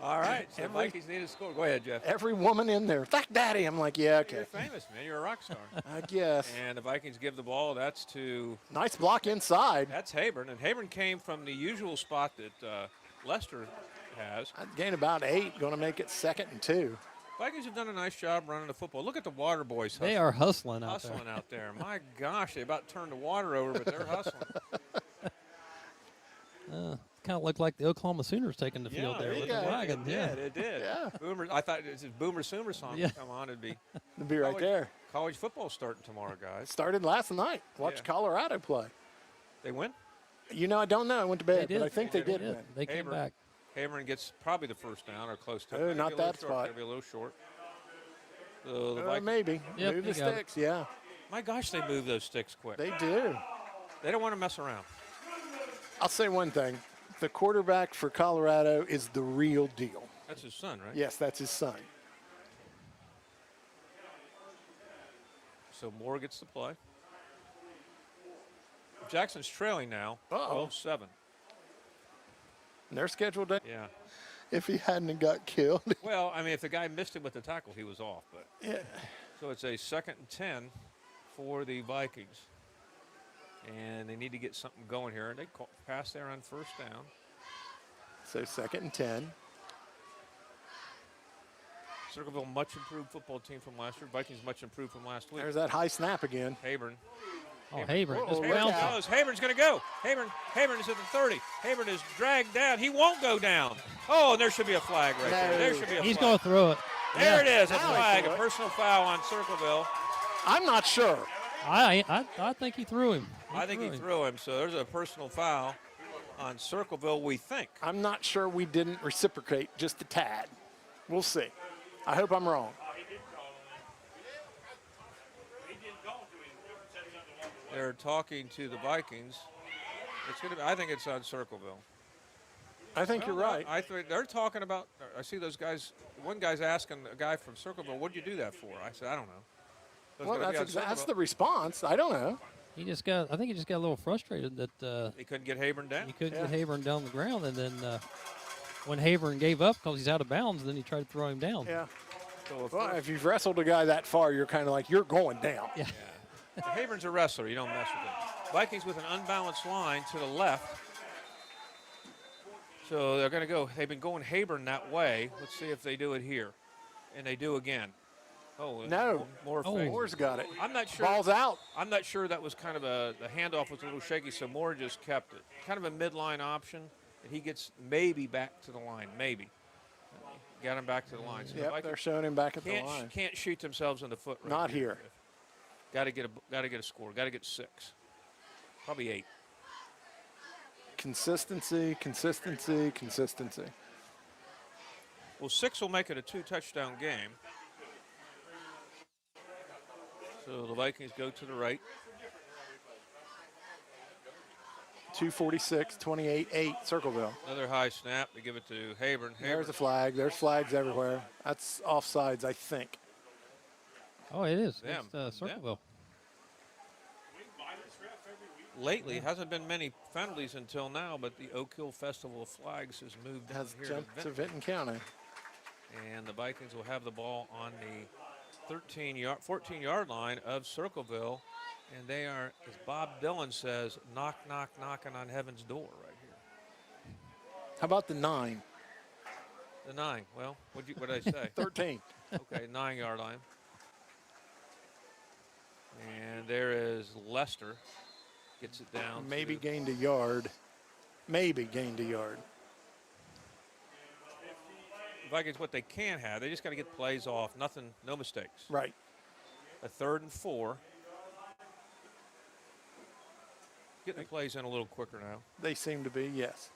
All right, so Vikings need a score. Go ahead, Jeff. Every woman in there, Thack Daddy. I'm like, yeah, okay. You're famous, man. You're a rock star. I guess. And the Vikings give the ball. That's to... Nice block inside. That's Habern. And Habern came from the usual spot that Lester has. I'd gain about 8, going to make it 2nd and 2. Vikings have done a nice job running the football. Look at the water boys hustling. They are hustling out there. My gosh, they about turned the water over, but they're hustling. Kind of looked like the Oklahoma Sooners taking the field there with the wagon. It did. Yeah. Boomer, I thought this is Boomer Sooner song would come on. It'd be right there. College football starting tomorrow, guys. Started last night. Watched Colorado play. They win? I don't know. I went to bed, but I think they did win. They came back. Habern gets probably the first down or close to it. Oh, not that spot. Maybe a little short. So the maybe. Yep, move the sticks, yeah. My gosh, they move those sticks quick. They do. They don't want to mess around. I'll say one thing. The quarterback for Colorado is the real deal. That's his son, right? Yes, that's his son. So Moore gets the play. Jackson's trailing now, 12-7. And they're scheduled to. Yeah. If he hadn't got killed. Well, I mean, if the guy missed him with the tackle, he was off. But yeah. So it's a 2nd and 10 for the Vikings. And they need to get something going here. And they pass there on first down. So 2nd and 10. Circleville, much improved football team from last year. Vikings, much improved from last week. There's that high snap again. Habern. Habern. Habern's going to go. Habern is at the 30. Habern is dragged down. He won't go down. Oh, and there should be a flag right there. There should be a flag. He's going to throw it. There it is, a flag, a personal foul on Circleville. I'm not sure. I think he threw him. I think he threw him, so there's a personal foul on Circleville, we think. I'm not sure we didn't reciprocate just a tad. We'll see. I hope I'm wrong. They're talking to the Vikings. It's going to be, I think it's on Circleville. I think you're right. I think they're talking about. I see those guys. One guy's asking a guy from Circleville, "What'd you do that for?" I said, "I don't know." Well, that's the response. I don't know. I think he just got a little frustrated that he couldn't get Hayburn down. He couldn't get Hayburn down the ground, and then when Hayburn gave up because he's out of bounds, then he tried to throw him down. Yeah. So if you've wrestled a guy that far, you're kind of like, you're going down. Yeah. Hayburn's a wrestler. You don't mess with him. Vikings with an unbalanced line to the left. So they're going to go. They've been going Hayburn that way. Let's see if they do it here. And they do again. Oh, no. Moore's got it. I'm not sure. Ball's out. I'm not sure that was kind of the handoff was a little shaky, so Moore just kept it. Kind of a midline option. And he gets maybe back to the line. Maybe. Got him back to the line. So yep, they're showing him back at the line. Can't shoot themselves in the foot right Not here. Got to get a score. Got to get 6. Probably 8. Consistency. Well, 6 will make it a 2-touchdown game. So the Vikings go to the right. 2:46, 28-8, Circleville. Another high snap. They give it to Hayburn. There's a flag. There's flags everywhere. That's offsides, I think. Oh, it is. It's Circleville. Lately, hasn't been many penalties until now, but the Oak Hill Festival of Flags has moved Has here jumped to Vinton County. And the Vikings will have the ball on the 14-yard line of Circleville. And they are, as Bob Dylan says, knocking on heaven's door right here. How about the 9? The 9. Well, what did I say? 13. Okay, 9-yard line. And there is Lester. Gets it down. Maybe gained a yard. Maybe gained a yard. Vikings, what they can have, they just got to get plays off. Nothing, no mistakes. Right. A 3rd and 4. Getting the plays in a little quicker now. They seem to be, yes.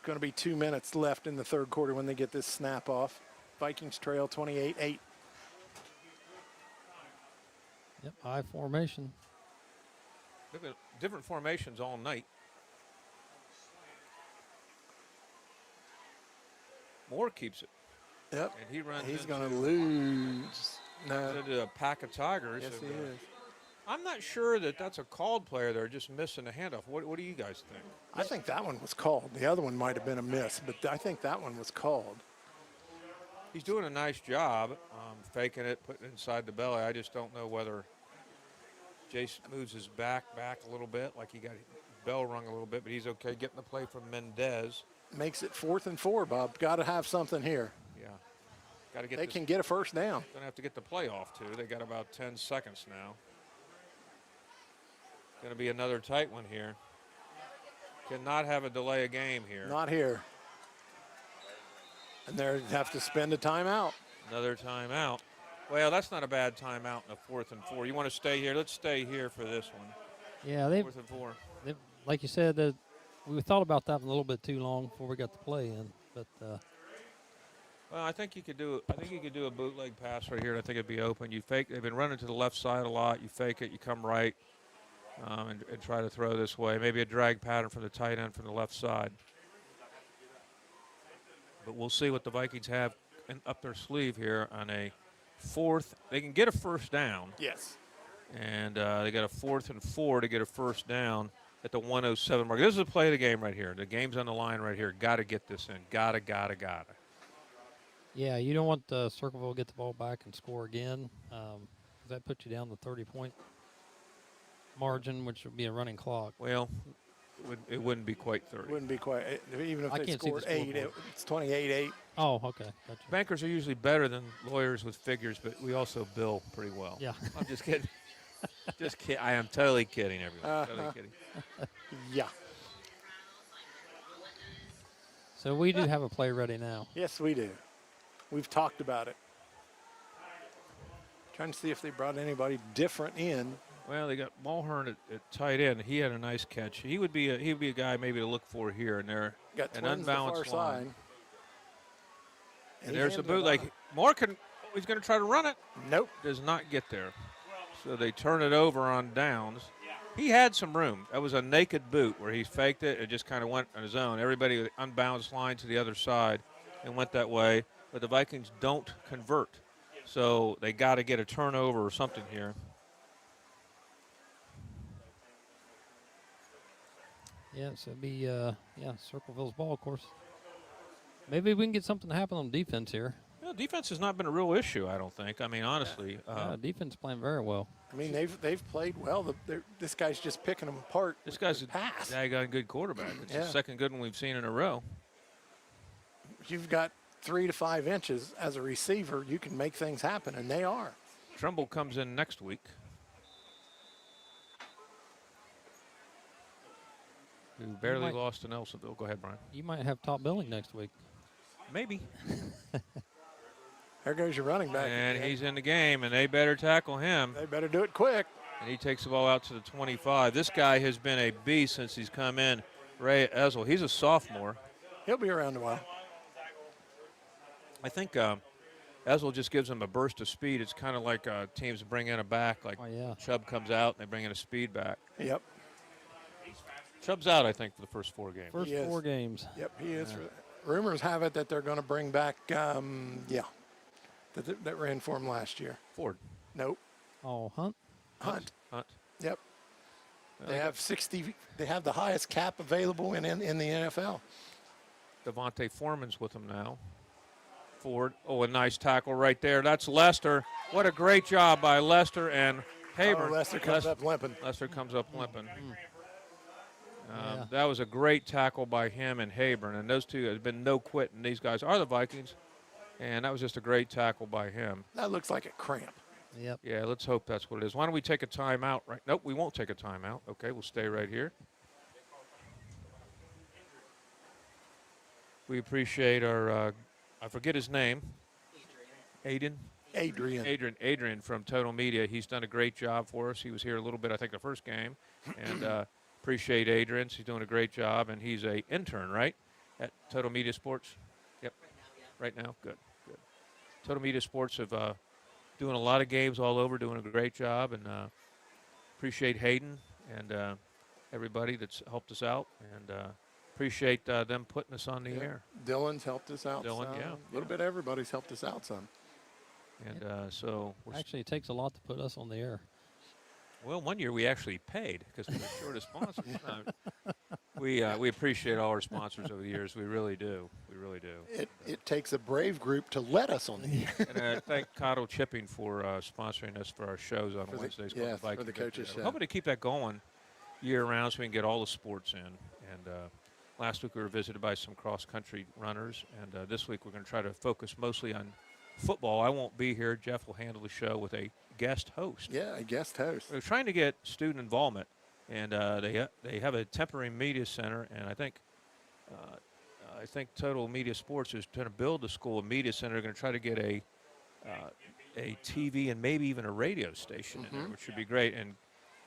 Going to be 2 minutes left in the third quarter when they get this snap off. Vikings trail 28-8. Yep, high formation. They've got different formations all night. Moore keeps it. Yep. And he runs. He's going to lose. No. Into a pack of Tigers. Yes, he is. I'm not sure that that's a called player. They're just missing a handoff. What do you guys think? I think that one was called. The other one might have been a miss, but I think that one was called. He's doing a nice job faking it, putting it inside the belly. I just don't know whether Jace moves his back a little bit, like he got bell rung a little bit, but he's okay getting the play from Mendez. Makes it 4th and 4, Bob. Got to have something here. Yeah. Got to get. They can get a first down. Gonna have to get the play off too. They got about 10 seconds now. Going to be another tight one here. Cannot have a delay a game here. Not here. And they have to spend a timeout. Another timeout. Well, that's not a bad timeout in a 4th and 4. You want to stay here? Let's stay here for this one. Yeah, 4th and 4. Like you said, we thought about that one a little bit too long before we got the play in. But well, I think you could do. I think you could do a bootleg pass right here. And I think it'd be open. You fake. They've been running to the left side a lot. You fake it. You come right. And try to throw this way. Maybe a drag pattern from the tight end from the left side. But we'll see what the Vikings have up their sleeve here on a 4th. They can get a first down. Yes. And they got a 4th and 4 to get a first down at the 1:07 mark. This is the play of the game right here. The game's on the line right here. Got to get this in. Gotta. Yeah, you don't want Circleville to get the ball back and score again. That puts you down the 30-point margin, which would be a running clock. Well, it wouldn't be quite 30. Wouldn't be quite. Even if they scored 8, it's 28-8. Oh, okay. Gotcha. Bankers are usually better than lawyers with figures, but we also bill pretty well. Yeah. I'm just kidding. Just kidding. I am totally kidding, everyone. Totally kidding. Yeah. So we do have a play ready now. Yes, we do. We've talked about it. Trying to see if they brought anybody different in. Well, they got Mulhern at tight end. He had a nice catch. He would be a guy maybe to look for here and there. Got an unbalanced far line. side. And there's a bootleg. Moore he's going to try to run it. Nope. Does not get there. So they turn it over on downs. He had some room. That was a naked boot where he faked it and just kind of went on his own. Everybody unbalanced line to the other side and went that way. But the Vikings don't convert. So they got to get a turnover or something here. Yeah, so it'd be, Circleville's ball, of course. Maybe we can get something to happen on defense here. Yeah, defense has not been a real issue, I don't think. I mean, honestly. Defense playing very well. I mean, they've played well. This guy's just picking them apart. This guy's pass. Got a good quarterback. It's the second good one we've seen in a row. You've got 3 to 5 inches as a receiver. You can make things happen, and they are. Trumbull comes in next week. Who barely lost to Nelsonville. Go ahead, Brian. You might have top billing next week. Maybe. There goes your running back. And he's in the game, and they better tackle him. They better do it quick. And he takes the ball out to the 25. This guy has been a beast since he's come in. Ray Ezel. He's a sophomore. He'll be around a while. I think Ezel just gives him a burst of speed. It's kind of like teams bring in a back, like Chubb comes out and they bring in a speed back. Yep. Chubb's out, I think, for the first 4 games. First 4 games. Yep, he is. Rumors have it that they're going to bring back, that ran for him last year. Ford. Nope. Oh, Hunt. Yep. They have 60. They have the highest cap available in the NFL. Devontae Foreman's with them now. Ford. Oh, a nice tackle right there. That's Lester. What a great job by Lester and Haber. Lester comes up limping. Lester comes up limping. That was a great tackle by him and Haber, and those two, there's been no quitting. These guys are the Vikings, and that was just a great tackle by him. That looks like a cramp. Yep. Yeah, let's hope that's what it is. Why don't we take a timeout? Right? Nope, we won't take a timeout. Okay, we'll stay right here. We appreciate our, I forget his name. Adrian from Total Media. He's done a great job for us. He was here a little bit, I think, the first game, and appreciate Adrian. He's doing a great job, and he's a intern, right, at Total Media Sports? Yep. Right now? Good. Total Media Sports have doing a lot of games all over, doing a great job, and appreciate Hayden and everybody that's helped us out, and appreciate them putting us on the air. Dylan's helped us out. Dylan, a little bit. Everybody's helped us out some. And so actually, it takes a lot to put us on the air. Well, one year we actually paid because we were short of sponsors. We appreciate all our sponsors over the years. We really do. We really do. It takes a brave group to let us on the air. And I thank Cottle Chipping for sponsoring us for our shows on Wednesdays. For the coaches show. Hoping to keep that going year-round so we can get all the sports in. And last week we were visited by some cross-country runners, and this week we're going to try to focus mostly on football. I won't be here. Jeff will handle the show with a guest host. Yeah, a guest host. We're trying to get student involvement, and they have a temporary media center, and I think Total Media Sports is trying to build a school, a media center. They're going to try to get a TV and maybe even a radio station in there, which would be great. And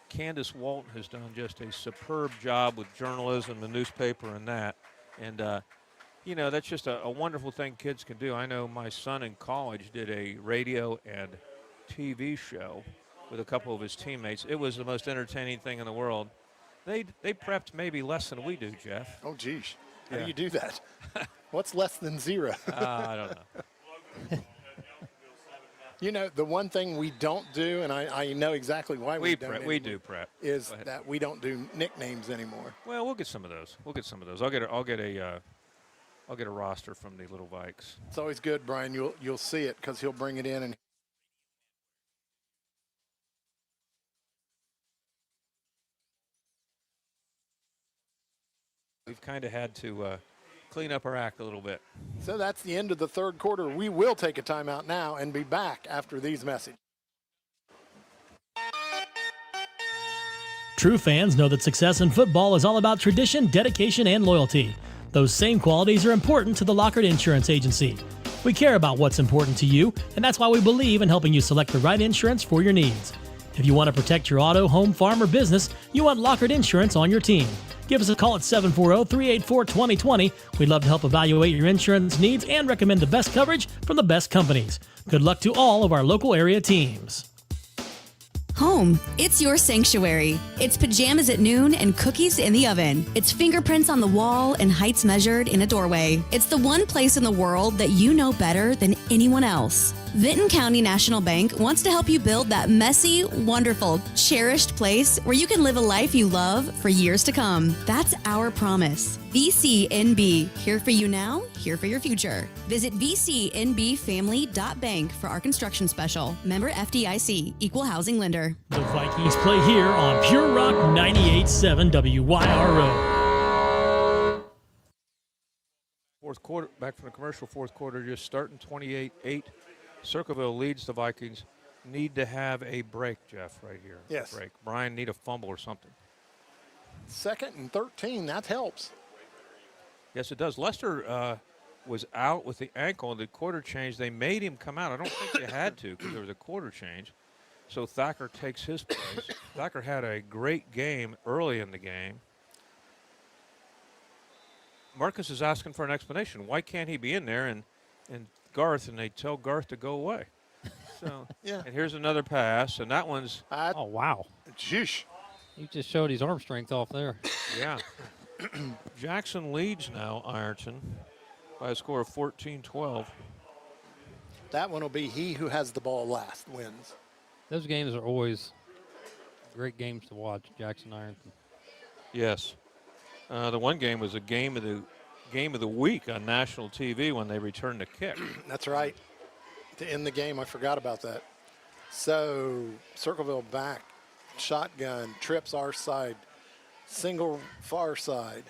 Candace Walton has done just a superb job with journalism, the newspaper, and that. And that's just a wonderful thing kids can do. I know my son in college did a radio and TV show with a couple of his teammates. It was the most entertaining thing in the world. They prepped maybe less than we do, Jeff. Oh, geez. How do you do that? What's less than 0? I don't know. The one thing we don't do, and I know exactly why we don't. We do prep. Is that we don't do nicknames anymore. Well, we'll get some of those. I'll get a roster from the Little Vikes. It's always good, Brian. You'll see it because he'll bring it in and. We've kind of had to clean up our act a little bit. So that's the end of the third quarter. We will take a timeout now and be back after these messages. True fans know that success in football is all about tradition, dedication, and loyalty. Those same qualities are important to the Lockhart Insurance Agency. We care about what's important to you, and that's why we believe in helping you select the right insurance for your needs. If you want to protect your auto, home, farm, or business, you want Lockhart Insurance on your team. Give us a call at 740-384-2020. We'd love to help evaluate your insurance needs and recommend the best coverage from the best companies. Good luck to all of our local area teams. Home, it's your sanctuary. It's pajamas at noon and cookies in the oven. It's fingerprints on the wall and heights measured in a doorway. It's the one place in the world that you know better than anyone else. Vinton County National Bank wants to help you build that messy, wonderful, cherished place where you can live a life you love for years to come. That's our promise. VCNB, here for you now, here for your future. Visit VCNBfamily.bank for our construction special. Member FDIC, Equal Housing Lender. The Vikings play here on Pure Rock 98.7 WYRO. Fourth quarter, back from the commercial, fourth quarter, just starting 28-8. Circleville leads the Vikings. Need to have a break, Jeff, right here. Yes. Break. Brian, need a fumble or something. 2nd and 13, that helps. Yes, it does. Lester was out with the ankle in the quarter change. They made him come out. I don't think they had to because there was a quarter change. So Thacker takes his place. Thacker had a great game early in the game. Marcus is asking for an explanation. Why can't he be in there? And Garth, and they tell Garth to go away. So, yeah. And here's another pass, and that one's. Oh, wow. Jeez. He just showed his arm strength off there. Yeah. Jackson leads now, Ironton, by a score of 14-12. That one will be he who has the ball last wins. Those games are always great games to watch, Jackson Ironton. Yes. The one game was a game of the week on national TV when they returned the kick. That's right. To end the game, I forgot about that. So Circleville back, shotgun, trips our side, single far side.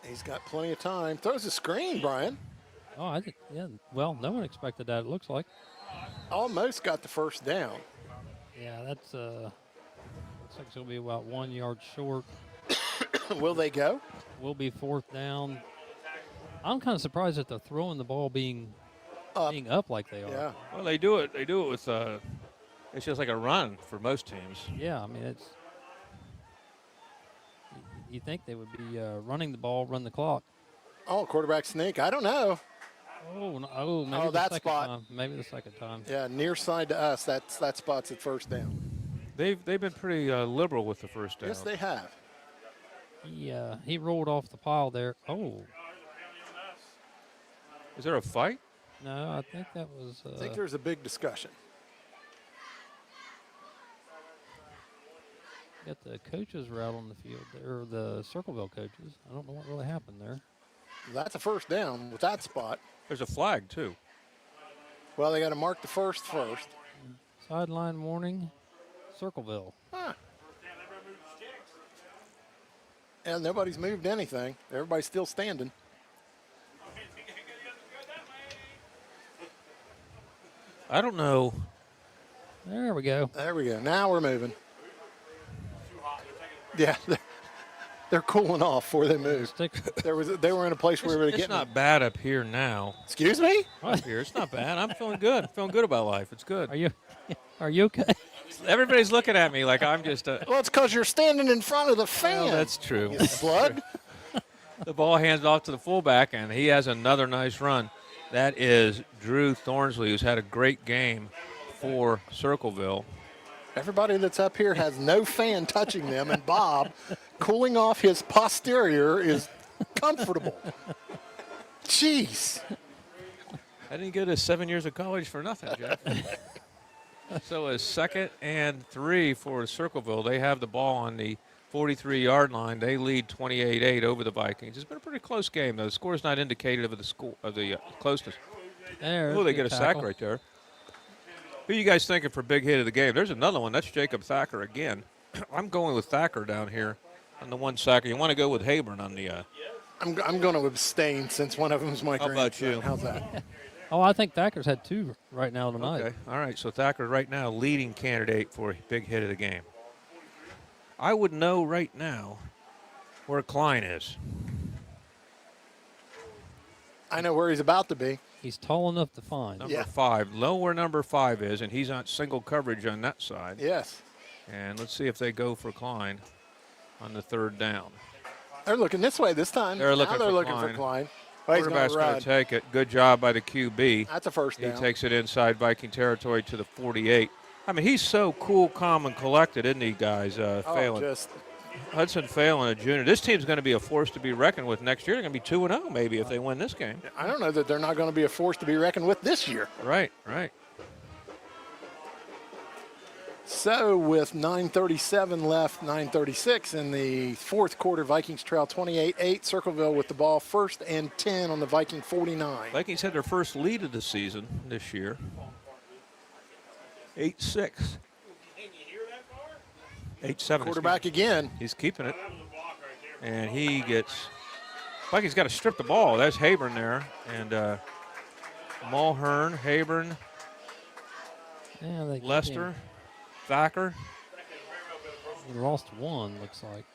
He's got plenty of time. Throws a screen, Brian. Oh, I think, yeah. Well, no one expected that, it looks like. Almost got the first down. Yeah, that's looks like it's going to be about 1 yard short. Will they go? Will be 4th down. I'm kind of surprised that they're throwing the ball being up like they are. Yeah. Well, they do it with it's just like a run for most teams. Yeah, I mean, it's you think they would be running the ball, run the clock. Oh, quarterback sneak. I don't know. Oh, no, maybe that second spot. time. Maybe the second time. Yeah, near side to us. That spot's at first down. They've been pretty liberal with the first down. Yes, they have. He rolled off the pile there. Oh. Is there a fight? No, I think that was. I think there's a big discussion. Got the coaches were out on the field, or the Circleville coaches. I don't know what really happened there. That's a first down with that spot. There's a flag, too. Well, they got to mark the first. Sideline warning, Circleville. Huh. And nobody's moved anything. Everybody's still standing. I don't know. There we go. There we go. Now we're moving. Yeah, they're cooling off before they move. They were in a place where we were getting. It's not bad up here now. Excuse me? Up here, it's not bad. I'm feeling good. I'm feeling good about life. It's good. Are you okay? Everybody's looking at me like I'm just a. Well, it's because you're standing in front of the fan. Well, that's true. You slug. The ball hands off to the fullback, and he has another nice run. That is Drew Thornsley, who's had a great game for Circleville. Everybody that's up here has no fan touching them, and Bob, cooling off his posterior, is comfortable. Jeez. I didn't get 7 years of college for nothing, Jeff. So a 2nd and 3 for Circleville. They have the ball on the 43-yard line. They lead 28-8 over the Vikings. It's been a pretty close game, though. The score is not indicative of the score of the closeness. There. Oh, they get a sack right there. Who are you guys thinking for big hit of the game? There's another one. That's Jacob Thacker again. I'm going with Thacker down here on the one sacker. You want to go with Hayburn on the. I'm going to abstain since one of them's my grandson. How about you? How's that? Oh, I think Thacker's had 2 right now tonight. Okay. All right. So Thacker right now leading candidate for a big hit of the game. I would know right now where Klein is. I know where he's about to be. He's tall enough to find. Number 5. Know where number 5 is, and he's on single coverage on that side. Yes. And let's see if they go for Klein on the 3rd down. They're looking this way this time. They're looking for Klein. Well, he's Quarterback's going to take it. Good job by the QB. That's a first down. He takes it inside Viking territory to the 48. I mean, he's so cool, calm, and collected, isn't he, guys? Phelan. Hudson Phelan, a junior. This team's going to be a force to be reckoned with next year. They're going to be 2-0 maybe if they win this game. I don't know that they're not going to be a force to be reckoned with this year. Right, right. So with 9:37 left, 9:36 in the fourth quarter, Vikings trail 28-8. Circleville with the ball, 1st and 10 on the Viking 49. Vikings had their first lead of the season this year. 8-6. 8-7. Quarterback again. He's keeping it. And he gets, Vikings got to strip the ball. That's Hayburn there. And Mulhern, Hayburn, Lester, Thacker. He lost one, looks like.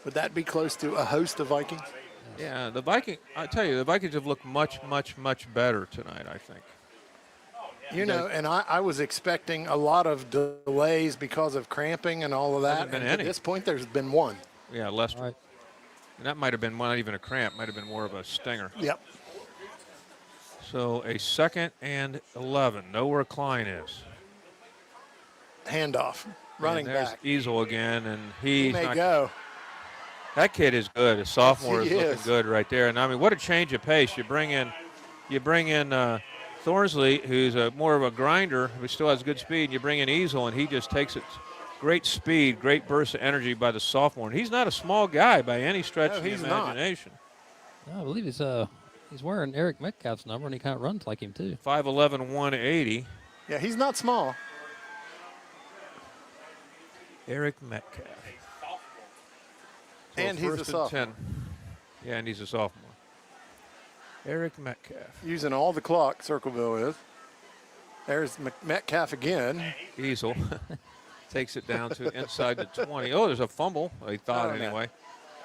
Would that be close to a host of Vikings? Yeah, I tell you, the Vikings have looked much, much, much better tonight, I think. You know, and I was expecting a lot of delays because of cramping and all of that. And at this point, there's been one. Yeah, Lester. Right. And that might have been not even a cramp, might have been more of a stinger. Yep. So a 2nd and 11. Know where Klein is. Handoff. Running there's back. Easel again, and he may go. That kid is good. A sophomore Yes, is looking good right there. And I mean, what a change of pace. You bring in Thorsley, who's more of a grinder, who still has good speed. And you bring in Easel, and he just takes it. Great speed, great burst of energy by the sophomore. And he's not a small guy by any stretch of the imagination. No, I believe he's wearing Eric Metcalf's number, and he kind of runs like him too. 5'11", 180. Yeah, he's not small. Eric Metcalf. So and he's a sophomore. 10. Yeah, and he's a sophomore. Eric Metcalf. Using all the clock, Circleville is. There's Metcalf again. Easel takes it down to inside the 20. Oh, there's a fumble, I thought anyway.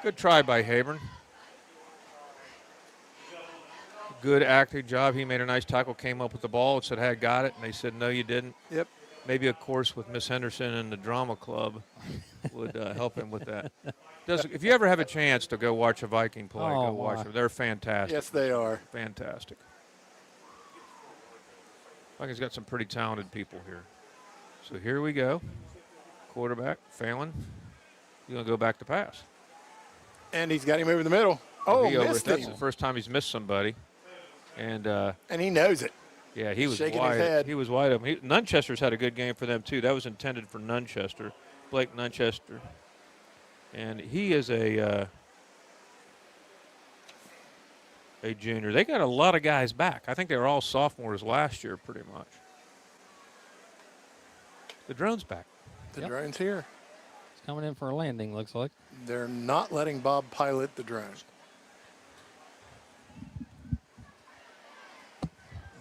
Good try by Hayburn. Good acting job. He made a nice tackle, came up with the ball, said, hey, I got it. And they said, no, you didn't. Yep. Maybe a course with Miss Henderson and the drama club would help him with that. If you ever have a chance to go watch a Viking play, go watch them. They're fantastic. Yes, they are. Fantastic. Vikings got some pretty talented people here. So here we go. Quarterback, Phelan. You're going to go back to pass. And he's got him over the middle. Oh, missed him. That's the first time he's missed somebody. And he knows it. Yeah, he was shaking wide. his head. He was wide open. Nunchester's had a good game for them, too. That was intended for Nunchester, Blake Nunchester. And he is a junior. They got a lot of guys back. I think they were all sophomores last year, pretty much. The drone's back. The drone's here. It's coming in for a landing, looks like. They're not letting Bob pilot the drone.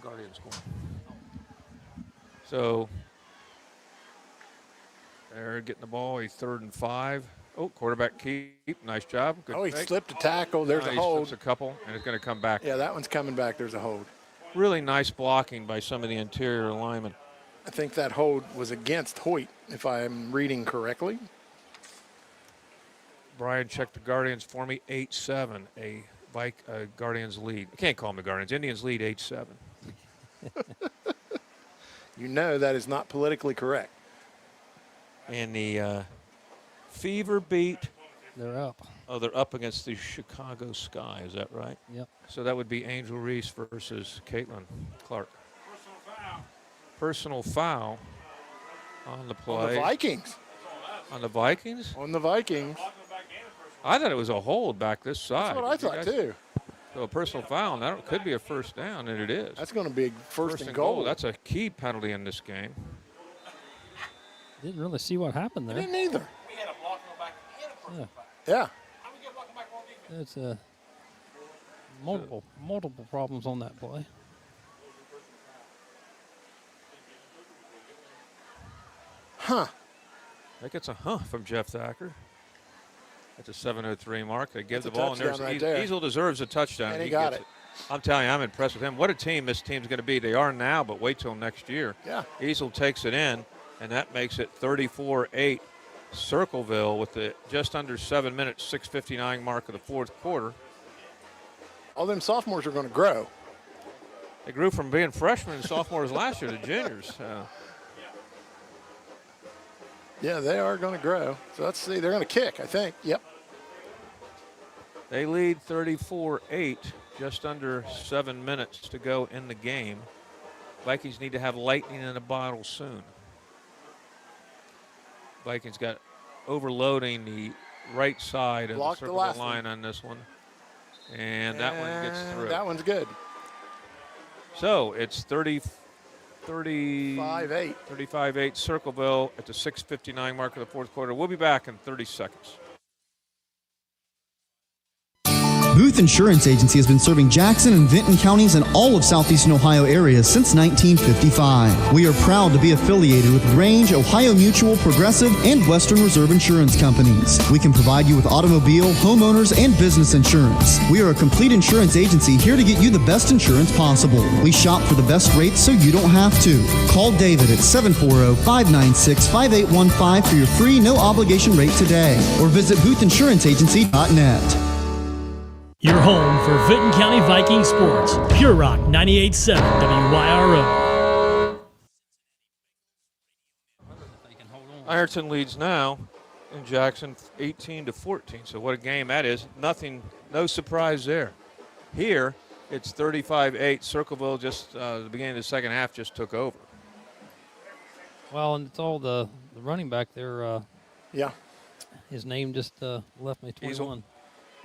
Guardians going. So they're getting the ball. He's 3rd and 5. Oh, quarterback keep. Nice job. Good he fake. slipped a tackle. There's a hold. He slips a couple, and it's going to come back. Yeah, that one's coming back. There's a hold. Really nice blocking by some of the interior linemen. I think that hold was against Hoyt, if I'm reading correctly. Brian, check the Guardians for me. 8-7, a Guardians lead. I can't call them the Guardians. Indians lead 8-7. You know that is not politically correct. And the Fever beat. They're up. Oh, they're up against the Chicago Sky. Is that right? Yep. So that would be Angel Reese versus Caitlin Clark. Personal foul on the play. On the Vikings. On the Vikings? On the Vikings. I thought it was a hold back this side. That's what I thought, too. So a personal foul, and that could be a first down, and it is. That's going to be first and goal. That's a key penalty in this game. Didn't really see what happened there. I didn't either. We had a block in the back and a personal foul. Yeah. How we get a block in the back one defense? It's multiple problems on that play. Huh. That gets a from Jeff Thacker. That's a 7:03 mark. They give That's the a ball, and there's touchdown right there. Easel deserves a touchdown. And he got gets it. I'm telling you, I'm impressed with him. What a team this team's going to be. They are now, but wait till next year. Yeah. Easel takes it in, and that makes it 34-8. Circleville with the just under 7 minutes, 6:59 mark of the fourth quarter. All them sophomores are going to grow. They grew from being freshmen and sophomores last year to juniors. Yeah, they are going to grow. So let's see. They're going to kick, I think. Yep. They lead 34-8, just under 7 minutes to go in the game. Vikings need to have lightning in a bottle soon. Vikings got overloading the right side of the Circleville line on this one. And that one gets through. That one's good. So it's 35-8 Circleville at the 6:59 mark of the fourth quarter. We'll be back in 30 seconds. Booth Insurance Agency has been serving Jackson and Vinton counties and all of southeastern Ohio areas since 1955. We are proud to be affiliated with Range, Ohio Mutual, Progressive, and Western Reserve Insurance Companies. We can provide you with automobile, homeowners, and business insurance. We are a complete insurance agency here to get you the best insurance possible. We shop for the best rates so you don't have to. Call David at 740-596-5815 for your free no-obligation rate today, or visit boothinsuranceagency.net. Your home for Vinton County Viking sports. Pure Rock 98.7 WYRO. Ironton leads now in Jackson 18-14. So what a game that is. No surprise there. Here, it's 35-8. Circleville just the beginning of the second half just took over. Well, and it's all the running back there. Yeah. His name just left me. 21.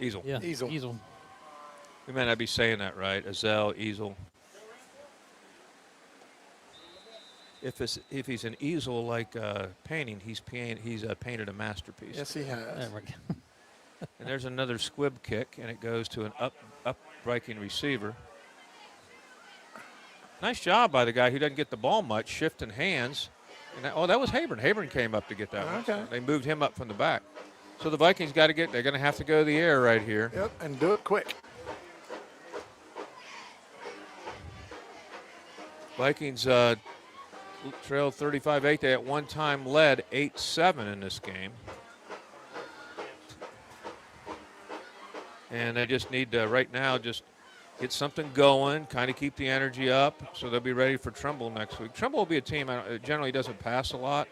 Easel. Yeah. Easel. We may not be saying that right. Ezel, Easel. If he's an easel like painting, he's painted a masterpiece. Yes, he has. There we go. And there's another squib kick, and it goes to an up Viking receiver. Nice job by the guy who doesn't get the ball much, shifting hands. And that was Habern. Habern came up to get that one. Okay. So they moved him up from the back. So the Vikings they're going to have to go to the air right here. Yep, and do it quick. Vikings trailed 35-8. They at one time led 8-7 in this game. And they just need to, right now, just get something going, kind of keep the energy up, so they'll be ready for Trumbull next week. Trumbull will be a team that generally doesn't pass a lot,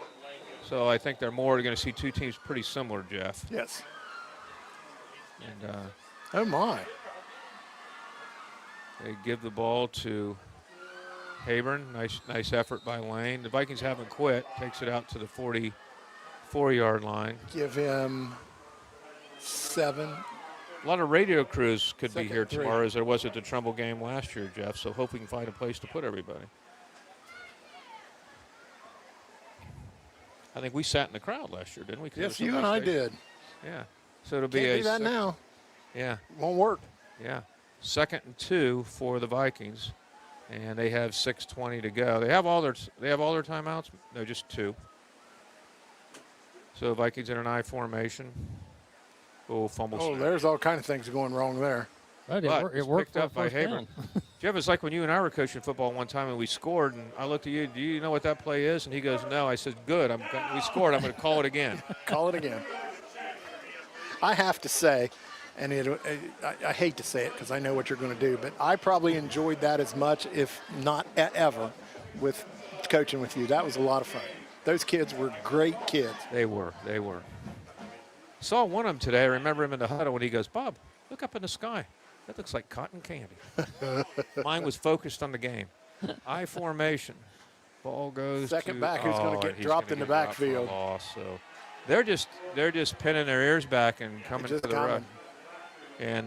so I think they're going to see two teams pretty similar, Jeff. Yes. And oh, my. They give the ball to Habern. Nice effort by Lane. The Vikings haven't quit. Takes it out to the 44-yard line. Give him 7. A lot of radio crews could be here tomorrow, as there was at the Trumbull game last year, Jeff, so hope we can find a place to put everybody. I think we sat in the crowd last year, didn't we? Yes, you and I did. Yeah. So it'll be Can't do that now. Yeah. Won't work. Yeah. 2nd and 2 for the Vikings, and they have 6:20 to go. They have all their timeouts. No, just 2. So Vikings in an I formation. Oh, fumble. Oh, there's all kind of things going wrong there. But it worked picked up by Habern. Jeff, it's like when you and I were coaching football one time and we scored, and I looked at you. Do you know what that play is? And he goes, no. I said, good. We scored. I'm going to call it again. Call it again. I have to say, and I hate to say it because I know what you're going to do, but I probably enjoyed that as much, if not ever, with coaching with you. That was a lot of fun. Those kids were great kids. They were. Saw one of them today. I remember him in the huddle when he goes, Bob, look up in the sky. That looks like cotton candy. Mine was focused on the game. I formation. Ball goes second back who's going to get dropped in the backfield. So they're just pinning their ears back and coming to the run. And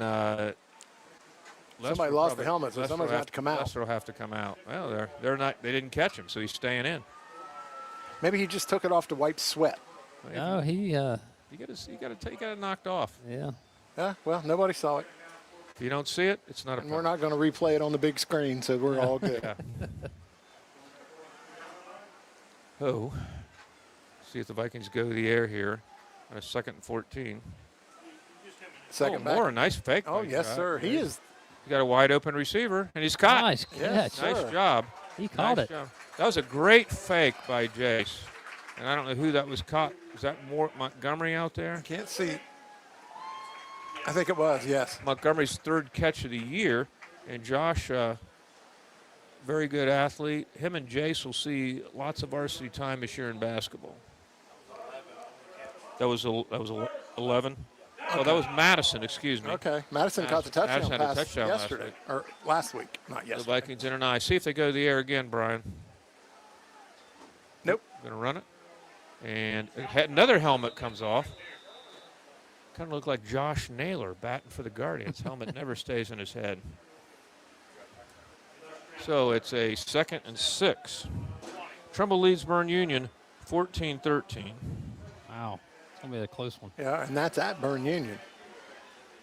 somebody lost the helmet, so somebody's going to have to come out. Lester will have to come out. Well, they're not. They didn't catch him, so he's staying in. Maybe he just took it off to wipe sweat. No, he. You got it knocked off. Yeah. Yeah. Well, nobody saw it. If you don't see it, it's not a problem. We're not going to replay it on the big screen, so we're all good. Yeah. Oh. See if the Vikings go to the air here on a 2nd and 14. Second back. Moore, a nice fake. Oh, yes, sir. He is. He's got a wide open receiver, and he's caught. Nice catch. Nice job. He caught it. Job. That was a great fake by Jace. And I don't know who that was caught. Was that Montgomery out there? I can't see. I think it was, yes. Montgomery's 3rd catch of the year. And Josh, very good athlete. Him and Jace will see lots of varsity time this year in basketball. That was 11. Oh, that was Madison, excuse me. Okay. Madison caught the touchdown Madison had a pass touchdown yesterday. Or last week, not yesterday. The Vikings in and I. See if they go to the air again, Brian. Nope. Going to run it. And another helmet comes off. Kind of look like Josh Naylor batting for the Guardians. Helmet never stays in his head. So it's a 2nd and 6. Trumbull leads Bern Union 14-13. Wow. It's going to be a close one. Yeah, and that's at Bern Union.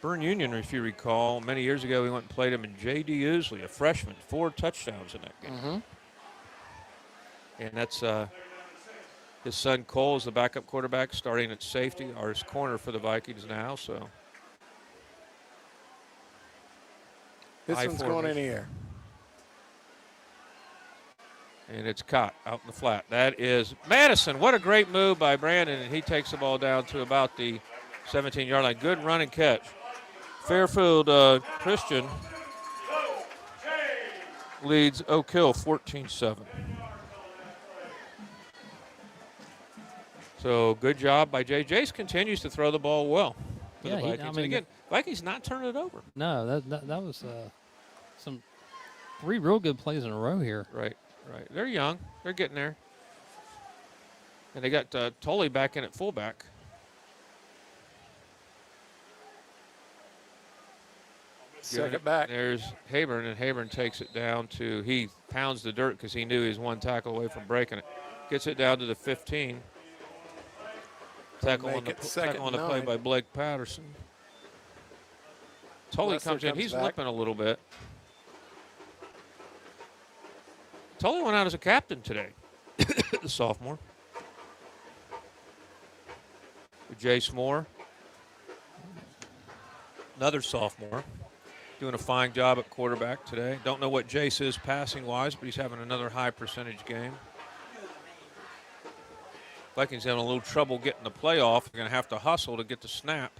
Bern Union, if you recall, many years ago we went and played him in J.D. Ousley, a freshman, 4 touchdowns in that game. Mm-hmm. And that's his son Cole is the backup quarterback starting at safety, or his corner for the Vikings now. So this one's going in the air. And it's caught out in the flat. That is Madison. What a great move by Brandon, and he takes the ball down to about the 17-yard line. Good run and catch. Fairfield Christian leads Oak Hill 14-7. So good job by Jay. Jace continues to throw the ball well for the Vikings. And again, Vikings not turning it over. No, that was some 3 real good plays in a row here. Right. They're young. They're getting there. And they got Tully back in at fullback. Second back. There's Hayburn, and Hayburn takes it down to, he pounds the dirt because he knew he was 1 tackle away from breaking it. Gets it down to the 15. Tackle on the play by Blake Patterson. Tully comes in. He's limping a little bit. Tully went out as a captain today, the sophomore. Jace Moore, another sophomore, doing a fine job at quarterback today. Don't know what Jace is passing-wise, but he's having another high percentage game. Vikings having a little trouble getting the play off. They're going to have to hustle to get the snap,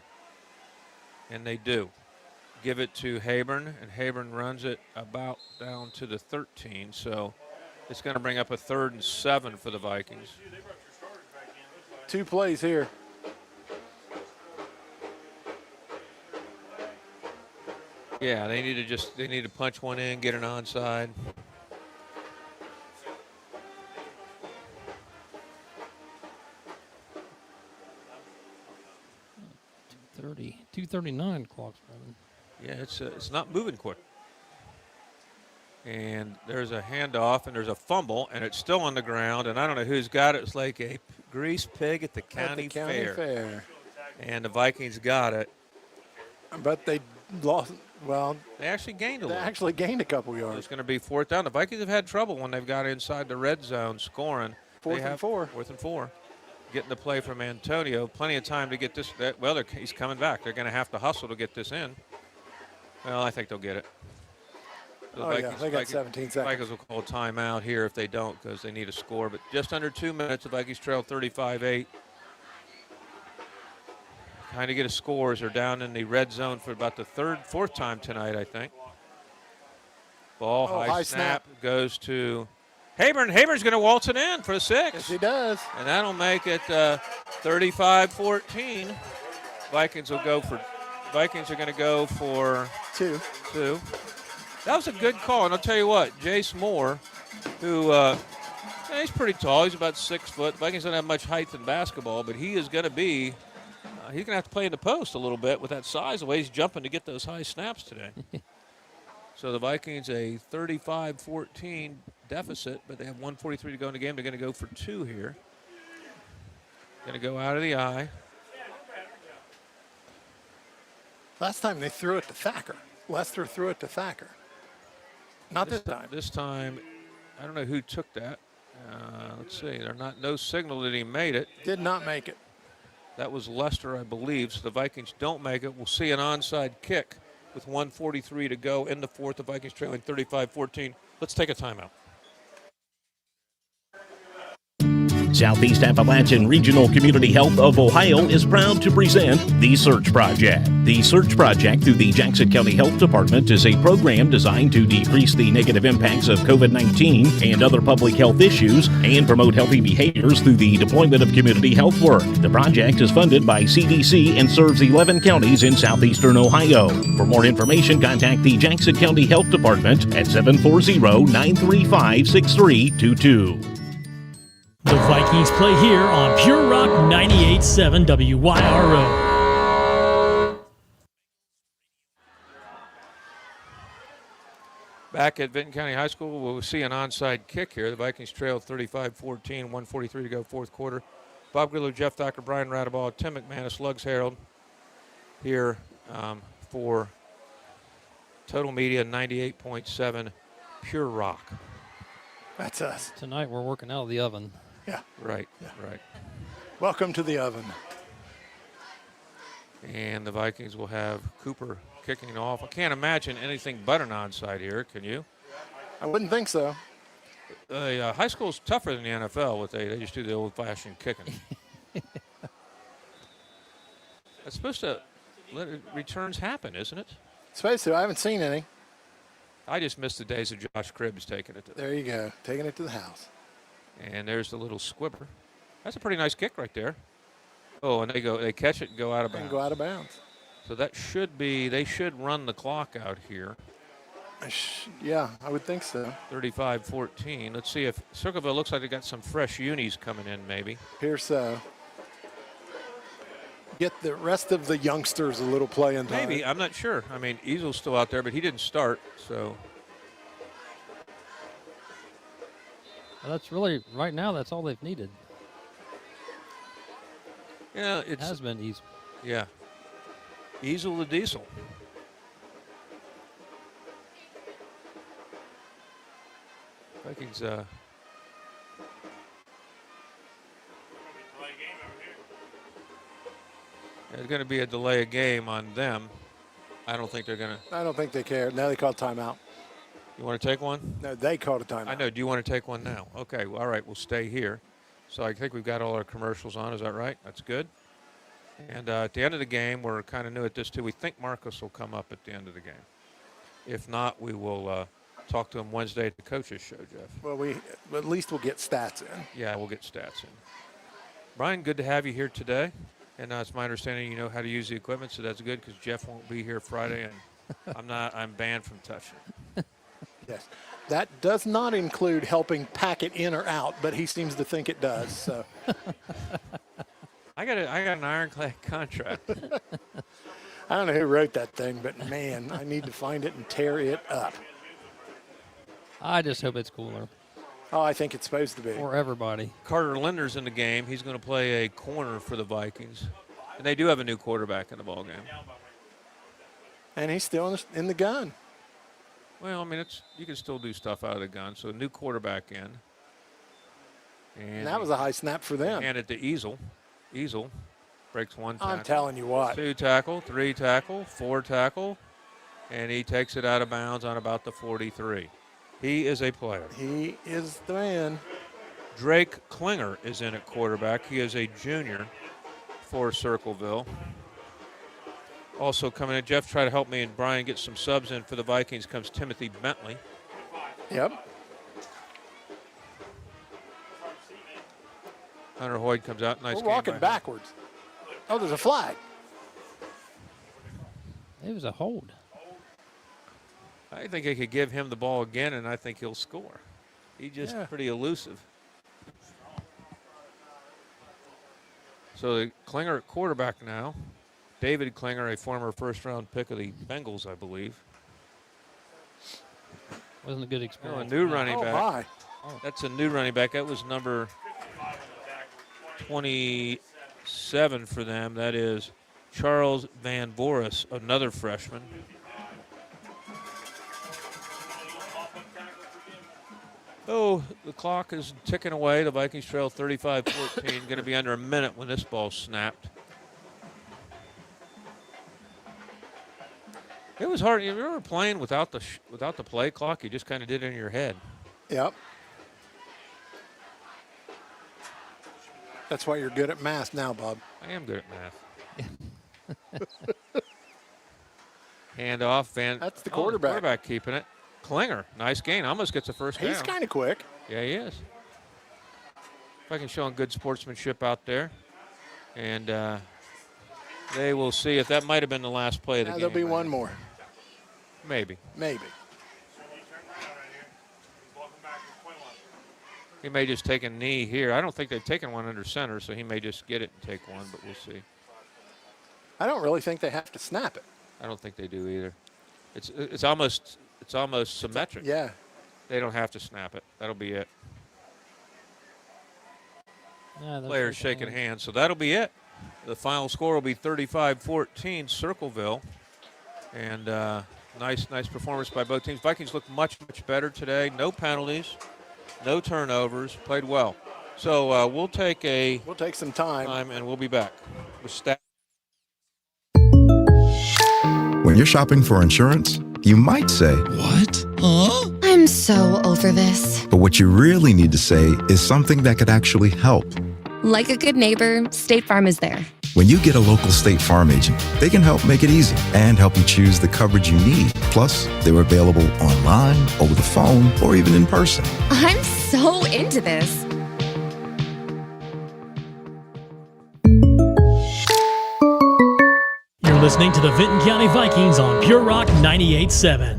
and they do. Give it to Hayburn, and Hayburn runs it about down to the 13, so it's going to bring up a 3rd and 7 for the Vikings. 2 plays here. Yeah, they need to punch one in, get an onside. 2:39 clock's running. Yeah, it's not moving quick. And there's a handoff, and there's a fumble, and it's still on the ground, and I don't know who's got it. It's like a grease pig at the county fair. And the Vikings got it. But they lost. Well, they actually gained a little. They actually gained a couple yards. It's going to be 4th down. The Vikings have had trouble when they've got inside the red zone scoring. 4th and 4. 4th and 4. Getting the play from Antonio. Plenty of time to get this. Well, he's coming back. They're going to have to hustle to get this in. Well, I think they'll get it. They got 17 seconds. Vikings will call a timeout here if they don't because they need a score. But just under 2 minutes, the Vikings trail 35-8. Trying to get a score as they're down in the red zone for about the 4th time tonight, I think. Ball, high snap goes to Hayburn. Hayburn's going to waltz it in for the 6. Yes, he does. And that'll make it 35-14. Vikings are going to go for 2. That was a good call, and I'll tell you what, Jace Moore, who he's pretty tall. He's about 6 foot. Vikings don't have much height in basketball, but he is going to be he's going to have to play in the post a little bit with that size, the way he's jumping to get those high snaps today. So the Vikings a 35-14 deficit, but they have 1:43 to go in the game. They're going to go for 2 here. Going to go out of the eye. Last time they threw it to Thacker. Lester threw it to Thacker. Not this time. This time, I don't know who took that. Let's see. No signal that he made it. Did not make it. That was Lester, I believe. So the Vikings don't make it. We'll see an onside kick with 1:43 to go in the 4th. The Vikings trailing 35-14. Let's take a timeout. Southeast Appalachian Regional Community Health of Ohio is proud to present The Search Project. The Search Project through the Jackson County Health Department is a program designed to decrease the negative impacts of COVID-19 and other public health issues and promote healthy behaviors through the deployment of community health work. The project is funded by CDC and serves 11 counties in southeastern Ohio. For more information, contact the Jackson County Health Department at 740-935-6322. The Vikings play here on Pure Rock 98.7 WYRO. Back at Vinton County High School, we'll see an onside kick here. The Vikings trail 35-14, 1:43 to go, fourth quarter. Bob Grillo, Jeff Thacker, Brian Radeball, Tim McManus, Lugs Harold here for Total Media 98.7 Pure Rock. That's us. Tonight we're working out of the oven. Yeah. Right, right. Welcome to the oven. And the Vikings will have Cooper kicking it off. I can't imagine anything but an onside here, can you? I wouldn't think so. High school's tougher than the NFL. They just do the old-fashioned kicking. It's supposed to let returns happen, isn't it? Supposed to. I haven't seen any. I just missed the days of Josh Cribbs taking it. There you go, taking it to the house. And there's the little squibber. That's a pretty nice kick right there. Oh, and they catch it and go out of bounds. And go out of bounds. So that should be, they should run the clock out here. Yeah, I would think so. 35-14. Let's see if Circleville looks like they got some fresh unis coming in, maybe. Appears so. Get the rest of the youngsters a little playing time. Maybe, I'm not sure. I mean, Easel's still out there, but he didn't start, so. Well, that's really, right now, that's all they've needed. Yeah, it has been Easel. Yeah. Easel the Diesel. Vikings, there's going to be a delay of game on them. I don't think they're going to. I don't think they care. Now they call timeout. You want to take one? No, they called a timeout. I know. Do you want to take one now? Okay. Well, all right. We'll stay here. So I think we've got all our commercials on. Is that right? That's good. And at the end of the game, we're kind of new at this too. We think Marcus will come up at the end of the game. If not, we will talk to him Wednesday at the coaches show, Jeff. Well, at least we'll get stats in. Yeah, we'll get stats in. Brian, good to have you here today. And it's my understanding you know how to use the equipment, so that's good because Jeff won't be here Friday, and I'm banned from touching it. Yes. That does not include helping pack it in or out, but he seems to think it does. So. I got an ironclad contract. I don't know who wrote that thing, but man, I need to find it and tear it up. I just hope it's cooler. Oh, I think it's supposed to be. For everybody. Carter Linder's in the game. He's going to play a corner for the Vikings. And they do have a new quarterback in the ballgame. And he's still in the gun. Well, I mean, you can still do stuff out of the gun. So a new quarterback in. And that was a high snap for them. And at the Easel. Easel breaks one tackle. I'm telling you what. 2 tackle, 3 tackle, 4 tackle. And he takes it out of bounds on about the 43. He is a player. He is the man. Drake Klinger is in at quarterback. He is a junior for Circleville. Also coming in, Jeff tried to help me and Brian get some subs in for the Vikings, comes Timothy Bentley. Yep. Hunter Hoyd comes out. Nice We're game walking backwards. Oh, there's a flag. It was a hold. I think they could give him the ball again, and I think he'll score. He's just pretty elusive. So the Klinger at quarterback now. David Klinger, a former first-round pick of the Bengals, I believe. Wasn't a good experience. A new running back. My. That's a new running back. That was number 27 for them. That is Charles Van Boris, another freshman. Oh, the clock is ticking away. The Vikings trail 35-14. Going to be under a minute when this ball snapped. It was hard. You remember playing without the play clock? You just kind of did it in your head. Yep. That's why you're good at math now, Bob. I am good at math. Hand off. That's the quarterback. Quarterback keeping it. Klinger, nice gain. Almost gets a first down. He's kind of quick. Yeah, he is. If I can show him good sportsmanship out there. And they will see if that might have been the last play of the game. There'll be one more. Maybe. Maybe. He may just take a knee here. I don't think they've taken one under center, so he may just get it and take one, but we'll see. I don't really think they have to snap it. I don't think they do either. It's almost symmetric. Yeah. They don't have to snap it. That'll be it. Yeah, Players shaking hands, so that'll be it. The final score will be 35-14 Circleville. And nice performance by both teams. Vikings look much better today. No penalties, no turnovers. Played well. So we'll take some time, and we'll be back with stats. When you're shopping for insurance, you might say, "What? Huh?" I'm so over this. But what you really need to say is something that could actually help. Like a good neighbor, State Farm is there. When you get a local State Farm agent, they can help make it easy and help you choose the coverage you need. Plus, they're available online, over the phone, or even in person. I'm so into this. You're listening to the Vinton County Vikings on Pure Rock 98.7.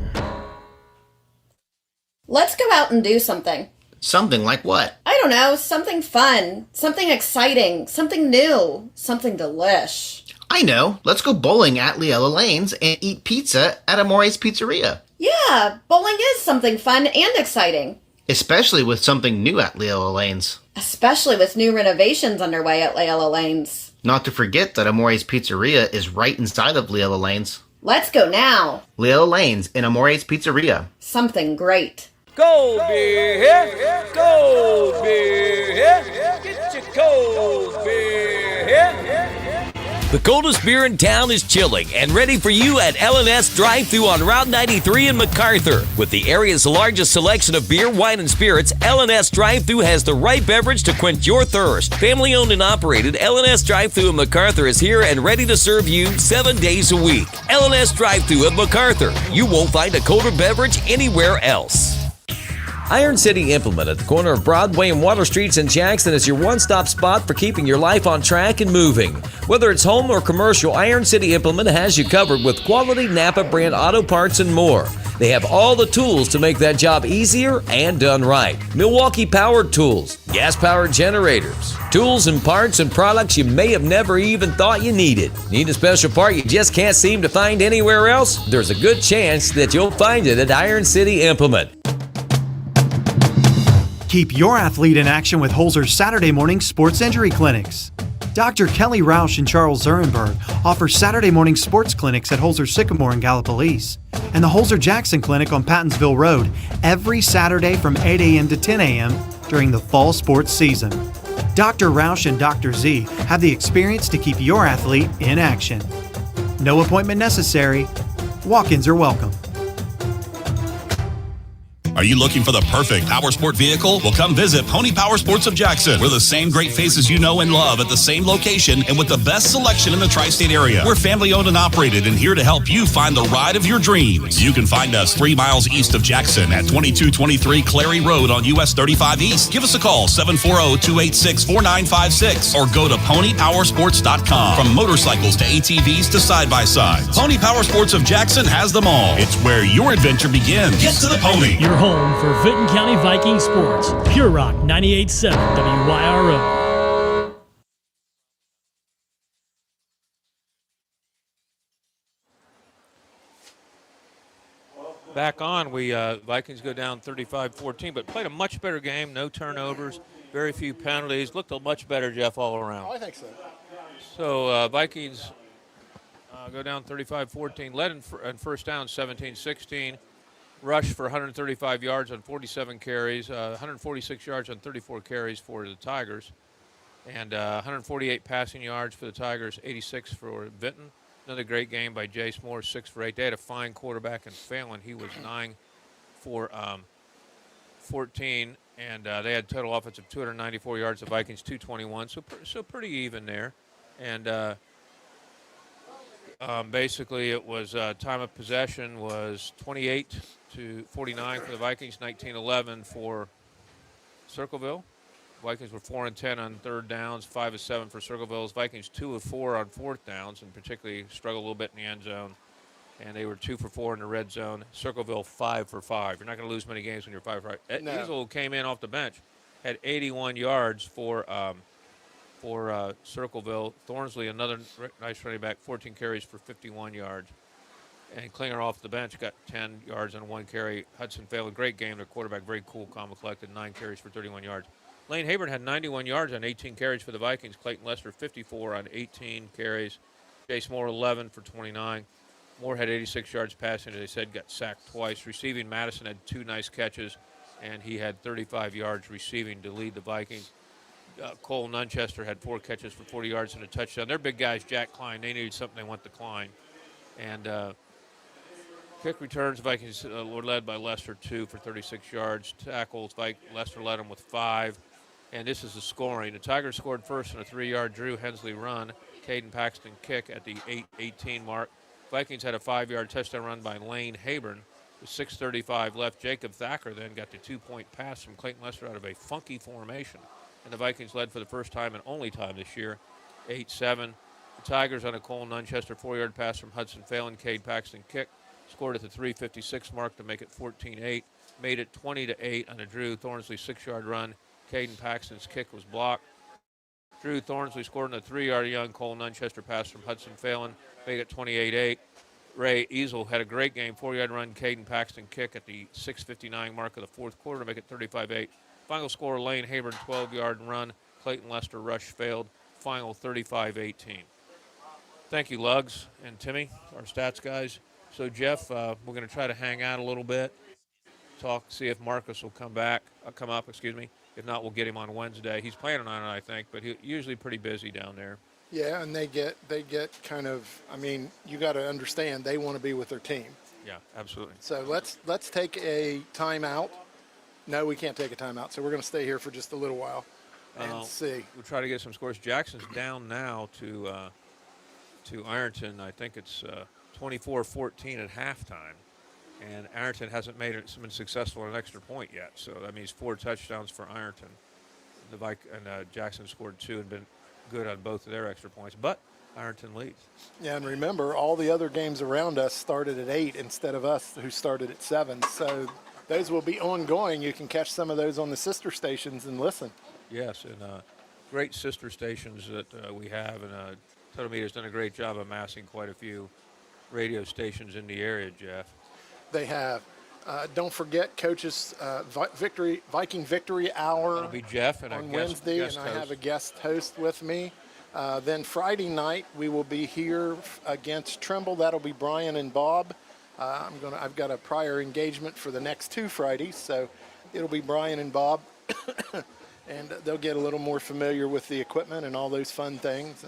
Let's go out and do something. Something like what? I don't know, something fun, something exciting, something new, something delish. I know. Let's go bowling at Leella Lanes and eat pizza at Amore's Pizzeria. Yeah, bowling is something fun and exciting. Especially with something new at Leella Lanes. Especially with new renovations underway at Leella Lanes. Not to forget that Amore's Pizzeria is right inside of Leella Lanes. Let's go now. Leella Lanes in Amore's Pizzeria. Something great. Cold beer here, cold beer here, get your cold beer here. The coldest beer in town is chilling and ready for you at L&S Drive-Thru on Route 93 in MacArthur. With the area's largest selection of beer, wine, and spirits, L&S Drive-Thru has the right beverage to quench your thirst. Family-owned and operated, L&S Drive-Thru in MacArthur is here and ready to serve you 7 days a week. L&S Drive-Thru at MacArthur. You won't find a colder beverage anywhere else. Iron City Implement at the corner of Broadway and Water Streets in Jackson is your one-stop spot for keeping your life on track and moving. Whether it's home or commercial, Iron City Implement has you covered with quality Napa brand auto parts and more. They have all the tools to make that job easier and done right. Milwaukee-powered tools, gas-powered generators, tools and parts and products you may have never even thought you needed. Need a special part you just can't seem to find anywhere else? There's a good chance that you'll find it at Iron City Implement. Keep your athlete in action with Holzer's Saturday morning sports injury clinics. Dr. Kelly Rausch and Charles Zurenberg offer Saturday morning sports clinics at Holzer Sycamore in Gallipolis and the Holzer Jackson Clinic on Pattonsville Road every Saturday from 8 a.m. to 10 a.m. during the fall sports season. Dr. Rausch and Dr. Z have the experience to keep your athlete in action. No appointment necessary. Walk-ins are welcome. Are you looking for the perfect power sport vehicle? Well, come visit Pony Power Sports of Jackson. We're the same great faces you know and love at the same location and with the best selection in the tri-state area. We're family owned and operated and here to help you find the ride of your dreams. You can find us 3 miles east of Jackson at 2223 Clary Road on US 35 East. Give us a call, 740-286-4956 or go to ponypowersports.com. From motorcycles to ATVs to side-by-sides, Pony Power Sports of Jackson has them all. It's where your adventure begins. Get to the pony. Your home for Vinton County Viking sports. Pure Rock 98.7 WYRO. Back on, Vikings go down 35-14, but played a much better game. No turnovers, very few penalties. Looked a much better, Jeff, all around. Oh, I think so. So Vikings go down 35-14, led in first down 17-16. Rushed for 135 yards on 47 carries, 146 yards on 34 carries for the Tigers, and 148 passing yards for the Tigers, 86 for Vinton. Another great game by Jace Moore, 6 for 8. They had a fine quarterback in Phelan. He was 9 for 14 And they had total offense of 294 yards, the Vikings 221, so pretty even there. And basically it was time of possession was 28-49 for the Vikings, 19-11 for Circleville. Vikings were 4 and 10 on third downs, 5 of 7 for Circleville's. Vikings 2 of 4 on fourth downs, and particularly struggled a little bit in the end zone. And they were 2 for 4 in the red zone. Circleville 5 for 5. You're not going to lose many games when you're 5 for 5. No. Easel came in off the bench, had 81 yards for Circleville. Thornsley, another nice running back, 14 carries for 51 yards. And Klinger off the bench got 10 yards on 1 carry. Hudson Phelan, great game. Their quarterback, very cool, calm, and collected, 9 carries for 31 yards. Lane Hayburn had 91 yards on 18 carries for the Vikings. Clayton Lester, 54 on 18 carries. Jace Moore, 11 for 29. Moore had 86 yards passing, as I said, got sacked twice. Receiving, Madison had 2 nice catches, and he had 35 yards receiving to lead the Vikings. Cole Nunchester had 4 catches for 40 yards and a touchdown. Their big guys, Jack Klein, they needed something, they went to Klein. And kick returns, Vikings were led by Lester, 2 for 36 yards. Tackles, Lester led them with 5. And this is the scoring. The Tigers scored first on a 3-yard Drew Hensley run. Caden Paxton kick at the 8:18 mark. Vikings had a 5-yard touchdown run by Lane Hayburn with 6:35 left. Jacob Thacker then got the 2-point pass from Clayton Lester out of a funky formation. And the Vikings led for the first time and only time this year, 8-7. The Tigers on a Cole Nunchester 4-yard pass from Hudson Phelan. Cade Paxton kick. Scored at the 3:56 mark to make it 14-8. Made it 20-8 on a Drew Thornsley 6-yard run. Caden Paxton's kick was blocked. Drew Thornsley scored on a 3-yard young Cole Nunchester pass from Hudson Phelan. Made it 28-8. Ray Easel had a great game, 4-yard run, Caden Paxton kick at the 6:59 mark of the fourth quarter to make it 35-8. Final score, Lane Hayburn 12-yard run. Clayton Lester rush failed. Final 35-18. Thank you, Lugs and Timmy, our stats guys. So, Jeff, we're going to try to hang out a little bit, talk, see if Marcus will come up. If not, we'll get him on Wednesday. He's planning on it, I think, but he's usually pretty busy down there. Yeah, and they get kind of, I mean, you got to understand, they want to be with their team. Yeah, absolutely. So let's take a timeout. No, we can't take a timeout, so we're going to stay here for just a little while and see. We'll try to get some scores. Jackson's down now to Ironton. I think it's 24-14 at halftime. And Ironton hasn't been successful in an extra point yet. So that means 4 touchdowns for Ironton. Jackson scored 2 and been good on both of their extra points. But Ironton leads. Yeah, and remember, all the other games around us started at 8 instead of us, who started at 7. So those will be ongoing. You can catch some of those on the sister stations and listen. Yes, and great sister stations that we have. And Total Media's done a great job amassing quite a few radio stations in the area, Jeff. They have. Don't forget Coach's Viking Victory Hour. That'll be Jeff and on Wednesday, and I have a guest host with me. Then Friday night we will be here against Trimble. That'll be Brian and Bob. I've got a prior engagement for the next 2 Fridays, so it'll be Brian and Bob, and they'll get a little more familiar with the equipment and all those fun things.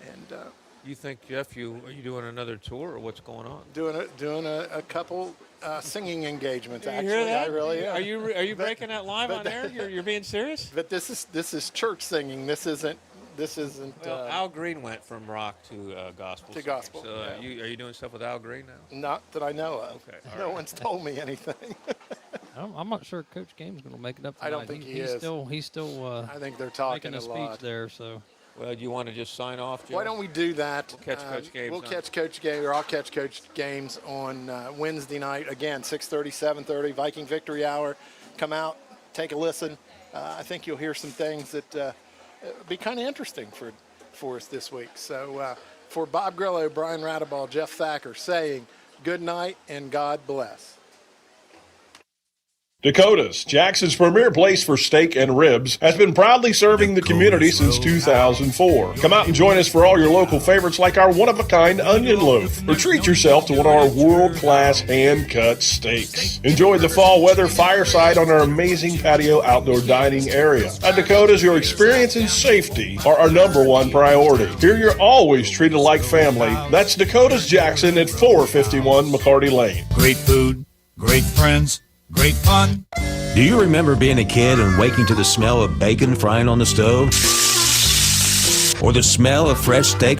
And you think, Jeff, are you doing another tour, or what's going on? Doing a couple singing engagements. Actually, You hear that? I really am. Are you breaking that live on air? You're being serious? But this is church singing. This isn't. Well, Al Green went from rock to gospel. To gospel. So are you doing stuff with Al Green now? Not that I know of. Okay. No one's told me anything. I'm not sure Coach Game's going to make it up tonight. I don't think he's is. He's still. I think they're talking making a lot. speech there. So. Well, do you want to just sign off, Jeff? Why don't we do that? We'll catch Coach Games. We'll catch Coach Games, or I'll catch Coach Games on Wednesday night. Again, 6:30, 7:30, Viking Victory Hour. Come out, take a listen. I think you'll hear some things that be kind of interesting for us this week. So for Bob Grillo, Brian Radeball, Jeff Thacker saying good night and God bless. Dakota's, Jackson's premier place for steak and ribs, has been proudly serving the community since 2004. Come out and join us for all your local favorites like our one-of-a-kind onion loaf, or treat yourself to one of our world-class hand-cut steaks. Enjoy the fall weather fireside on our amazing patio outdoor dining area. At Dakota's, your experience and safety are our #1 priority. Here you're always treated like family. That's Dakota's Jackson at 451 McCarty Lane. Great food, great friends, great fun. Do you remember being a kid and waking to the smell of bacon frying on the stove? Or the smell of fresh steak